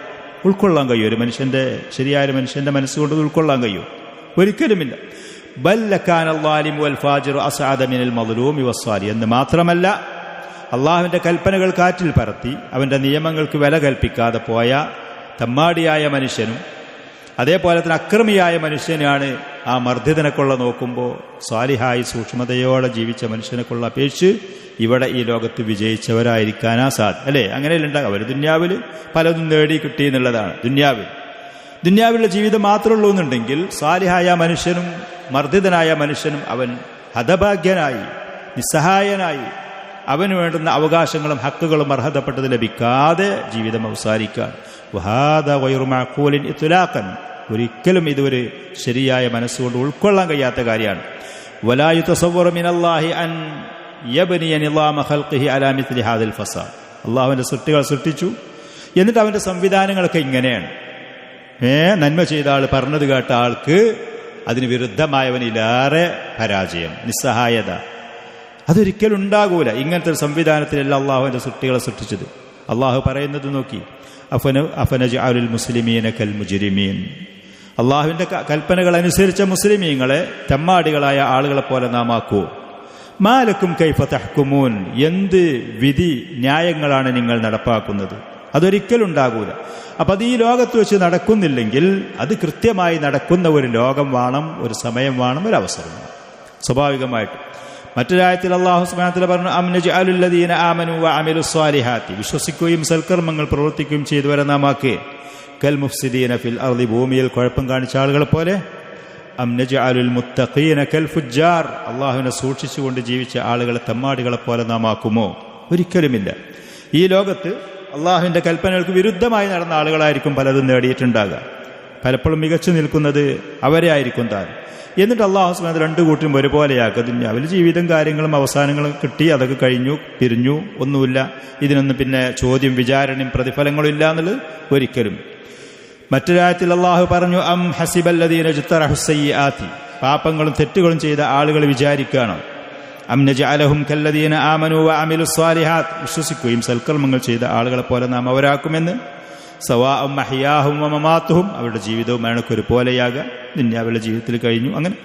ഉൾക്കൊള്ളാൻ കഴിയും ഒരു മനുഷ്യന്റെ, ശരിയായ മനുഷ്യന്റെ മനസ്സുകൊണ്ട് ഉൾക്കൊള്ളാൻ കഴിയും? ഒരിക്കലുമില്ല. ബൽ ലകാന ളാലിമു വൽ ഫാജിറു അസ്അദ മിനൽ മദ്ലൂമി വസ്സാലിഹ്, എന്ന് മാത്രമല്ല അള്ളാഹുവിന്റെ കൽപ്പനകൾ കാറ്റിൽ പറത്തി അവന്റെ നിയമങ്ങൾക്ക് വില കൽപ്പിക്കാതെ പോയ തമ്മാടിയായ മനുഷ്യനും അതേപോലെ തന്നെ അക്രമിയായ മനുഷ്യനാണ് ആ മർദ്ദിതനെക്കൊള്ള നോക്കുമ്പോൾ സാലിഹായി സൂക്ഷ്മതയോടെ ജീവിച്ച മനുഷ്യനെക്കൊള്ള അപേക്ഷിച്ച് ഇവിടെ ഈ ലോകത്ത് വിജയിച്ചവരായിരിക്കാനാ സാധ്യത അല്ലേ? അങ്ങനെയല്ല ഉണ്ടാകും. അവർ ദുന്യാവിൽ പലതും നേടി കിട്ടി എന്നുള്ളതാണ്. ദുന്യാവിലുള്ള ജീവിതം മാത്രമുള്ളൂ എന്നുണ്ടെങ്കിൽ സാലിഹായ മനുഷ്യനും മർദ്ദിതനായ മനുഷ്യനും അവൻ ഹതഭാഗ്യനായി, നിസ്സഹായനായി, അവന് വേണ്ടുന്ന അവകാശങ്ങളും ഹക്കുകളും അർഹതപ്പെട്ടത് ലഭിക്കാതെ ജീവിതം അവസാനിക്കാൻ. വഹാദ ഗൈറു മഅഖൂലിൻ ഇത്ലാഖൻ, ഒരിക്കലും ഇതൊരു ശരിയായ മനസ്സുകൊണ്ട് ഉൾക്കൊള്ളാൻ കഴിയാത്ത കാര്യമാണ്. വലാ യുതസവ്വറു മിനല്ലാഹി അൻ യബ്നിയ നിളാമ ഖൽഖിഹി അലാ മിത്ലി ഹാദിൽ ഫസാദ്, അള്ളാഹുവിന്റെ സൃഷ്ടികൾ സൃഷ്ടിച്ചു, എന്നിട്ട് അവന്റെ സംവിധാനങ്ങളൊക്കെ ഇങ്ങനെയാണ്. നന്മ ചെയ്ത ആൾ പറഞ്ഞത് കേട്ട ആൾക്ക് അതിന് വിരുദ്ധമായവനിലേറെ പരാജയം, നിസ്സഹായത, അതൊരിക്കലും ഉണ്ടാകൂല. ഇങ്ങനത്തെ ഒരു സംവിധാനത്തിലല്ല അള്ളാഹുവിന്റെ സൃഷ്ടികളെ സൃഷ്ടിച്ചത്. അള്ളാഹു പറയുന്നത് നോക്കി, അഫനജ്അലുൽ മുസ്ലിമീന കൽ മുജ്രിമീൻ, അള്ളാഹുവിന്റെ കൽപ്പനകൾ അനുസരിച്ച മുസ്ലിമീങ്ങളെ തെമ്മാടികളായ ആളുകളെ പോലെ നാം ആക്കൂ. മാലക്കും കൈഫ തഹ്കുമൂൻ, എന്ത് വിധി ന്യായങ്ങളാണ് നിങ്ങൾ നടപ്പാക്കുന്നത്? അതൊരിക്കലും ഉണ്ടാകൂല. അപ്പൊ അത് ഈ ലോകത്ത് വെച്ച് നടക്കുന്നില്ലെങ്കിൽ അത് കൃത്യമായി നടക്കുന്ന ഒരു ലോകം വേണം, ഒരു സമയം വേണം, ഒരു അവസരം വേണം. സ്വാഭാവികമായിട്ട് മറ്റൊരായത്തിൽ അല്ലാഹു സുബ്ഹാനഹു വ തആല പറഞ്ഞു, അം നജ്അലുൽ ലദീന ആമനു വ അമിലുസ് സ്വാലിഹാത്തി, വിശ്വസിക്കുകയും സൽക്കർമ്മങ്ങൾ പ്രവർത്തിക്കുകയും ചെയ്തവരെ നാം ആക്കി, കൽ മുഫ്സിദീന ഫിൽ അർളി, ഭൂമിയിൽ കുഴപ്പം കാണിച്ച ആളുകളെ പോലെ, അം നജ്അലുൽ മുത്തഖീന കൽ ഫുജ്ജാർ, അള്ളാഹുവിനെ സൂക്ഷിച്ചുകൊണ്ട് ജീവിച്ച ആളുകളെ തെമ്മാടികളെ പോലെ നാം ആക്കുമോ? ഒരിക്കലുമില്ല. ഈ ലോകത്ത് അള്ളാഹുവിന്റെ കൽപ്പനകൾക്ക് വിരുദ്ധമായി നടന്ന ആളുകളായിരിക്കും പലതും നേടിയിട്ടുണ്ടാകുക. പലപ്പോഴും മികച്ചു നിൽക്കുന്നത് അവരെ ആയിരിക്കും താൻ. എന്നിട്ട് അള്ളാഹു സുബ്ഹാനഹു രണ്ടു കൂട്ടരും ഒരുപോലെയാക്കുക. ദുനിയാവിൽ ജീവിതം കാര്യങ്ങളും അവസാനങ്ങളും കിട്ടി, അതൊക്കെ കഴിഞ്ഞു, പിരിഞ്ഞു, ഒന്നുമില്ല. ഇതിനൊന്നും പിന്നെ ചോദ്യം വിചാരണയും പ്രതിഫലങ്ങളും ഇല്ല എന്നുള്ളത് ഒരിക്കലും. മറ്റൊരായത്തിൽ അള്ളാഹു പറഞ്ഞു, അം ഹസിബല്ലദീന ഇജ്തറഹു സയ്യിആതി, പാപങ്ങളും തെറ്റുകളും ചെയ്ത ആളുകൾ വിചാരിക്കുകയാണ്, അം നജ്അലഹും കല്ലദീന ആമനു വ അമിലുസ് സ്വാലിഹാത്ത്, വിശ്വസിക്കുകയും സൽക്കർമ്മങ്ങൾ ചെയ്ത ആളുകളെ പോലെ നാം അവരാക്കുമെന്ന്. സവാഉം മഹ്യാഹും വ മമാതുഹും, അവരുടെ ജീവിതവും മരണമൊക്കെ ഒരുപോലെയാകുക. ദുനിയാവിലെ ജീവിതത്തിൽ കഴിഞ്ഞു. അങ്ങനെ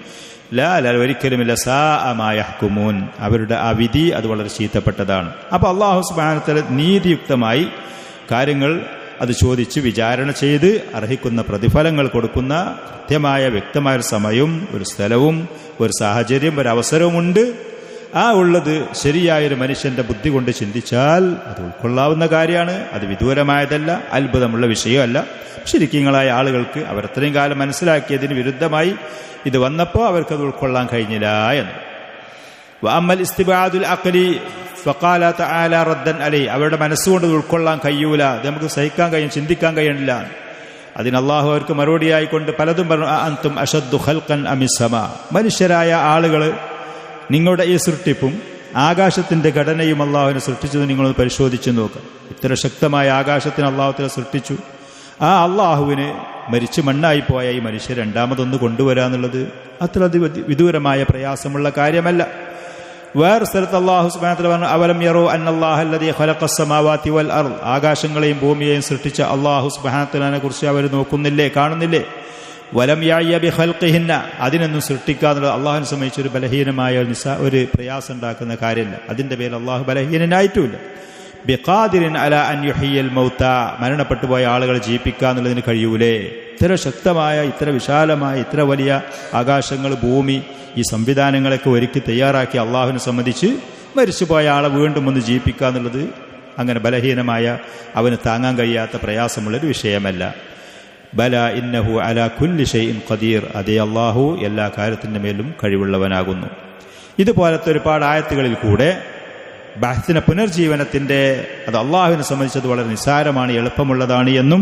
ലാ ഒരിക്കലുമില്ല. സാഅ മാ യഹ്കുമൂൻ, അവരുടെ ആ വിധി അത് വളരെ ചീത്തപ്പെട്ടതാണ്. അപ്പോൾ അല്ലാഹു സുബ്ഹാനഹു വ തആല നീതിയുക്തമായി കാര്യങ്ങൾ അത് ചോദിച്ച് വിചാരണ ചെയ്ത് അർഹിക്കുന്ന പ്രതിഫലങ്ങൾ കൊടുക്കുന്ന കൃത്യമായ വ്യക്തമായ ഒരു സമയവും ഒരു സ്ഥലവും ഒരു സാഹചര്യം ഒരു അവസരവുമുണ്ട്. ആ ഉള്ളത് ശരിയായൊരു മനുഷ്യന്റെ ബുദ്ധി കൊണ്ട് ചിന്തിച്ചാൽ അത് ഉൾക്കൊള്ളാവുന്ന കാര്യമാണ്. അത് വിദൂരമായതല്ല, അത്ഭുതമുള്ള വിഷയമല്ല. ശരിക്കുങ്ങളായ ആളുകൾക്ക് അവരത്രയും കാലം മനസ്സിലാക്കിയതിന് വിരുദ്ധമായി ഇത് വന്നപ്പോൾ അവർക്കത് ഉൾക്കൊള്ളാൻ കഴിഞ്ഞില്ല എന്ന്. വഅമ്മൽ ഇസ്തിബാദുൽ അഖ്ലി ഫഖാല തആല റദ്ദൻ അലൈഹി, അവരുടെ മനസ്സുകൊണ്ട് ഉൾക്കൊള്ളാൻ കഴിയൂല, അത് നമുക്ക് സഹിക്കാൻ കഴിയും, ചിന്തിക്കാൻ കഴിയണില്ല. അതിന് അള്ളാഹു അവർക്ക് മറുപടിയായിക്കൊണ്ട് പലതും പറഞ്ഞു, അൻതും അശദ്ദു ഖൽഖൻ അമിസ് സമാ, മനുഷ്യരായ ആളുകൾ നിങ്ങളുടെ ഈ സൃഷ്ടിപ്പും ആകാശത്തിന്റെ ഘടനയും അള്ളാഹുവിനെ സൃഷ്ടിച്ചത് നിങ്ങളൊന്ന് പരിശോധിച്ച് നോക്കുക. ഇത്ര ശക്തമായ ആകാശത്തിന് അള്ളാഹുവിനെ സൃഷ്ടിച്ചു. ആ അള്ളാഹുവിന് മരിച്ചു മണ്ണായിപ്പോയ ഈ മനുഷ്യർ രണ്ടാമതൊന്ന് കൊണ്ടുവരാന്നുള്ളത് അത്ര വിദൂരമായ പ്രയാസമുള്ള കാര്യമല്ല. വേറെ സ്ഥലത്ത് അല്ലാഹു സുബ്ഹാനഹു വ തആല പറഞ്ഞു, അവലം യറൂ അന്നല്ലാഹ അല്ലദീ ഖലഖസ് സമാവാതി വൽ അർദ്, ആകാശങ്ങളെയും ഭൂമിയെയും സൃഷ്ടിച്ച അല്ലാഹു സുബ്ഹാനഹു വ തആലയെ കുറിച്ച് അവർ നോക്കുന്നില്ലേ, കാണുന്നില്ലേ? വലം യഅയ ബി ഖൽഖിഹിന്ന, അതിനൊന്നും സൃഷ്ടിക്കാന്നുള്ളത് അള്ളാഹുവിനെ സംബന്ധിച്ച് ഒരു ബലഹീനമായ ഒരു പ്രയാസം ഉണ്ടാക്കുന്ന കാര്യമല്ല. അതിൻ്റെ പേരിൽ അള്ളാഹു ബലഹീനനായിട്ടുമില്ല. ബിഖാദിരിൻ അല അൻ യുഹ്യിൽ മൗത, മരണപ്പെട്ടു പോയ ആളുകളെ ജീവിപ്പിക്കാന്നുള്ളതിന് കഴിയൂലേ? ഇത്ര ശക്തമായ, ഇത്ര വിശാലമായ, ഇത്ര വലിയ ആകാശങ്ങൾ, ഭൂമി, ഈ സംവിധാനങ്ങളൊക്കെ ഒരുക്കി തയ്യാറാക്കി അള്ളാഹുവിനെ സംബന്ധിച്ച് മരിച്ചുപോയ ആളെ വീണ്ടും ഒന്ന് ജീവിപ്പിക്കാന്നുള്ളത് അങ്ങനെ ബലഹീനമായ, അവന് താങ്ങാൻ കഴിയാത്ത പ്രയാസമുള്ളൊരു വിഷയമല്ല. ബല ഇന്നഹു അലാ കുല്ലി ഷൈഇൻ ഖദീർ, അതേ അള്ളാഹു എല്ലാ കാര്യത്തിൻ്റെ മേലും കഴിവുള്ളവനാകുന്നു. ഇതുപോലത്തെ ഒരുപാട് ആയത്തുകളിൽ കൂടെ ബഹ്സിനെ, പുനർജീവനത്തിൻ്റെ, അത് അള്ളാഹുവിനെ സംബന്ധിച്ചത് വളരെ നിസ്സാരമാണ്, എളുപ്പമുള്ളതാണ് എന്നും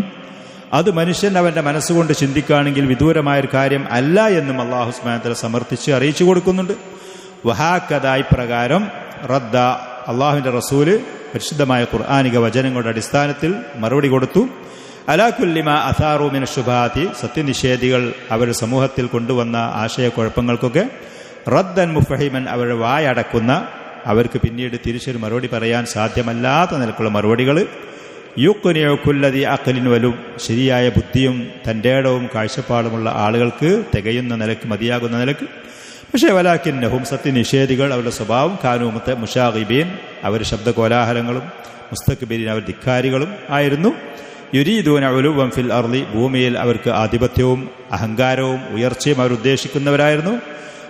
അത് മനുഷ്യൻ അവൻ്റെ മനസ്സുകൊണ്ട് ചിന്തിക്കുകയാണെങ്കിൽ വിദൂരമായൊരു കാര്യം അല്ല എന്നും അള്ളാഹു സുബ്ഹാനഹു വ തആല സമർത്ഥിച്ച് അറിയിച്ചു കൊടുക്കുന്നുണ്ട്. വഹാക്കദായി പ്രകാരം റദ്ദ, അള്ളാഹുവിൻ്റെ റസൂല് പരിശുദ്ധമായ ഖുർആനിക വചനങ്ങളുടെ അടിസ്ഥാനത്തിൽ മറുപടി കൊടുത്തു. അലാ കുല്ലി മാ അസാറു മിന ശുബഹാതി, സത്യനിഷേധികൾ അവരുടെ സമൂഹത്തിൽ കൊണ്ടുവന്ന ആശയക്കുഴപ്പങ്ങൾക്കൊക്കെ റദ്ദൻ മുഫഹിമൻ, അവരുടെ വായടക്കുന്ന, അവർക്ക് പിന്നീട് തിരിച്ചൊരു മറുപടി പറയാൻ സാധ്യമല്ലാത്ത നിലക്കുള്ള മറുപടികൾ. യുഖ്നിഉ കുല്ലദി അഖ്ലിൻ വലും, ശരിയായ ബുദ്ധിയും തൻ്റെ ഇടവും കാഴ്ചപ്പാടുമുള്ള ആളുകൾക്ക് തികയുന്ന നിലക്ക്, മതിയാകുന്ന നിലക്ക്. പക്ഷേ വലാകിന്നഹും, സത്യനിഷേധികൾ അവരുടെ സ്വഭാവം കാനൂ മുശാഗിബീൻ, അവർ ശബ്ദകോലാഹലങ്ങളും മുസ്തക്ബിരീൻ, അവർ ധിക്കാരികളും ആയിരുന്നു. യുരീദൂന ഉലുവൻ ഫിൽ അർളി, ഭൂമിയിൽ അവർക്ക് ആധിപത്യവും അഹങ്കാരവും ഉയർച്ചയും അവർ ഉദ്ദേശിക്കുന്നവരായിരുന്നു.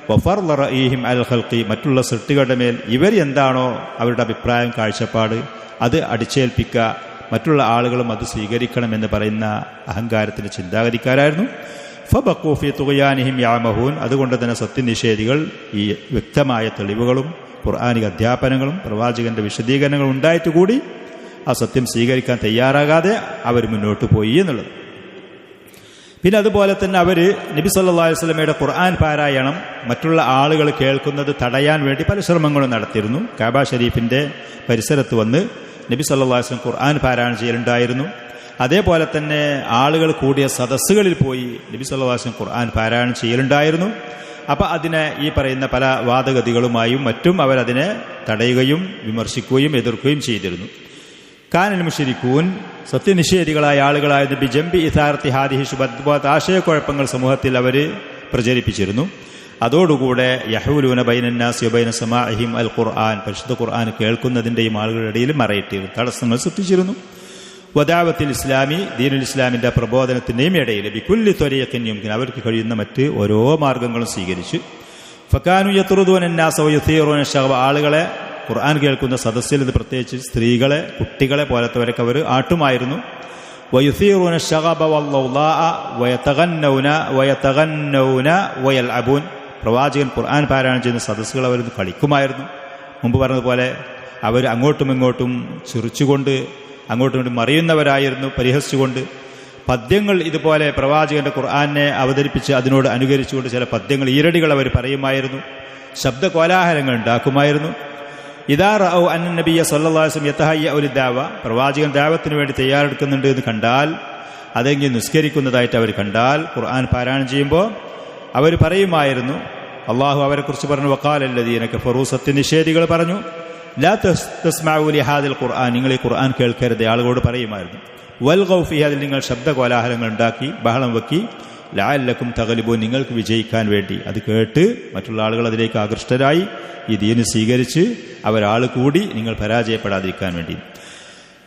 വഫർള റഈഹിം അൽ ഖൽഖി, മറ്റുള്ള സൃഷ്ടികളുടെ മേൽ ഇവർ എന്താണോ അവരുടെ അഭിപ്രായം, കാഴ്ചപ്പാട്, അത് അടിച്ചേൽപ്പിക്കുക, മറ്റുള്ള ആളുകളും അത് സ്വീകരിക്കണമെന്ന് പറയുന്ന അഹങ്കാരത്തിൻ്റെ ചിന്താഗതിക്കാരായിരുന്നു. ഫബഖൂ ഫീ തുഗ്യാനിഹിം യഅമഹൂൻ, അതുകൊണ്ട് തന്നെ സത്യനിഷേധികൾ ഈ വ്യക്തമായ തെളിവുകളും ഖുർആനിക അധ്യാപനങ്ങളും പ്രവാചകന്റെ വിശദീകരണങ്ങളും ഉണ്ടായിട്ട് കൂടി ആ സത്യം സ്വീകരിക്കാൻ തയ്യാറാകാതെ അവർ മുന്നോട്ട് പോയി എന്നുള്ളത്. പിന്നെ അതുപോലെ തന്നെ അവർ നബി സല്ലല്ലാഹു അലൈഹി വസല്ലമയുടെ ഖുർആൻ പാരായണം മറ്റുള്ള ആളുകൾ കേൾക്കുന്നത് തടയാൻ വേണ്ടി പല ശ്രമങ്ങളും നടത്തിയിരുന്നു. കഅബ ഷരീഫിൻ്റെ പരിസരത്ത് വന്ന് നബി സല്ലല്ലാഹു അലൈഹി വസല്ലം ഖുർആൻ പാരായണം ചെയ്യലുണ്ടായിരുന്നു. അതേപോലെ തന്നെ ആളുകൾ കൂടിയ സദസ്സുകളിൽ പോയി നബി സല്ലല്ലാഹു അലൈഹി വസല്ലം ഖുർആൻ പാരായണം ചെയ്യലുണ്ടായിരുന്നു. അപ്പം അതിനെ ഈ പറയുന്ന പല വാദഗതികളുമായും മറ്റും അവരതിനെ തടയുകയും വിമർശിക്കുകയും എതിർക്കുകയും ചെയ്തിരുന്നു. കാനൽ മുശ്രികൂൻ, സത്യനിഷേധികളായ ആളുകളായത് ബിജംബി ഇസാറത്തി ഹാദിഹി ശുബത്ത്, ആശയക്കുഴപ്പങ്ങൾ സമൂഹത്തിൽ അവർ പ്രചരിപ്പിച്ചിരുന്നു. അതോടുകൂടെ യഹൂലൂന ബൈനന്നാസി വബൈന സമാഇഹിം അൽ ഖുർആൻ, പരിശുദ്ധ ഖുർആൻ കേൾക്കുന്നതിൻ്റെയും ആളുകളുടെ ഇടയിൽ മറയിട്ടിരുന്നു, തടസ്സങ്ങൾ സൃഷ്ടിച്ചിരുന്നു. വദാവത്തിൽ ഇസ്ലാമി, ദീനുൽ ഇസ്ലാമിൻ്റെ പ്രബോധനത്തിൻ്റെയും ഇടയിൽ ബികുല്ലി ത്വരീഖിൻ യുംകിൻ, അവർക്ക് കഴിയുന്ന മറ്റ് ഓരോ മാർഗങ്ങളും സ്വീകരിച്ച് ഫകാനു യത്റുദൂന അന്നാസ വയുസീറൂന ശഗ്വ, ആളുകളെ ഖുർആൻ കേൾക്കുന്ന സദസ്സിൽ നിന്ന് പ്രത്യേകിച്ച് സ്ത്രീകളെ, കുട്ടികളെ പോലത്തവരൊക്കെ അവർ ആട്ടുമായിരുന്നു. വയുസീറൂന ശഗബ വല്ലൗലാഅ വയതഗന്നൗന വയൽഅബൂൻ, പ്രവാചകൻ ഖുർആൻ പാരായണം ചെയ്യുന്ന സദസ്സുകൾ അവർ കളിക്കുമായിരുന്നു. മുമ്പ് പറഞ്ഞതുപോലെ അവർ അങ്ങോട്ടും ഇങ്ങോട്ടും ചിറിച്ചുകൊണ്ട് അങ്ങോട്ടും ഇങ്ങോട്ടും മറിയുന്നവരായിരുന്നു, പരിഹസിച്ചുകൊണ്ട്. പദ്യങ്ങൾ ഇതുപോലെ പ്രവാചകന്റെ ഖുർആനെ അവതരിപ്പിച്ച് അതിനോട് അനുകരിച്ചുകൊണ്ട് ചില പദ്യങ്ങൾ, ഈരടികൾ അവർ പറയുമായിരുന്നു. ശബ്ദ കോലാഹലങ്ങൾ ഉണ്ടാക്കുമായിരുന്നു. ഇദാ റഔ അന്ന നബിയ സല്ലല്ലാഹു അലൈഹി വസല്ലം യതഹയ്യഉ ലിദ്ദഅവ, പ്രവാചകൻ ദഅവത്തിന് വേണ്ടി തയ്യാറെടുക്കുന്നുണ്ട് എന്ന് കണ്ടാൽ, അതെങ്കിൽ നിസ്കരിക്കുന്നതായിട്ട് അവർ കണ്ടാൽ, ഖുർആൻ പാരായണം ചെയ്യുമ്പോൾ അവർ പറയുമായിരുന്നു, അള്ളാഹു അവരെക്കുറിച്ച് പറഞ്ഞു, വഖാലല്ലദീന കഫറൂ, സത്യനിഷേധികൾ പറഞ്ഞു, ലാ തസ്മഉ ലിഹാദിൽ ഖുർആൻ, നിങ്ങൾ ഈ ഖുർആൻ കേൾക്കരുത്, ആളുകളോട് പറയുമായിരുന്നു. വൽഗൗ ഫീഹി, അതിൽ നിങ്ങൾ ശബ്ദകോലാഹലങ്ങൾ ഉണ്ടാക്കി ബഹളം വെക്കി, ലഅല്ലക്കും തഗ്ലിബൂൻ, നിങ്ങൾക്ക് വിജയിക്കാൻ വേണ്ടി അത് കേട്ട് മറ്റുള്ള ആളുകൾ അതിലേക്ക് ആകൃഷ്ടരായി ഈ ദീന് സ്വീകരിച്ച് അവരാൾ കൂടി നിങ്ങൾ പരാജയപ്പെടാതിരിക്കാൻ വേണ്ടി.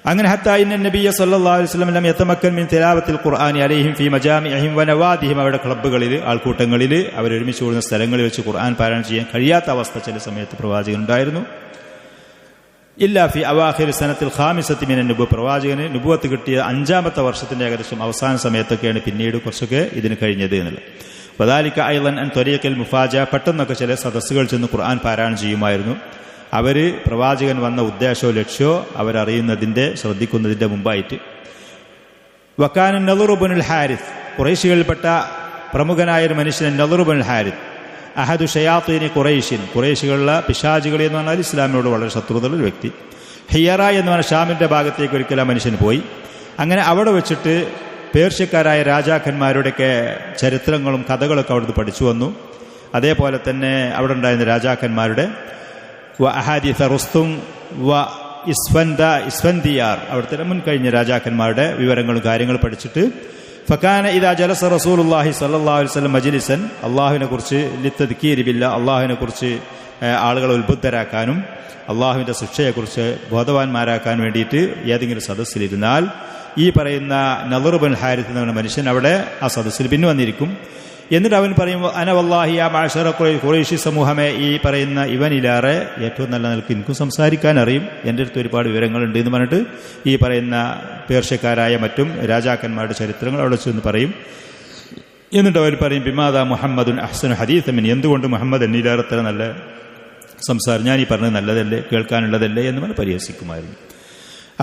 അങ്ങനെ ഹത്താ ഇന്ന നബിയ സല്ലല്ലാഹു അലൈഹി വസല്ലം ലം യതമക്കൻ മിൻ തിലാവത്തിൽ ഖുർആനി അലൈഹിം ഫീ മജാമിഇഹിം വനവാദിഹിം, അവരുടെ ക്ലബ്ബുകളിൽ, ആൾക്കൂട്ടങ്ങളിൽ, അവരൊരുമിച്ച് കൂടുന്ന സ്ഥലങ്ങളിൽ വെച്ച് ഖുർആൻ പാരായണം ചെയ്യാൻ കഴിയാത്ത അവസ്ഥ ചില സമയത്ത് പ്രവാചകൻ ഉണ്ടായിരുന്നു. ഇല്ലാ ഫി അവാഖിർ സനത്തിൽ ഖാമിസത്തി മിനൻ നുബുവ, പ്രവാചകന് നുബുവത്ത് കിട്ടിയ 5-ാമത്തെ വർഷത്തിന്റെ ഏകദേശം അവസാന സമയത്തൊക്കെയാണ് പിന്നീട് കുറച്ചൊക്കെ ഇതിന് കഴിഞ്ഞത് എന്നുള്ളത്. വദാലിക അയ്ളൻ അൻ ത്വരീഖിൽ മുഫാജ, പെട്ടെന്നൊക്കെ ചില സദസ്സുകൾ ചെന്ന് ഖുർആൻ പാരായണം ചെയ്യുമായിരുന്നു. അവർ പ്രവാചകൻ വന്ന ഉദ്ദേശമോ ലക്ഷ്യമോ അവരറിയുന്നതിൻ്റെ, ശ്രദ്ധിക്കുന്നതിൻ്റെ മുമ്പായിട്ട്. വക്കാന നളറു ബിനുൽ ഹാരിസ്, ഖുറൈശികളിൽപ്പെട്ട പ്രമുഖനായൊരു മനുഷ്യൻ നളറു ബിനുൽ ഹാരിസ്, അഹദു ഷയാത്തീനി ഖുറൈശിൻ, ഖുറൈശികളുടെ പിശാചുകൾ എന്ന് പറഞ്ഞാൽ ഇസ്ലാമിനോട് വളരെ ശത്രുതയുള്ള ഒരു വ്യക്തി. ഹിയറ എന്ന് പറഞ്ഞാൽ ഷാമിൻ്റെ ഭാഗത്തേക്ക് ഒരിക്കലും ആ മനുഷ്യൻ പോയി. അങ്ങനെ അവിടെ വെച്ചിട്ട് പേർഷ്യക്കാരായ രാജാക്കന്മാരുടെയൊക്കെ ചരിത്രങ്ങളും കഥകളൊക്കെ അവിടുന്ന് പഠിച്ചു വന്നു. അതേപോലെ തന്നെ അവിടെ ഉണ്ടായിരുന്ന രാജാക്കന്മാരുടെ അഹാദിസ റുസ്തും ഇസ്ഫന്ദിയാർ അവിടുത്തെ മുൻകഴിഞ്ഞ രാജാക്കന്മാരുടെ വിവരങ്ങളും കാര്യങ്ങളും പഠിച്ചിട്ട് ഫക്കാന ഇദാ ജലസ റസൂലുള്ളാഹി സ്വല്ലല്ലാഹു അലൈഹി വസല്ലം മജ്ലിസൻ അല്ലാഹുവിനെ കുറിച്ച് ലിത്തദ്കീരി ബില്ലാ അല്ലാഹുവിനെ കുറിച്ച് ആളുകളെ ഉത്ബുദ്ധരാക്കാനും അള്ളാഹുവിൻ്റെ ശിക്ഷയെക്കുറിച്ച് ബോധവാന്മാരാക്കാൻ വേണ്ടിയിട്ട് ഏതെങ്കിലും സദസ്സിലിരുന്നാൽ ഈ പറയുന്ന നളർ ബിൻ ഹാരിത്ത് എന്ന മനുഷ്യൻ അവിടെ ആ സദസ്സിൽ പിന്നെ വന്നിരിക്കും. എന്നിട്ട് അവൻ പറയും അന വല്ലാഹി യാ മഅ്ശറ ഖുറൈശി സമൂഹമേ, ഈ പറയുന്ന ഇവനിലേറെ ഏറ്റവും നല്ല നിലക്ക് എനിക്കും സംസാരിക്കാൻ അറിയും, എൻ്റെ അടുത്ത് ഒരുപാട് വിവരങ്ങളുണ്ട് എന്ന് പറഞ്ഞിട്ട് ഈ പറയുന്ന പേർഷ്യക്കാരായ മറ്റും രാജാക്കന്മാരുടെ ചരിത്രങ്ങൾ അവിടെ ചെന്ന് പറയും. എന്നിട്ട് അവർ പറയും ബിമാദാ മുഹമ്മദുൻ അഹ്സനു ഹദീസമിൻ, എന്തുകൊണ്ട് മുഹമ്മദ് എന്നിലേറെ അത്ര നല്ല സംസാരം, ഞാൻ ഈ പറഞ്ഞത് നല്ലതല്ലേ, കേൾക്കാനുള്ളതല്ലേ എന്ന് പറഞ്ഞ് പരിഹസിക്കുമായിരുന്നു.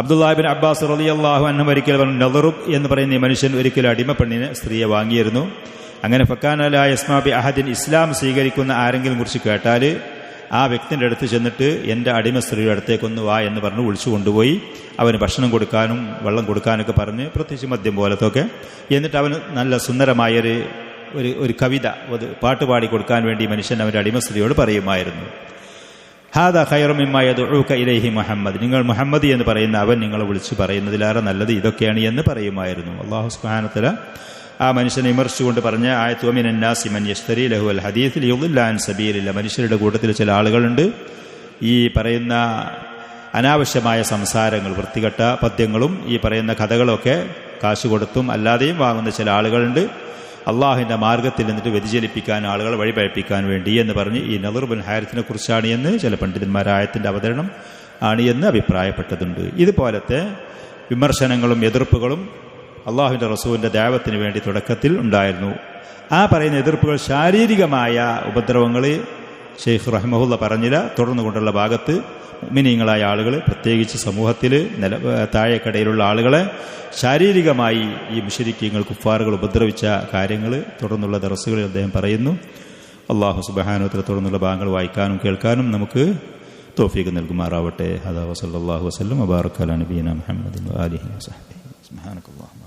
അബ്ദുല്ലാഹി ബിൻ അബ്ബാസ് റളിയല്ലാഹു അൻഹു ഒരിക്കൽ പറഞ്ഞു, നളറുബ് എന്ന് പറയുന്ന ഈ മനുഷ്യൻ ഒരിക്കലും അടിമപ്പെണ്ണിനെ സ്ത്രീയെ വാങ്ങിയിരുന്നു. അങ്ങനെ ഫക്കാന ലാ യസ്മാ ബി അഹദിൻ, ഇസ്ലാം സ്വീകരിക്കുന്ന ആരെങ്കിലും കുറിച്ച് കേട്ടാൽ ആ വ്യക്തിൻ്റെ അടുത്ത് ചെന്നിട്ട് എൻ്റെ അടിമ സ്ത്രീയുടെ അടുത്തേക്കൊന്ന് വാ എന്ന് പറഞ്ഞ് വിളിച്ചു കൊണ്ടുപോയി അവന് ഭക്ഷണം കൊടുക്കാനും വെള്ളം കൊടുക്കാനൊക്കെ പറഞ്ഞ്, പ്രത്യേകിച്ച് മദ്യം പോലത്തൊക്കെ. എന്നിട്ട് അവന് നല്ല സുന്ദരമായൊരു ഒരു കവിത പാട്ട് പാടി കൊടുക്കാൻ വേണ്ടി മനുഷ്യൻ അവൻ്റെ അടിമ സ്ത്രീയോട് പറയുമായിരുന്നു. ഹാദാ ഖൈറു മിമ്മാ യദ്ഉക ഇലൈഹി മുഹമ്മദ്, നിങ്ങൾ മുഹമ്മദ് എന്ന് പറയുന്ന അവൻ നിങ്ങളെ വിളിച്ച് പറയുന്നതിലേറെ നല്ലത് ഇതൊക്കെയാണ് എന്ന് പറയുമായിരുന്നു. അല്ലാഹു സുബ്ഹാനഹു വ തആല ആ മനുഷ്യനെ വിമർശിച്ചുകൊണ്ട് പറഞ്ഞ ആയത്ത് വമിനൻ നാസി മൻ യശ്തരി ലഹു അൽ ഹദീസ് ലിയുദില്ല അൻ സബീലില്ലാഹ്, മനുഷ്യരുടെ കൂട്ടത്തിൽ ചില ആളുകളുണ്ട് ഈ പറയുന്ന അനാവശ്യമായ സംസാരങ്ങൾ, വൃത്തികെട്ട പദ്യങ്ങളും ഈ പറയുന്ന കഥകളൊക്കെ കാശ് കൊടുത്തും അല്ലാതെയും വാങ്ങുന്ന ചില ആളുകളുണ്ട് അള്ളാഹുവിൻ്റെ മാർഗത്തിൽ നിന്നിട്ട് വ്യതിചലിപ്പിക്കാൻ, ആളുകളെ വഴിപഴപ്പിക്കാൻ വേണ്ടി എന്ന് പറഞ്ഞ് ഈ നളർ ബിൻ ഹാരിത്തിനെ കുറിച്ചാണ് എന്ന് ചില പണ്ഡിതന്മാർ ആയത്തിൻ്റെ അവതരണം ആണ് എന്ന് അഭിപ്രായപ്പെട്ടതുണ്ട്. ഇതുപോലത്തെ വിമർശനങ്ങളും എതിർപ്പുകളും അള്ളാഹുവിൻ്റെ റസൂലിൻ്റെ ദഅവത്തിന് വേണ്ടി തുടക്കത്തിൽ ഉണ്ടായിരുന്നു. ആ പറയുന്ന എതിർപ്പുകൾ ശാരീരികമായ ഉപദ്രവങ്ങൾ ഷെയ്ഖ് റഹ്മഹുല്ല പറഞ്ഞില്ല. തുടർന്നു കൊണ്ടുള്ള ഭാഗത്ത് മുഅ്മിനീങ്ങളായ ആളുകൾ, പ്രത്യേകിച്ച് സമൂഹത്തിൽ താഴേക്കടയിലുള്ള ആളുകളെ ശാരീരികമായി ഈ മുശ്രിക്കീങ്ങൾ കുഫാറുകൾ ഉപദ്രവിച്ച കാര്യങ്ങൾ തുടർന്നുള്ള ദർസുകളിൽ അദ്ദേഹം പറയുന്നു. അല്ലാഹു സുബ്ഹാനഹു വ തആല തുടർന്നുള്ള ഭാഗങ്ങൾ വായിക്കാനും കേൾക്കാനും നമുക്ക് തൗഫീഖ് നൽകുമാറാവട്ടെ. ഹദാ വസല്ലല്ലാഹു വസല്ലം വബാറക അലാ നബിയിനാ മുഹമ്മദിൻ വആലിഹി വസഹ്ബിഹി സുബ്ഹാനകല്ലാഹുമ്മ